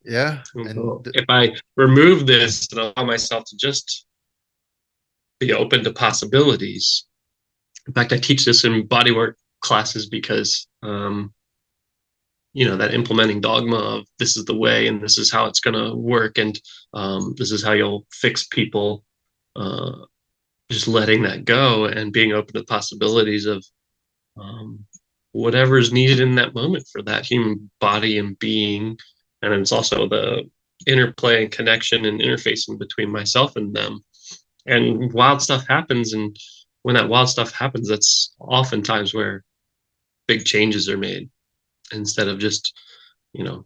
Yeah. And And so if I remove this and allow myself to just be open to possibilities. In fact, I teach this in bodywork classes because that implementing dogma of this is the way and this is how it's going to work, and this is how you'll fix people, uh, just letting that go and being open to possibilities of um, whatever is needed in that moment for that human body and being. And it's also the interplay and connection and interfacing between myself and them. And wild stuff happens, and when that wild stuff happens, that's oftentimes where big changes are made, instead of just you know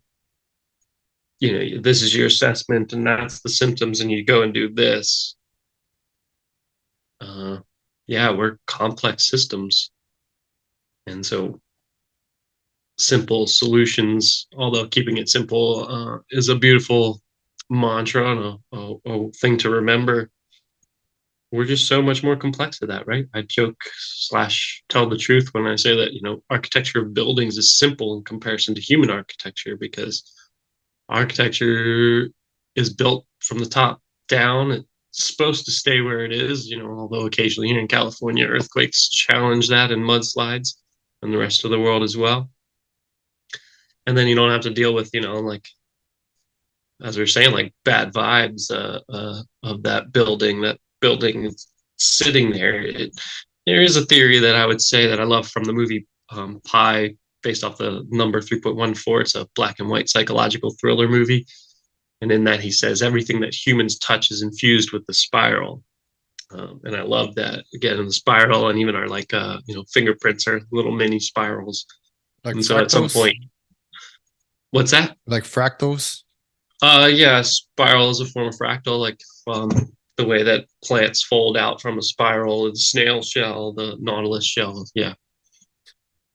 this is your assessment and that's the symptoms and you go and do this. Yeah, we're complex systems, and so simple solutions, although keeping it simple, is a beautiful mantra and a thing to remember. We're just so much more complex to that, right? I joke slash tell the truth when I say that, architecture of buildings is simple in comparison to human architecture, because architecture is built from the top down. It's supposed to stay where it is, although occasionally here in California, earthquakes challenge that and mudslides, and the rest of the world as well. And then you don't have to deal with, like, as we are saying, like bad vibes of that building sitting there. There is a theory that I would say that I love from the movie Pi, based off the number 3.14. It's a black and white psychological thriller movie. And in that, he says everything that humans touch is infused with the spiral. And I love that, again, in the spiral, and even our fingerprints are little mini spirals. like And so at some fractals. point, what's that? Like fractals. Yeah, spiral is a form of fractal, like the way that plants fold out from a spiral, the snail shell, the nautilus shell. Yeah,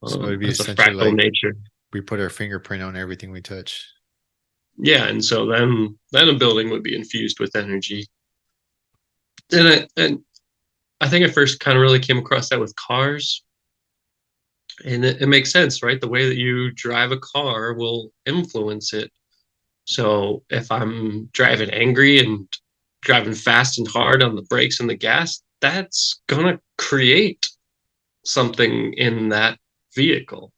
So it'd be that's a essentially fractal like nature. we put our fingerprint on everything we touch. Yeah, and so then a building would be infused with energy. And I think I first kind of really came across that with cars, and it makes sense, right? The way that you drive a car will influence it. So if I'm driving angry and driving fast and hard on the brakes and the gas, that's gonna create something in that vehicle.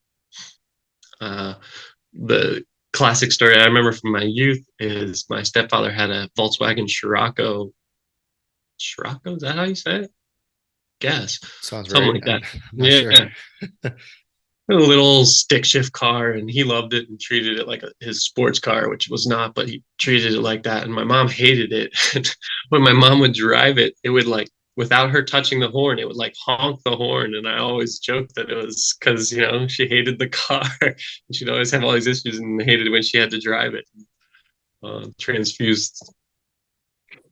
The classic story I remember from my youth is my stepfather had a Volkswagen Scirocco. Scirocco, is that how you say it? Guess. Sounds Something right. like that. I'm not Yeah. sure. A little stick shift car, and he loved it and treated it like his sports car, which was not, but he treated it like that. And my mom hated it. When my mom would drive it, it would, like, without her touching the horn, it would like honk the horn. And I always joked that it was because, she hated the car. And she'd always have all these issues and hated it when she had to drive it. Transfused,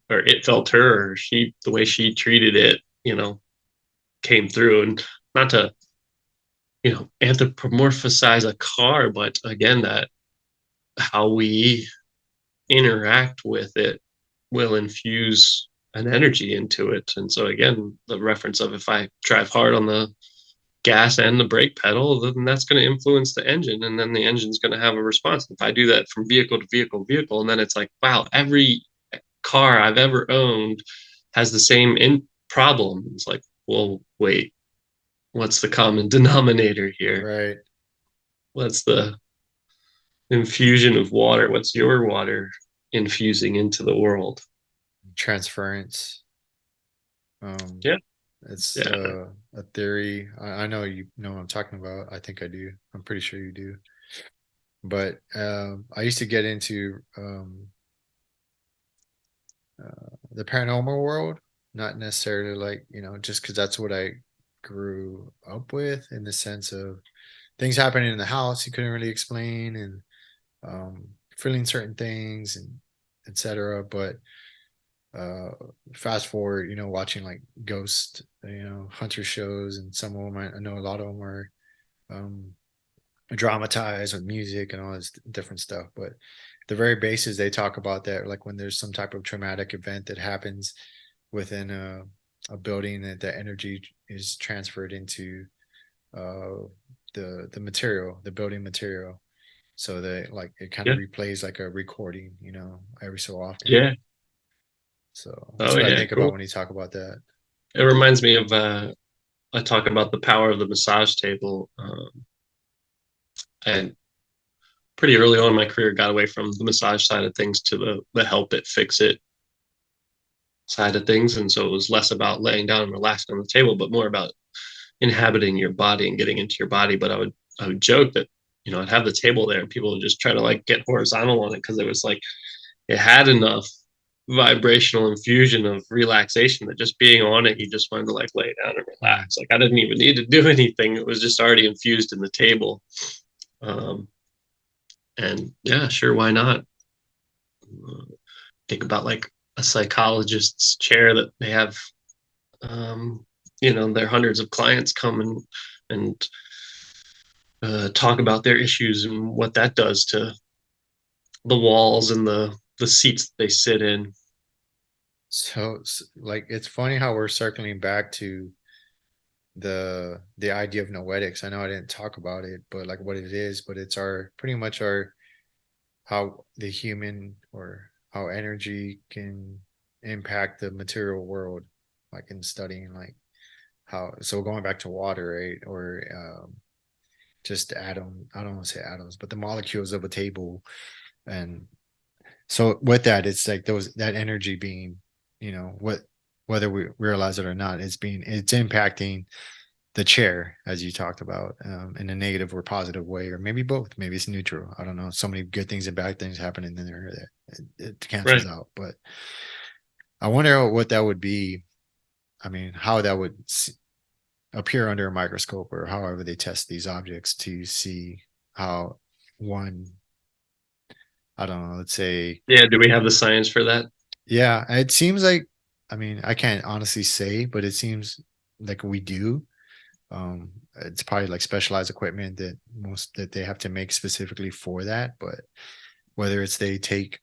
or it felt her, or the way she treated it, came through. And not to, anthropomorphize a car, but again, that how we interact with it will infuse an energy into it. And so again, the reference of, if I drive hard on the gas and the brake pedal, then that's going to influence the engine, and then the engine's going to have a response. If I do that from vehicle to vehicle, and then it's like, wow, every car I've ever owned has the same problem. It's like, well, wait, what's the common denominator here? Right. What's the infusion of water. What's your water infusing into the world? Transference. Um, Yeah, it's yeah, a theory. I know you know what I'm talking about. I think I do. I'm pretty sure you do. But I used to get into the paranormal world, not necessarily like, just because that's what I grew up with, in the sense of things happening in the house you couldn't really explain, and feeling certain things, and etc. But uh, fast forward, watching like ghost, hunter shows, and some of them, I know a lot of them are um, dramatized with music and all this different stuff. But the very basis, they talk about that, like when there's some type of traumatic event that happens within a building, that the energy is transferred into uh, the material, the building material, so that like it kind of yeah, replays like a recording, every so often. yeah. So that's Oh what I yeah, think about cool. when you talk about that. It reminds me of I talk about the power of the massage table, and pretty early on in my career got away from the massage side of things to the help it fix it side of things, and so it was less about laying down and relaxing on the table, but more about inhabiting your body and getting into your body. But I would joke that I'd have the table there and people would just try to like get horizontal on it because it was like it had enough vibrational infusion of relaxation that just being on it, you just wanted to like lay down and Hmm. relax. Like I didn't even need to do anything. It was just already infused in the table. Um, and yeah, sure, why not? Think about like a psychologist's chair that they have, um, their hundreds of clients come and talk about their issues and what that does to the walls and the seats that they sit in. So like it's funny how we're circling back to the idea of noetics. I know I didn't talk about it, but like what it is, but it's our pretty much our how the human, or how energy can impact the material world, like in studying like how, so going back to water, right? Or just atom, I don't want to say atoms, but the molecules of a table. And so with that, it's like those, that energy being, what, whether we realize it or not, it's impacting the chair, as you talked about, in a negative or positive way, or maybe both. Maybe it's neutral. I don't know. So many good things and bad things happening in there that it cancels Right. out. But I wonder what that would be. I mean, how that would appear under a microscope, or however they test these objects to see how one, I don't know, let's say, Yeah. Do we have the science for that? yeah, it seems like, I mean, I can't honestly say, but it seems like we do. It's probably like specialized equipment that they have to make specifically for that. But whether it's they take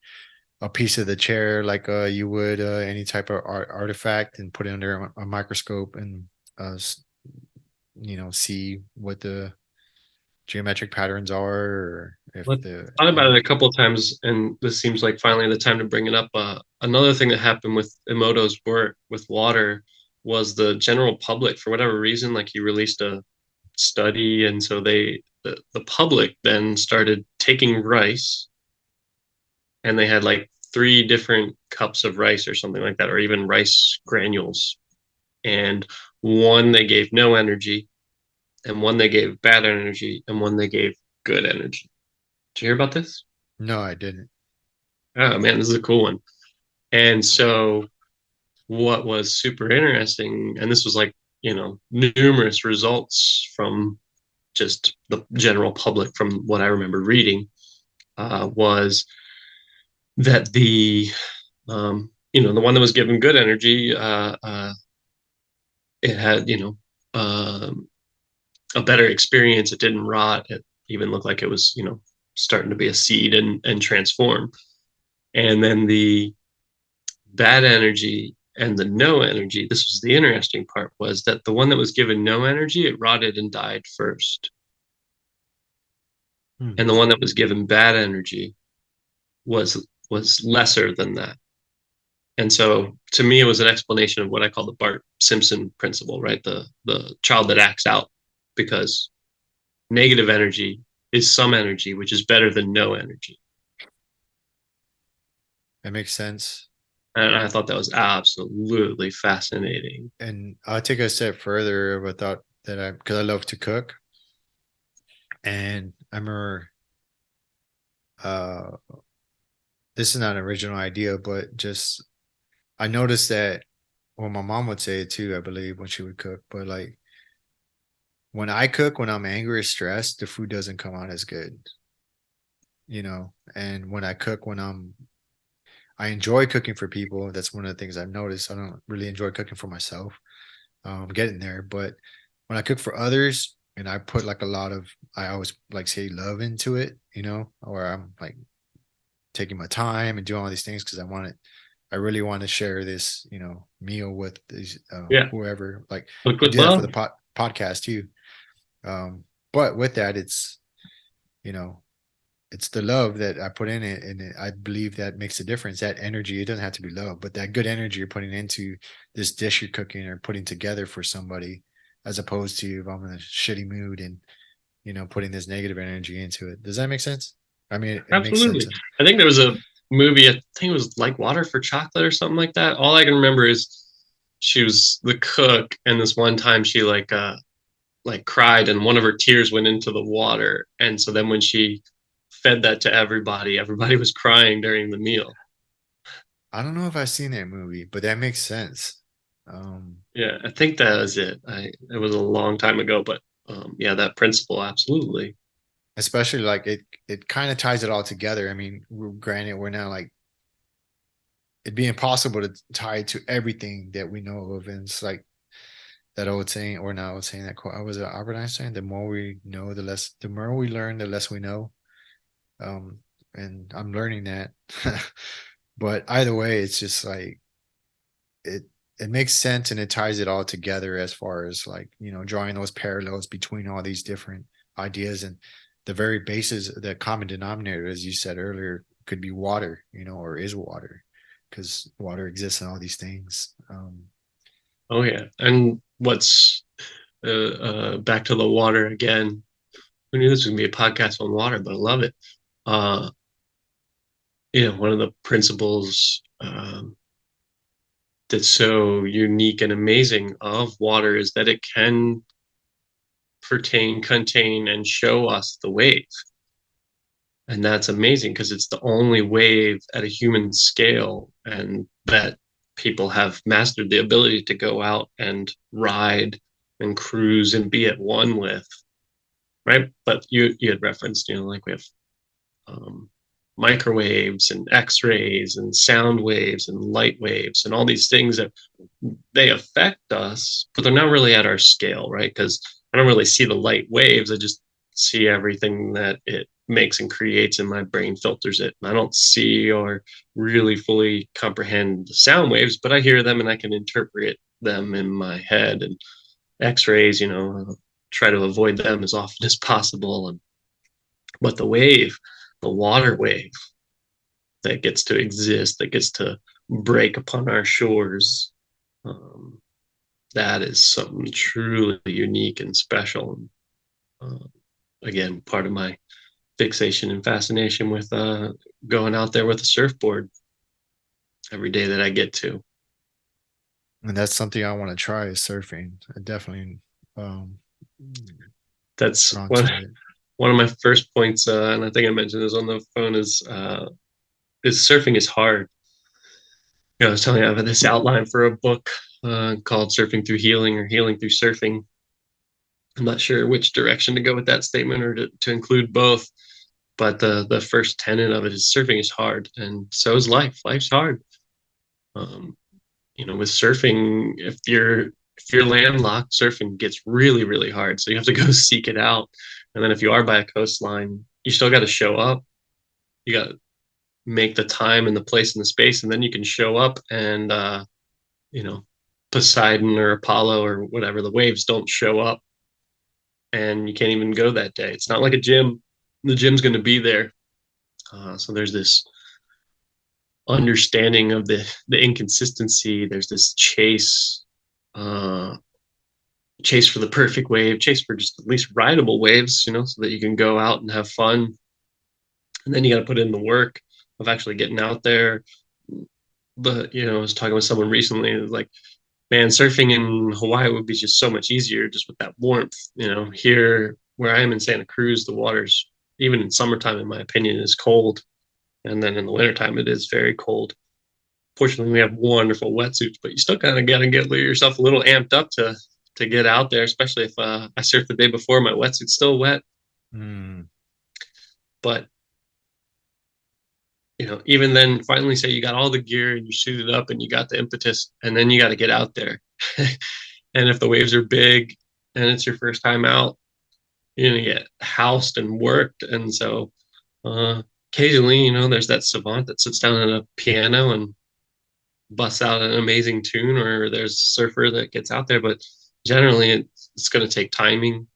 a piece of the chair, like you would any type of artifact, and put it under a microscope, and uh, see what the geometric patterns are, or if I've the thought about it a energy. couple of times, and this seems like finally the time to bring it up. Another thing that happened with Emoto's work with water was the general public, for whatever reason, like he released a study, and so the public then started taking rice, and they had like three different cups of rice or something like that, or even rice granules, and one they gave no energy, and one they gave bad energy, and one they gave good energy. Did you hear about this? No, I didn't. Oh man, this is a cool one. And so what was super interesting, and this was like, numerous results from just the general public from what I remember reading, was that the one that was given good energy, it had, a better experience. It didn't rot. It even looked like it was, starting to be a seed and transform. And then the bad energy and the no energy, this was the interesting part, was that the one that was given no energy, it rotted and died first. Hmm. And the one that was given bad energy was lesser than that. And so to me, it was an explanation of what I call the Bart Simpson principle, right? The child that acts out, because negative energy is some energy, which is better than no energy. That makes sense. And I thought that was absolutely fascinating. And I'll take a step further of a thought that because I love to cook. And I remember, uh, this is not an original idea, but just I noticed that, well, my mom would say it too, I believe, when she would cook. But like when I cook, when I'm angry or stressed, the food doesn't come out as good, you know. And when I cook, I enjoy cooking for people. That's one of the things I've noticed. I don't really enjoy cooking for myself. I'm getting there, but when I cook for others and I put like a lot of, I always like say love into it, you know, or I'm like taking my time and doing all these things because I really want to share this, you know, meal with these Yeah. whoever. Like Cook I with do that for love. the podcast too. But with that, it's, you know, it's the love that I put in it, and I believe that makes a difference. That energy, it doesn't have to be love, but that good energy you're putting into this dish you're cooking or putting together for somebody, as opposed to if I'm in a shitty mood and, you know, putting this negative energy into it. Does that make sense? I mean, it makes sense. Absolutely. I think there was a movie, I think it was Like Water for Chocolate or something like that. All I can remember is she was the cook, and this one time she like cried, and one of her tears went into the water. And so then when she fed that to everybody, everybody was crying during the meal. I don't know if I've seen that movie, but that makes sense. Um, Yeah, I think that was it. It was a long time ago, but yeah, that principle, absolutely. Especially like it kind of ties it all together. I mean, granted, we're now like it'd be impossible to tie it to everything that we know of, and it's like that old saying, or not old saying, that quote. I was Albert Einstein. The more we know, the more we learn, the less we know. Um, and I'm learning that. But either way, it's just like it it makes sense and it ties it all together as far as like, you know, drawing those parallels between all these different ideas, and the very basis, the common denominator, as you said earlier, could be water, you know, or is water, because water exists in all these things. Oh yeah. And what's back to the water again? Who knew this was gonna be a podcast on water? But I love it. Uh, one of the principles that's so unique and amazing of water is that it can contain, and show us the wave. And that's amazing because it's the only wave at a human scale, and that people have mastered the ability to go out and ride and cruise and be at one with, right? But you had referenced, like we have um, microwaves and X-rays and sound waves and light waves and all these things that they affect us, but they're not really at our scale, right? Because I don't really see the light waves. I just see everything that it makes and creates, and my brain filters it. And I don't see or really fully comprehend the sound waves, but I hear them and I can interpret them in my head. And X-rays, try to avoid them as often as possible. But the wave, the water wave that gets to exist, that gets to break upon our shores, um, that is something truly unique and special. Uh, Again, part of my fixation and fascination with going out there with a surfboard every day that I get to. and that's something I want to try, is surfing. I definitely um That's drawn one to it. one of my first points, and I think I mentioned this on the phone, is surfing is hard. I was telling you I have this outline for a book called "Surfing Through Healing" or "Healing Through Surfing." I'm not sure which direction to go with that statement, or to include both. But the first tenet of it is surfing is hard, and so is life. Life's hard. Um, with surfing, if you're landlocked, surfing gets really, really hard. So you have to go seek it out. And then if you are by a coastline, you still got to show up. You got to make the time and the place and the space, and then you can show up. And you know, Poseidon or Apollo or whatever, the waves don't show up, and you can't even go that day. It's not like a gym. The gym's going to be there. So there's this understanding of the inconsistency. There's this chase, uh, chase for the perfect wave, chase for just at least rideable waves, so that you can go out and have fun. And then you got to put in the work of actually getting out there. I was talking with someone recently, it was like, man, surfing in Hawaii would be just so much easier just with that warmth. Here where I am in Santa Cruz, the water's, even in summertime, in my opinion, is cold. And then in the wintertime, it is very cold. Fortunately, we have wonderful wetsuits, but you still kind of got to get yourself a little amped up to get out there, especially if I surfed the day before, my wetsuit's still wet. But even then, finally, say you got all the gear and you suited up and you got the impetus, and then you got to get out there. And if the waves are big and it's your first time out, you're gonna get housed and worked. And so occasionally, there's that savant that sits down at a piano and busts out an amazing tune, or there's a surfer that gets out there. But generally, it's going to take timing,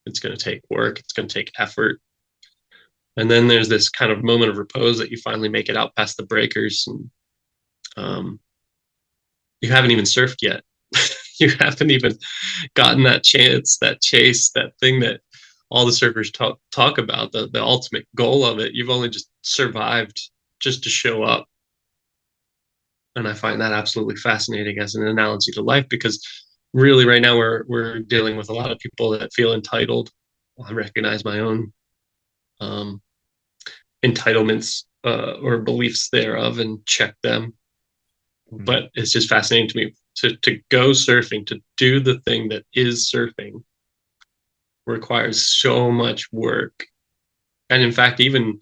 it's going to take work, it's going to take effort. And then there's this kind of moment of repose that you finally make it out past the breakers, and you haven't even surfed yet. You haven't even gotten that chance, that chase, that thing that all the surfers talk about, the ultimate goal of it. You've only just survived just to show up. And I find that absolutely fascinating as an analogy to life, because really right now we're dealing with a lot of people that feel entitled. I recognize my own entitlements or beliefs thereof and check them. But it's just fascinating to me to go surfing, to do the thing that is surfing, requires so much work. And in fact, even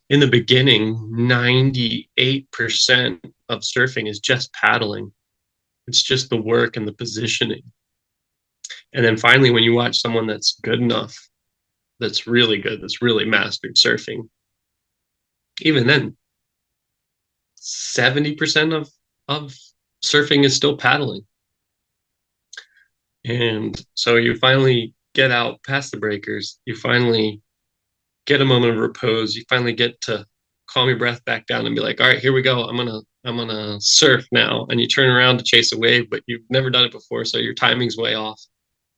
in the beginning, 98% of surfing is just paddling. It's just the work and the positioning. And then finally, when you watch someone that's good enough, that's really good, that's really mastered surfing, even then, 70% of surfing is still paddling. And so you finally get out past the breakers, you finally get a moment of repose, you finally get to calm your breath back down and be like, all right, here we go, I'm gonna surf now. And you turn around to chase a wave, but you've never done it before, so your timing's way off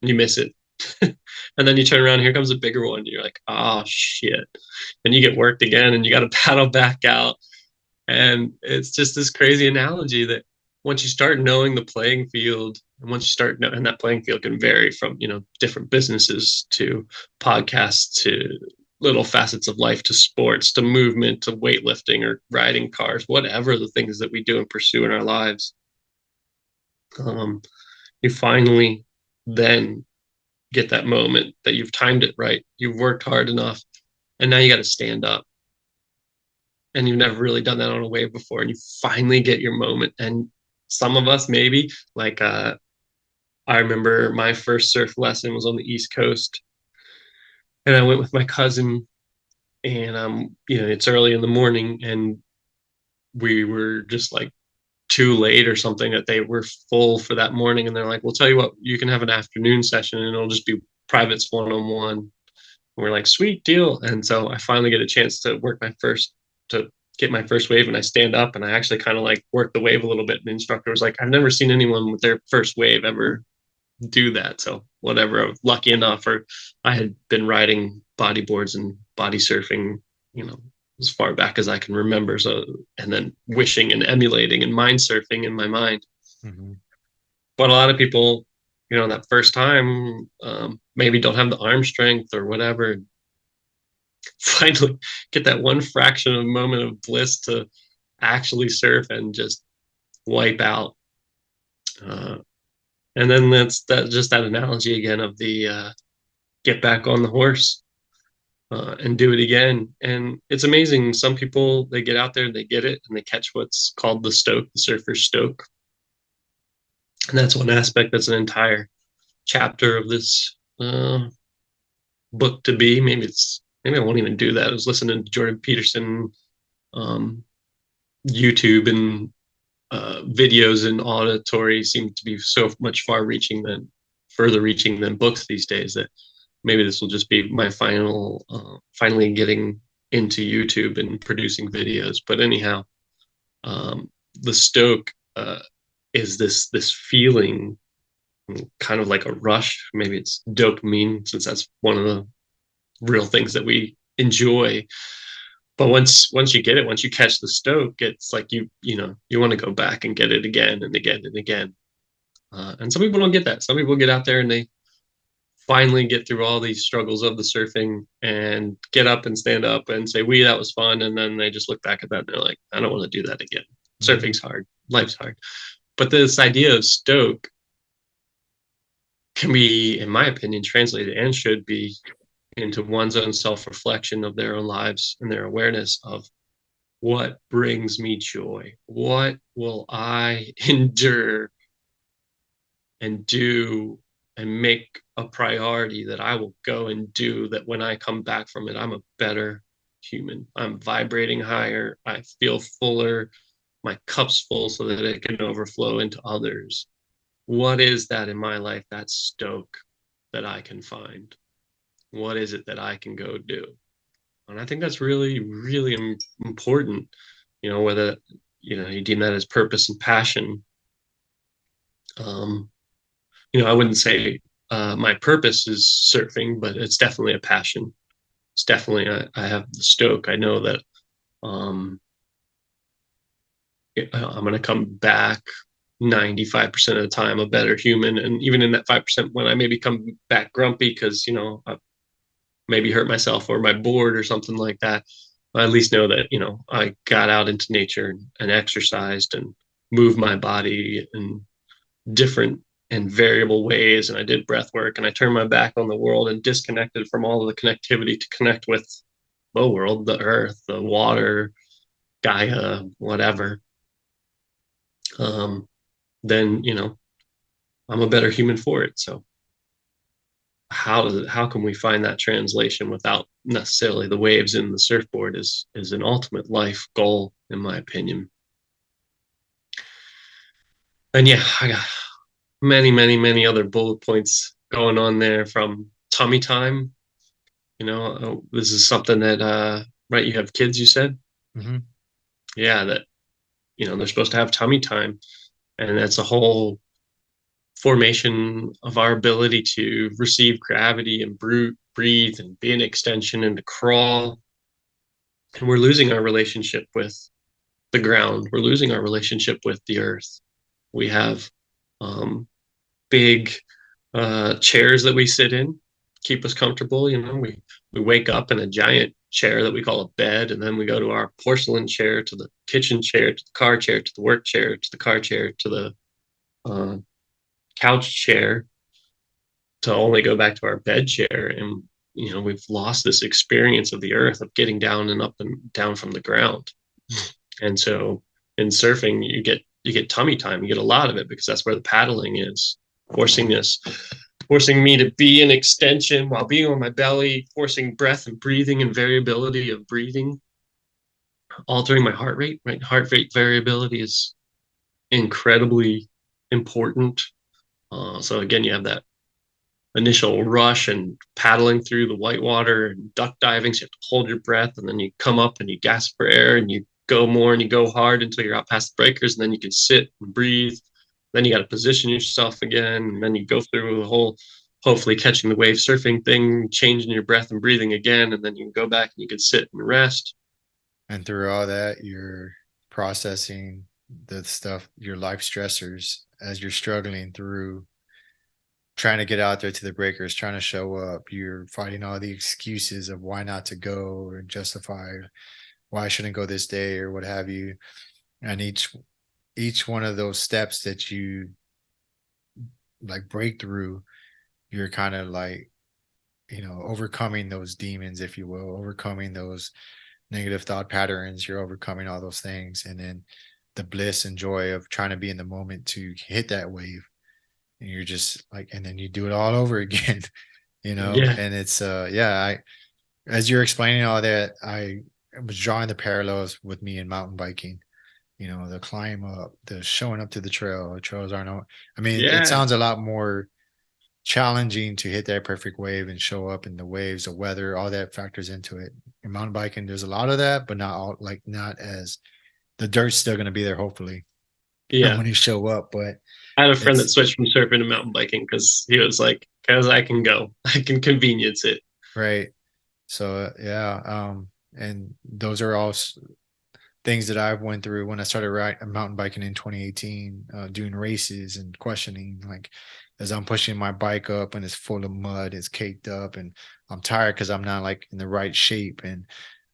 and you miss it. And then you turn around, here comes a bigger one, you're like, oh shit. And you get worked again and you got to paddle back out. And it's just this crazy analogy that once you start knowing the playing field, and once you start knowing, and that playing field can vary from different businesses to podcasts to little facets of life to sports to movement to weightlifting or riding cars, whatever the things that we do and pursue in our lives, you finally then get that moment that you've timed it right, you've worked hard enough, and now you got to stand up. And you've never really done that on a wave before, and you finally get your moment. And some of us, maybe, like I remember my first surf lesson was on the East Coast, and I went with my cousin, and it's early in the morning, and we were just like too late or something, that they were full for that morning, and they're like, we'll tell you what, you can have an afternoon session and it'll just be privates one-on-one. And we're like, sweet deal. And so I finally get a chance to get my first wave, and I stand up and I actually kind of like work the wave a little bit. And the instructor was like, I've never seen anyone with their first wave ever do that. So whatever, I was lucky enough, or I had been riding bodyboards and body surfing, as far back as I can remember. So, and then wishing and emulating and mind surfing in my mind. But a lot of people, that first time, maybe don't have the arm strength or whatever, finally get that one fraction of a moment of bliss to actually surf and just wipe out. And then that's that analogy again of the get back on the horse and do it again. And it's amazing. Some people, they get out there and they get it and they catch what's called the stoke, the surfer's stoke. And that's one aspect, that's an entire chapter of this book to be. Maybe I won't even do that. I was listening to Jordan Peterson YouTube, and videos and auditory seem to be so much further reaching than books these days, that maybe this will just be my finally getting into YouTube and producing videos. But anyhow, the stoke is this feeling kind of like a rush. Maybe it's dopamine, since that's one of the real things that we enjoy. But once you get it, once you catch the stoke, it's like you want to go back and get it again and again and again. And some people don't get that. Some people get out there and they finally get through all these struggles of the surfing and get up and stand up and say, "We, that was fun." And then they just look back at that and they're like, "I don't want to do that again. Surfing's hard. Life's hard." But this idea of stoke can be, in my opinion, translated, and should be, into one's own self-reflection of their own lives and their awareness of what brings me joy. What will I endure and do and make a priority that I will go and do, that when I come back from it, I'm a better human. I'm vibrating higher. I feel fuller. My cup's full so that it can overflow into others. What is that in my life, that stoke that I can find? What is it that I can go do? And I think that's really, really important, whether, you deem that as purpose and passion. I wouldn't say my purpose is surfing, but it's definitely a passion. It's definitely, I have the stoke. I know that I'm going to come back 95% of the time a better human. And even in that 5%, when I maybe come back grumpy because, I maybe hurt myself or my board or something like that, I at least know that, I got out into nature and exercised and moved my body in different and variable ways. And I did breath work and I turned my back on the world and disconnected from all of the connectivity to connect with the world, the earth, the water, Gaia, whatever. Then, I'm a better human for it. So how can we find that translation without necessarily the waves in the surfboard is an ultimate life goal, in my opinion. And yeah, I got many, many, many other bullet points going on there, from tummy time. This is something that, right, you have kids, you said? Mm-hmm. Yeah, that, they're supposed to have tummy time. And that's a whole formation of our ability to receive gravity and breathe and be an extension and to crawl. And we're losing our relationship with the ground. We're losing our relationship with the earth. We have big chairs that we sit in, keep us comfortable. We wake up in a giant chair that we call a bed, and then we go to our porcelain chair, to the kitchen chair, to the car chair, to the work chair, to the car chair, to the couch chair, to only go back to our bed chair. And we've lost this experience of the earth, of getting down and up and down from the ground. And so in surfing, you get tummy time. You get a lot of it because that's where the paddling is, forcing me to be an extension while being on my belly, forcing breath and breathing and variability of breathing, altering my heart rate. Right, heart rate variability is incredibly important. So again, you have that initial rush and paddling through the white water and duck diving, so you have to hold your breath, and then you come up and you gasp for air and you go more and you go hard until you're out past the breakers, and then you can sit and breathe. Then you got to position yourself again, and then you go through the whole, hopefully catching the wave surfing thing, changing your breath and breathing again, and then you can go back and you can sit and rest. And through all that, you're processing the stuff, your life stressors, as you're struggling through trying to get out there to the breakers, trying to show up. You're fighting all the excuses of why not to go, or justify why I shouldn't go this day or what have you. And each one of those steps that you like break through, you're kind of like, overcoming those demons, if you will, overcoming those negative thought patterns. You're overcoming all those things. And then the bliss and joy of trying to be in the moment to hit that wave. And you're just like, and then you do it all over again, Yeah. and it's, as you're explaining all that, I was drawing the parallels with me in mountain biking, the climb up, the showing up to the trail. The trails aren't, it Yeah. sounds a lot more challenging to hit that perfect wave and show up in the waves, the weather, all that factors into it. In mountain biking, there's a lot of that, but not as the dirt's still going to be there, hopefully. Yeah. when you show up. But I had a friend that it's switched from surfing to mountain biking because he was like, "Because I can go, I can convenience it." right. So yeah, and those are all things that I've went through when I started mountain biking in 2018, doing races and questioning, like as I'm pushing my bike up and it's full of mud, it's caked up, and I'm tired because I'm not like in the right shape. And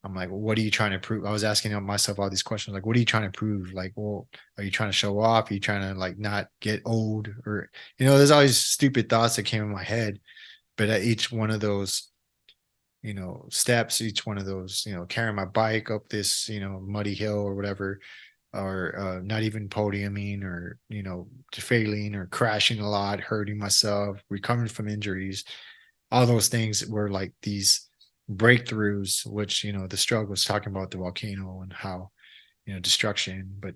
I'm like, what are you trying to prove? I was asking myself all these questions, like, what are you trying to prove? Like, well, are you trying to show off? Are you trying to like not get old? Or, there's always stupid thoughts that came in my head. But at each one of those steps, each one of those, carrying my bike up this, muddy hill or whatever, or not even podiuming or, failing or crashing a lot, hurting myself, recovering from injuries. All those things were like these breakthroughs, which, the struggle was talking about the volcano and how, destruction, but,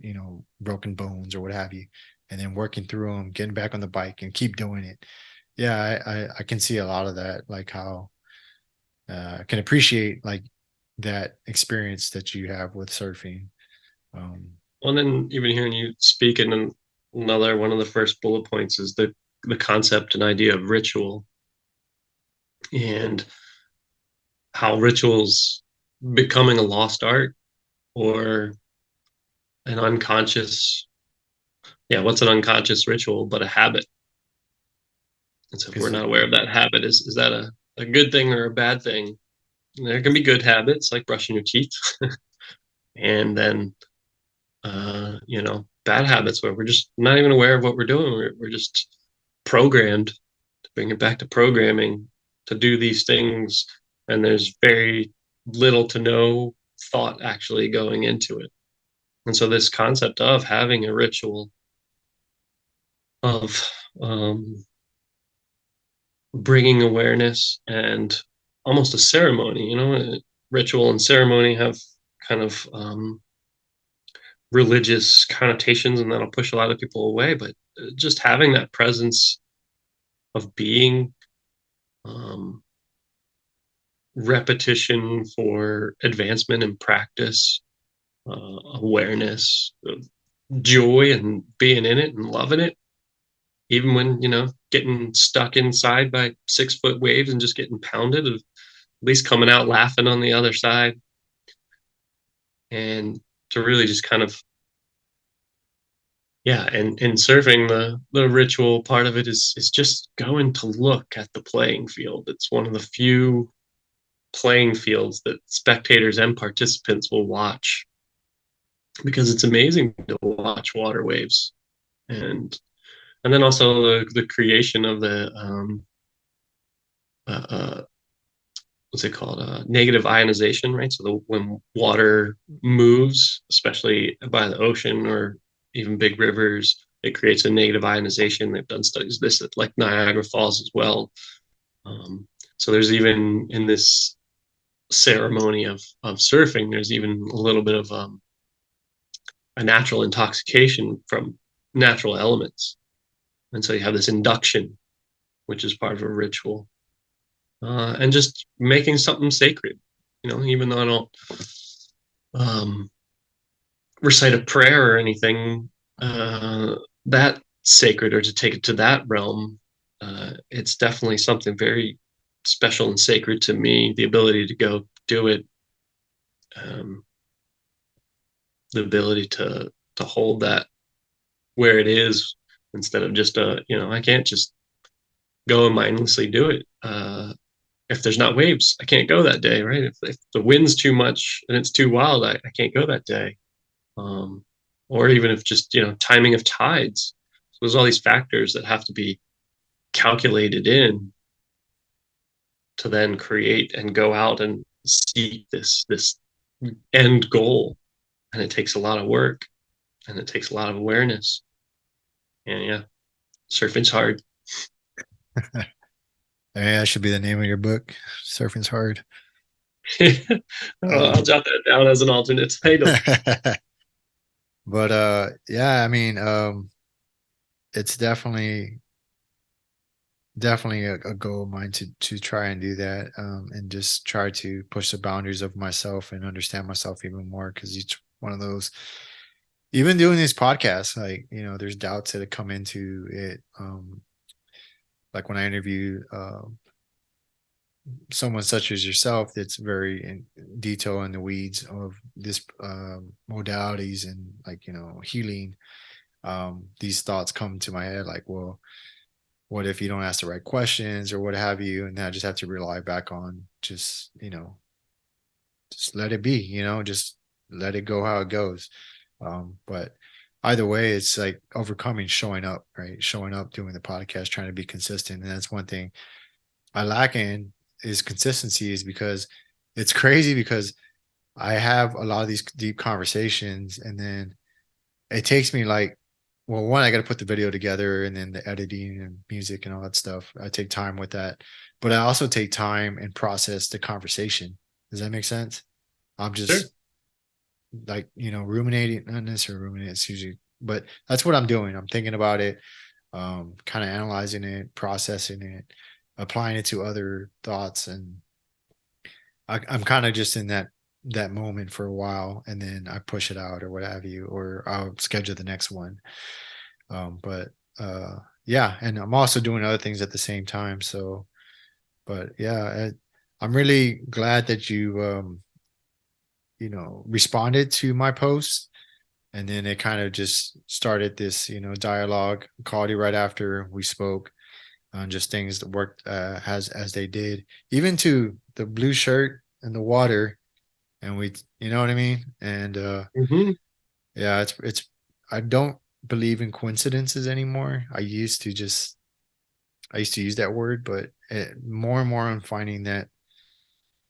broken bones or what have you. And then working through them, getting back on the bike and keep doing it. Yeah, I can see a lot of that, like how can appreciate like that experience that you have with surfing. Well, then even hearing you speak, and another one of the first bullet points is the concept and idea of ritual, and how rituals becoming a lost art or an unconscious, yeah, what's an unconscious ritual but a habit? And so if we're Because not aware of that habit, is that a good thing or a bad thing? And there can be good habits like brushing your teeth, and then bad habits where we're just not even aware of what we're doing. We're just programmed, to bring it back to programming, to do these things, and there's very little to no thought actually going into it. And so this concept of having a ritual of bringing awareness and almost a ceremony, ritual and ceremony have kind of religious connotations, and that'll push a lot of people away. But just having that presence of being, um, repetition for advancement and practice, awareness, joy, and being in it and loving it, even when getting stuck inside by 6 foot waves and just getting pounded, at least coming out laughing on the other side, and to really just kind of, yeah. And in surfing, the ritual part of it is just going to look at the playing field. It's one of the few playing fields that spectators and participants will watch, because it's amazing to watch water waves. And then also the creation of the uh, uh, what's it called, negative ionization, right? So when water moves, especially by the ocean or even big rivers, it creates a negative ionization. They've done studies of this at like Niagara Falls as well. So there's even in this ceremony of surfing, there's even a little bit of a natural intoxication from natural elements. And so you have this induction, which is part of a ritual, and just making something sacred. Even though I don't um, recite a prayer or anything, that sacred, or to take it to that realm, it's definitely something very special and sacred to me. The ability to go do it, um, the ability to hold that where it is, instead of just I can't just go and mindlessly do it. If there's not waves, I can't go that day, right? If the wind's too much and it's too wild, I can't go that day. Or even if just timing of tides. So there's all these factors that have to be calculated in to then create and go out and seek this end goal. And it takes a lot of work, and it takes a lot of awareness. And yeah, surfing's hard. Yeah, that should be the name of your book. Surfing's hard. I'll jot that down as an alternate title. But yeah, I mean, it's definitely a goal of mine to try and do that, and just try to push the boundaries of myself and understand myself even more, because each one of those even doing these podcasts, like, there's doubts that come into it. Like when I interview someone such as yourself that's very in detail in the weeds of this modalities and, like, healing, these thoughts come to my head, like, well, what if you don't ask the right questions or what have you, and then I just have to rely back on just let it be, just let it go how it goes. But either way, it's like overcoming, showing up, right? Showing up, doing the podcast, trying to be consistent. And that's one thing I lack in is consistency, is because it's crazy, because I have a lot of these deep conversations, and then it takes me like, well, one, I got to put the video together, and then the editing and music and all that stuff. I take time with that, but I also take time and process the conversation. Does that make sense? I'm Sure. just like, ruminating, not necessarily ruminating, it's usually, but that's what I'm doing. I'm thinking about it, kind of analyzing it, processing it, applying it to other thoughts. And I'm kind of just in that moment for a while, and then I push it out or what have you, or I'll schedule the next one. But yeah, and I'm also doing other things at the same time. So, but yeah, I'm really glad that you responded to my post, and then it kind of just started this, dialogue, called you right after we spoke on just things that worked as they did, even to the blue shirt and the water, and we, you know what I mean? And Hmm. yeah, it's I don't believe in coincidences anymore. I used to use that word, but more and more I'm finding that,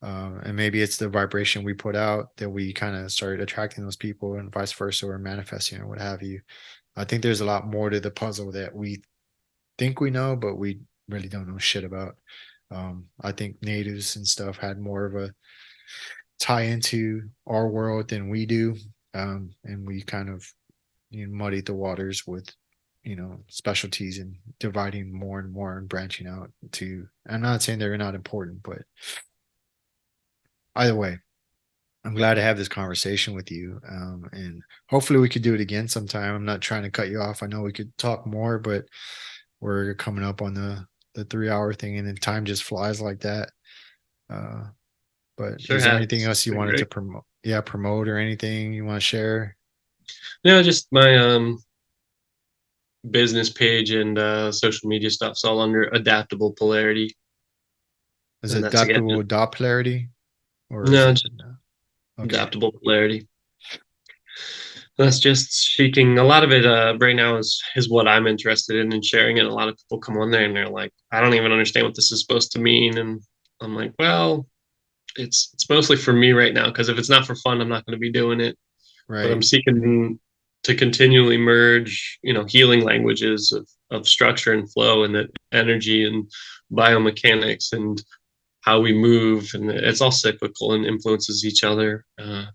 and maybe it's the vibration we put out, that we kind of started attracting those people, and vice versa, or manifesting or what have you. I think there's a lot more to the puzzle that we think we know, but we really don't know shit about. I think natives and stuff had more of a tie into our world than we do, and we kind of muddied the waters with specialties, and dividing more and more and branching out to. I'm not saying they're not important, but either way, I'm glad to have this conversation with you, and hopefully we could do it again sometime. I'm not trying to cut you off. I know we could talk more, but we're coming up on the 3 hour thing, and then time just flies like that. Uh, but Sure is there has. anything It's else you been wanted to great. promote? Yeah, promote, or anything you want to share? No, just my business page and social media stuff's all under adaptable polarity. Is And it that's again adaptable just Dopplerity, or is no, it just no? Okay, adaptable polarity. That's just seeking a lot of it right now is what I'm interested in and sharing it. A lot of people come on there and they're like, I don't even understand what this is supposed to mean. And I'm like, well, it's mostly for me right now, because if it's not for fun, I'm not going to be doing it. But I'm right. seeking to continually merge, healing languages of structure and flow, and that energy and biomechanics and how we move, and it's all cyclical and influences each other. And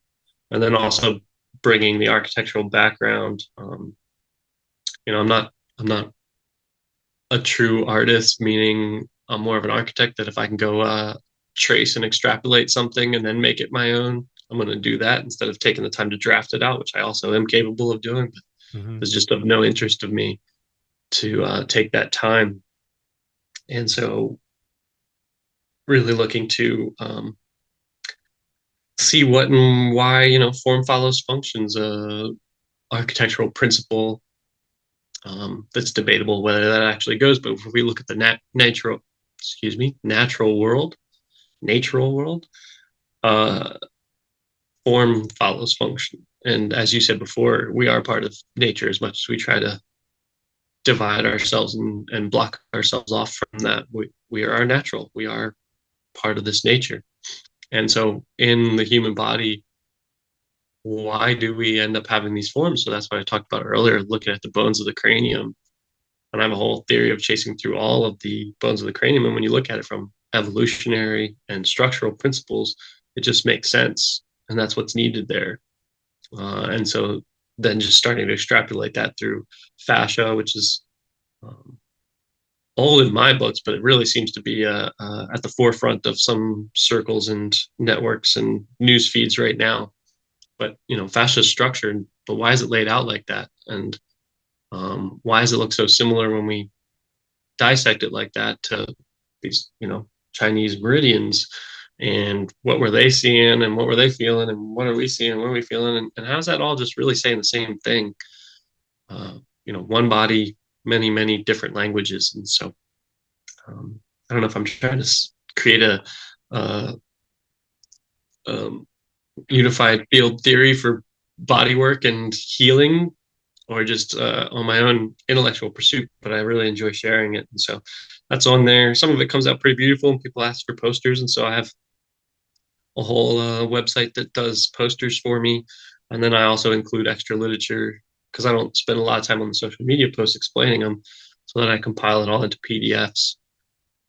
then also bringing the architectural background. I'm not a true artist, meaning I'm more of an architect. That if I can go trace and extrapolate something and then make it my own, I'm going to do that instead of taking the time to draft it out, which I also am capable of doing. But Hmm. it's just of no interest of me to take that time. And so, really looking to see what and why, form follows functions. Architectural principle that's debatable whether that actually goes. But if we look at the natural world, uh, form follows function. And as you said before, we are part of nature. As much as we try to divide ourselves and block ourselves off from that, we are natural. We are part of this nature. And so in the human body, why do we end up having these forms? So that's what I talked about earlier, looking at the bones of the cranium. And I have a whole theory of chasing through all of the bones of the cranium. And when you look at it from evolutionary and structural principles, it just makes sense. And that's what's needed there. And so then just starting to extrapolate that through fascia, which is um, old in my books, but it really seems to be at the forefront of some circles and networks and news feeds right now. But fascia is structure, but why is it laid out like that? And why does it look so similar when we dissect it like that to these, Chinese meridians? And what were they seeing, and what were they feeling, and what are we seeing, what are we feeling, and how's that all just really saying the same thing? One body, many, many different languages. And so I don't know if I'm trying to create a unified field theory for body work and healing, or just on my own intellectual pursuit, but I really enjoy sharing it. And so that's on there. Some of it comes out pretty beautiful, and people ask for posters. And so I have a whole website that does posters for me. And then I also include extra literature, because I don't spend a lot of time on the social media posts explaining them, so that I compile it all into PDFs.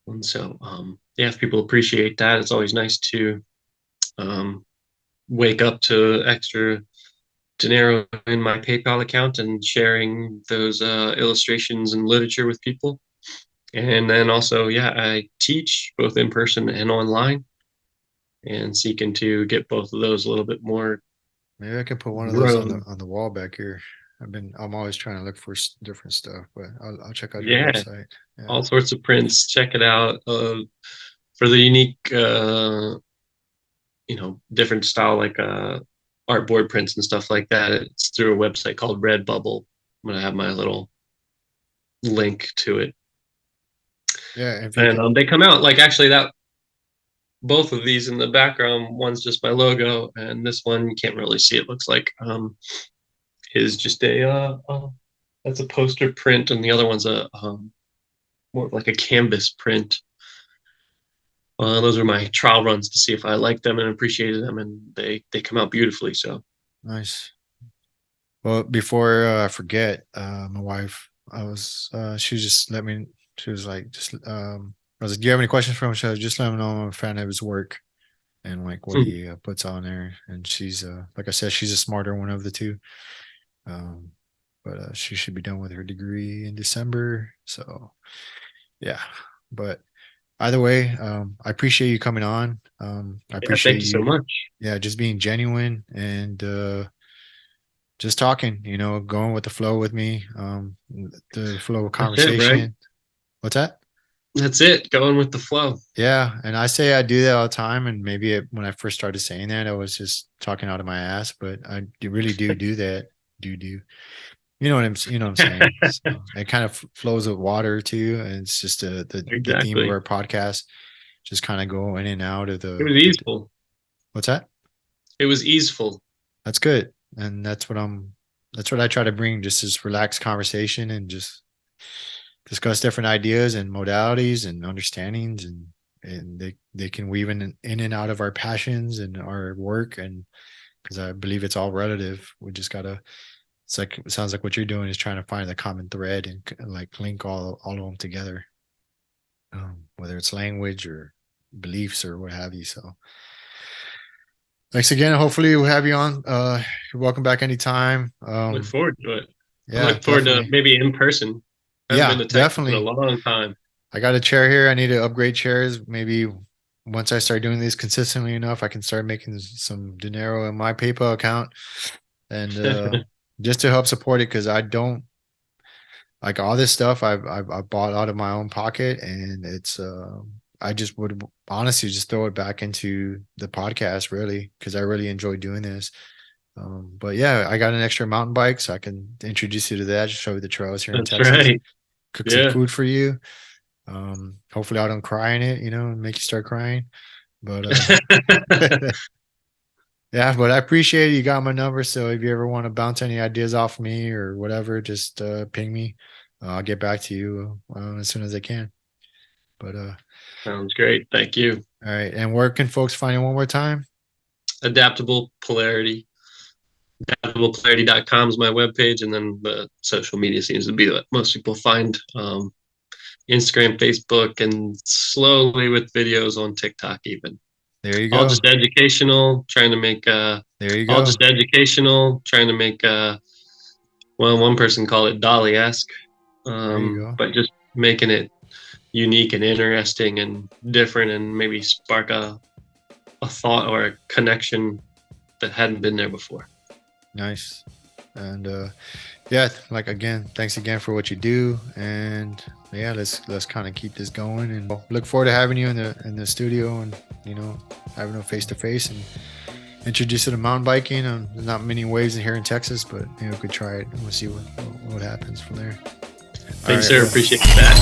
And so, if people appreciate that, it's always nice to wake up to extra dinero in my PayPal account and sharing those illustrations and literature with people. And then also, I teach both in person and online, and seeking to get both of those a little bit more. Maybe I can put one of those on the wall back here. I'm always trying to look for different stuff, but I'll check out your website. Yeah. All sorts of prints. Check it out. For the unique, different style, like artboard prints and stuff like that, it's through a website called Redbubble. I'm gonna have my little link to it. Yeah, and they come out like, actually, that both of these in the background, one's just my logo, and this one you can't really see. It looks like is just a that's a poster print, and the other one's a more like a canvas print. Those are my trial runs to see if I liked them and appreciated them, and they come out beautifully. So nice. Well, before I forget, my wife, she just let me. She was like, I was like, do you have any questions for him? She was just let him know I'm a fan of his work and like what he puts on there. And she's like I said, she's a smarter one of the two. But she should be done with her degree in December. So yeah, but either way, I appreciate you coming on. I appreciate thank you so much. Yeah, just being genuine and just talking, going with the flow with me. The flow of conversation. That's it, right? What's that? That's it, going with the flow. Yeah, and I say I do that all the time, and maybe when I first started saying that, I was just talking out of my ass, but I really do that. You know what I'm saying? So it kind of flows with water too, and it's just the theme of our podcast, just kind of go in and out of the. It was easeful. What's that? It was easeful. That's good, and that's what I try to bring, just this relaxed conversation and just discuss different ideas and modalities and understandings, and they can weave in and out of our passions and our work, and because I believe it's all relative. We just gotta. It sounds like what you're doing is trying to find the common thread and like link all of them together, whether it's language or beliefs or what have you. So thanks again. Hopefully we'll have you on. You're welcome back anytime. Look forward to it. Yeah, I look forward to maybe in person. I haven't been to Texas definitely. in a long time. I got a chair here. I need to upgrade chairs. Maybe once I start doing these consistently enough, I can start making some dinero in my PayPal account, and just to help support it, because I don't like all this stuff. I've bought out of my own pocket, and it's I just would honestly just throw it back into the podcast, really, because I really enjoy doing this. But yeah, I got an extra mountain bike, so I can introduce you to that. Just show you the trails here in Texas. Right. Cook some food for you. Hopefully I don't cry in it, and make you start crying. But yeah, but I appreciate it. You got my number, so if you ever want to bounce any ideas off me or whatever, just ping me. I'll get back to you as soon as I can. But sounds great. Thank you. All right. And where can folks find you one more time? Adaptable Polarity. AdaptablePolarity.com is my webpage, and then the social media seems to be what most people find. Instagram, Facebook, and slowly with videos on TikTok even. There you go. All just educational, trying to make there you go. All just educational, trying to make one person called it Dolly-esque. But just making it unique and interesting and different, and maybe spark a thought or a connection that hadn't been there before. Nice. And yeah, like again, thanks again for what you do. And yeah, let's kind of keep this going, and look forward to having you in the studio, and having a face to face and introduce you to mountain biking. There's not many waves in here in Texas, but we could try it and we'll see what happens from there. Thanks, sir. Appreciate that.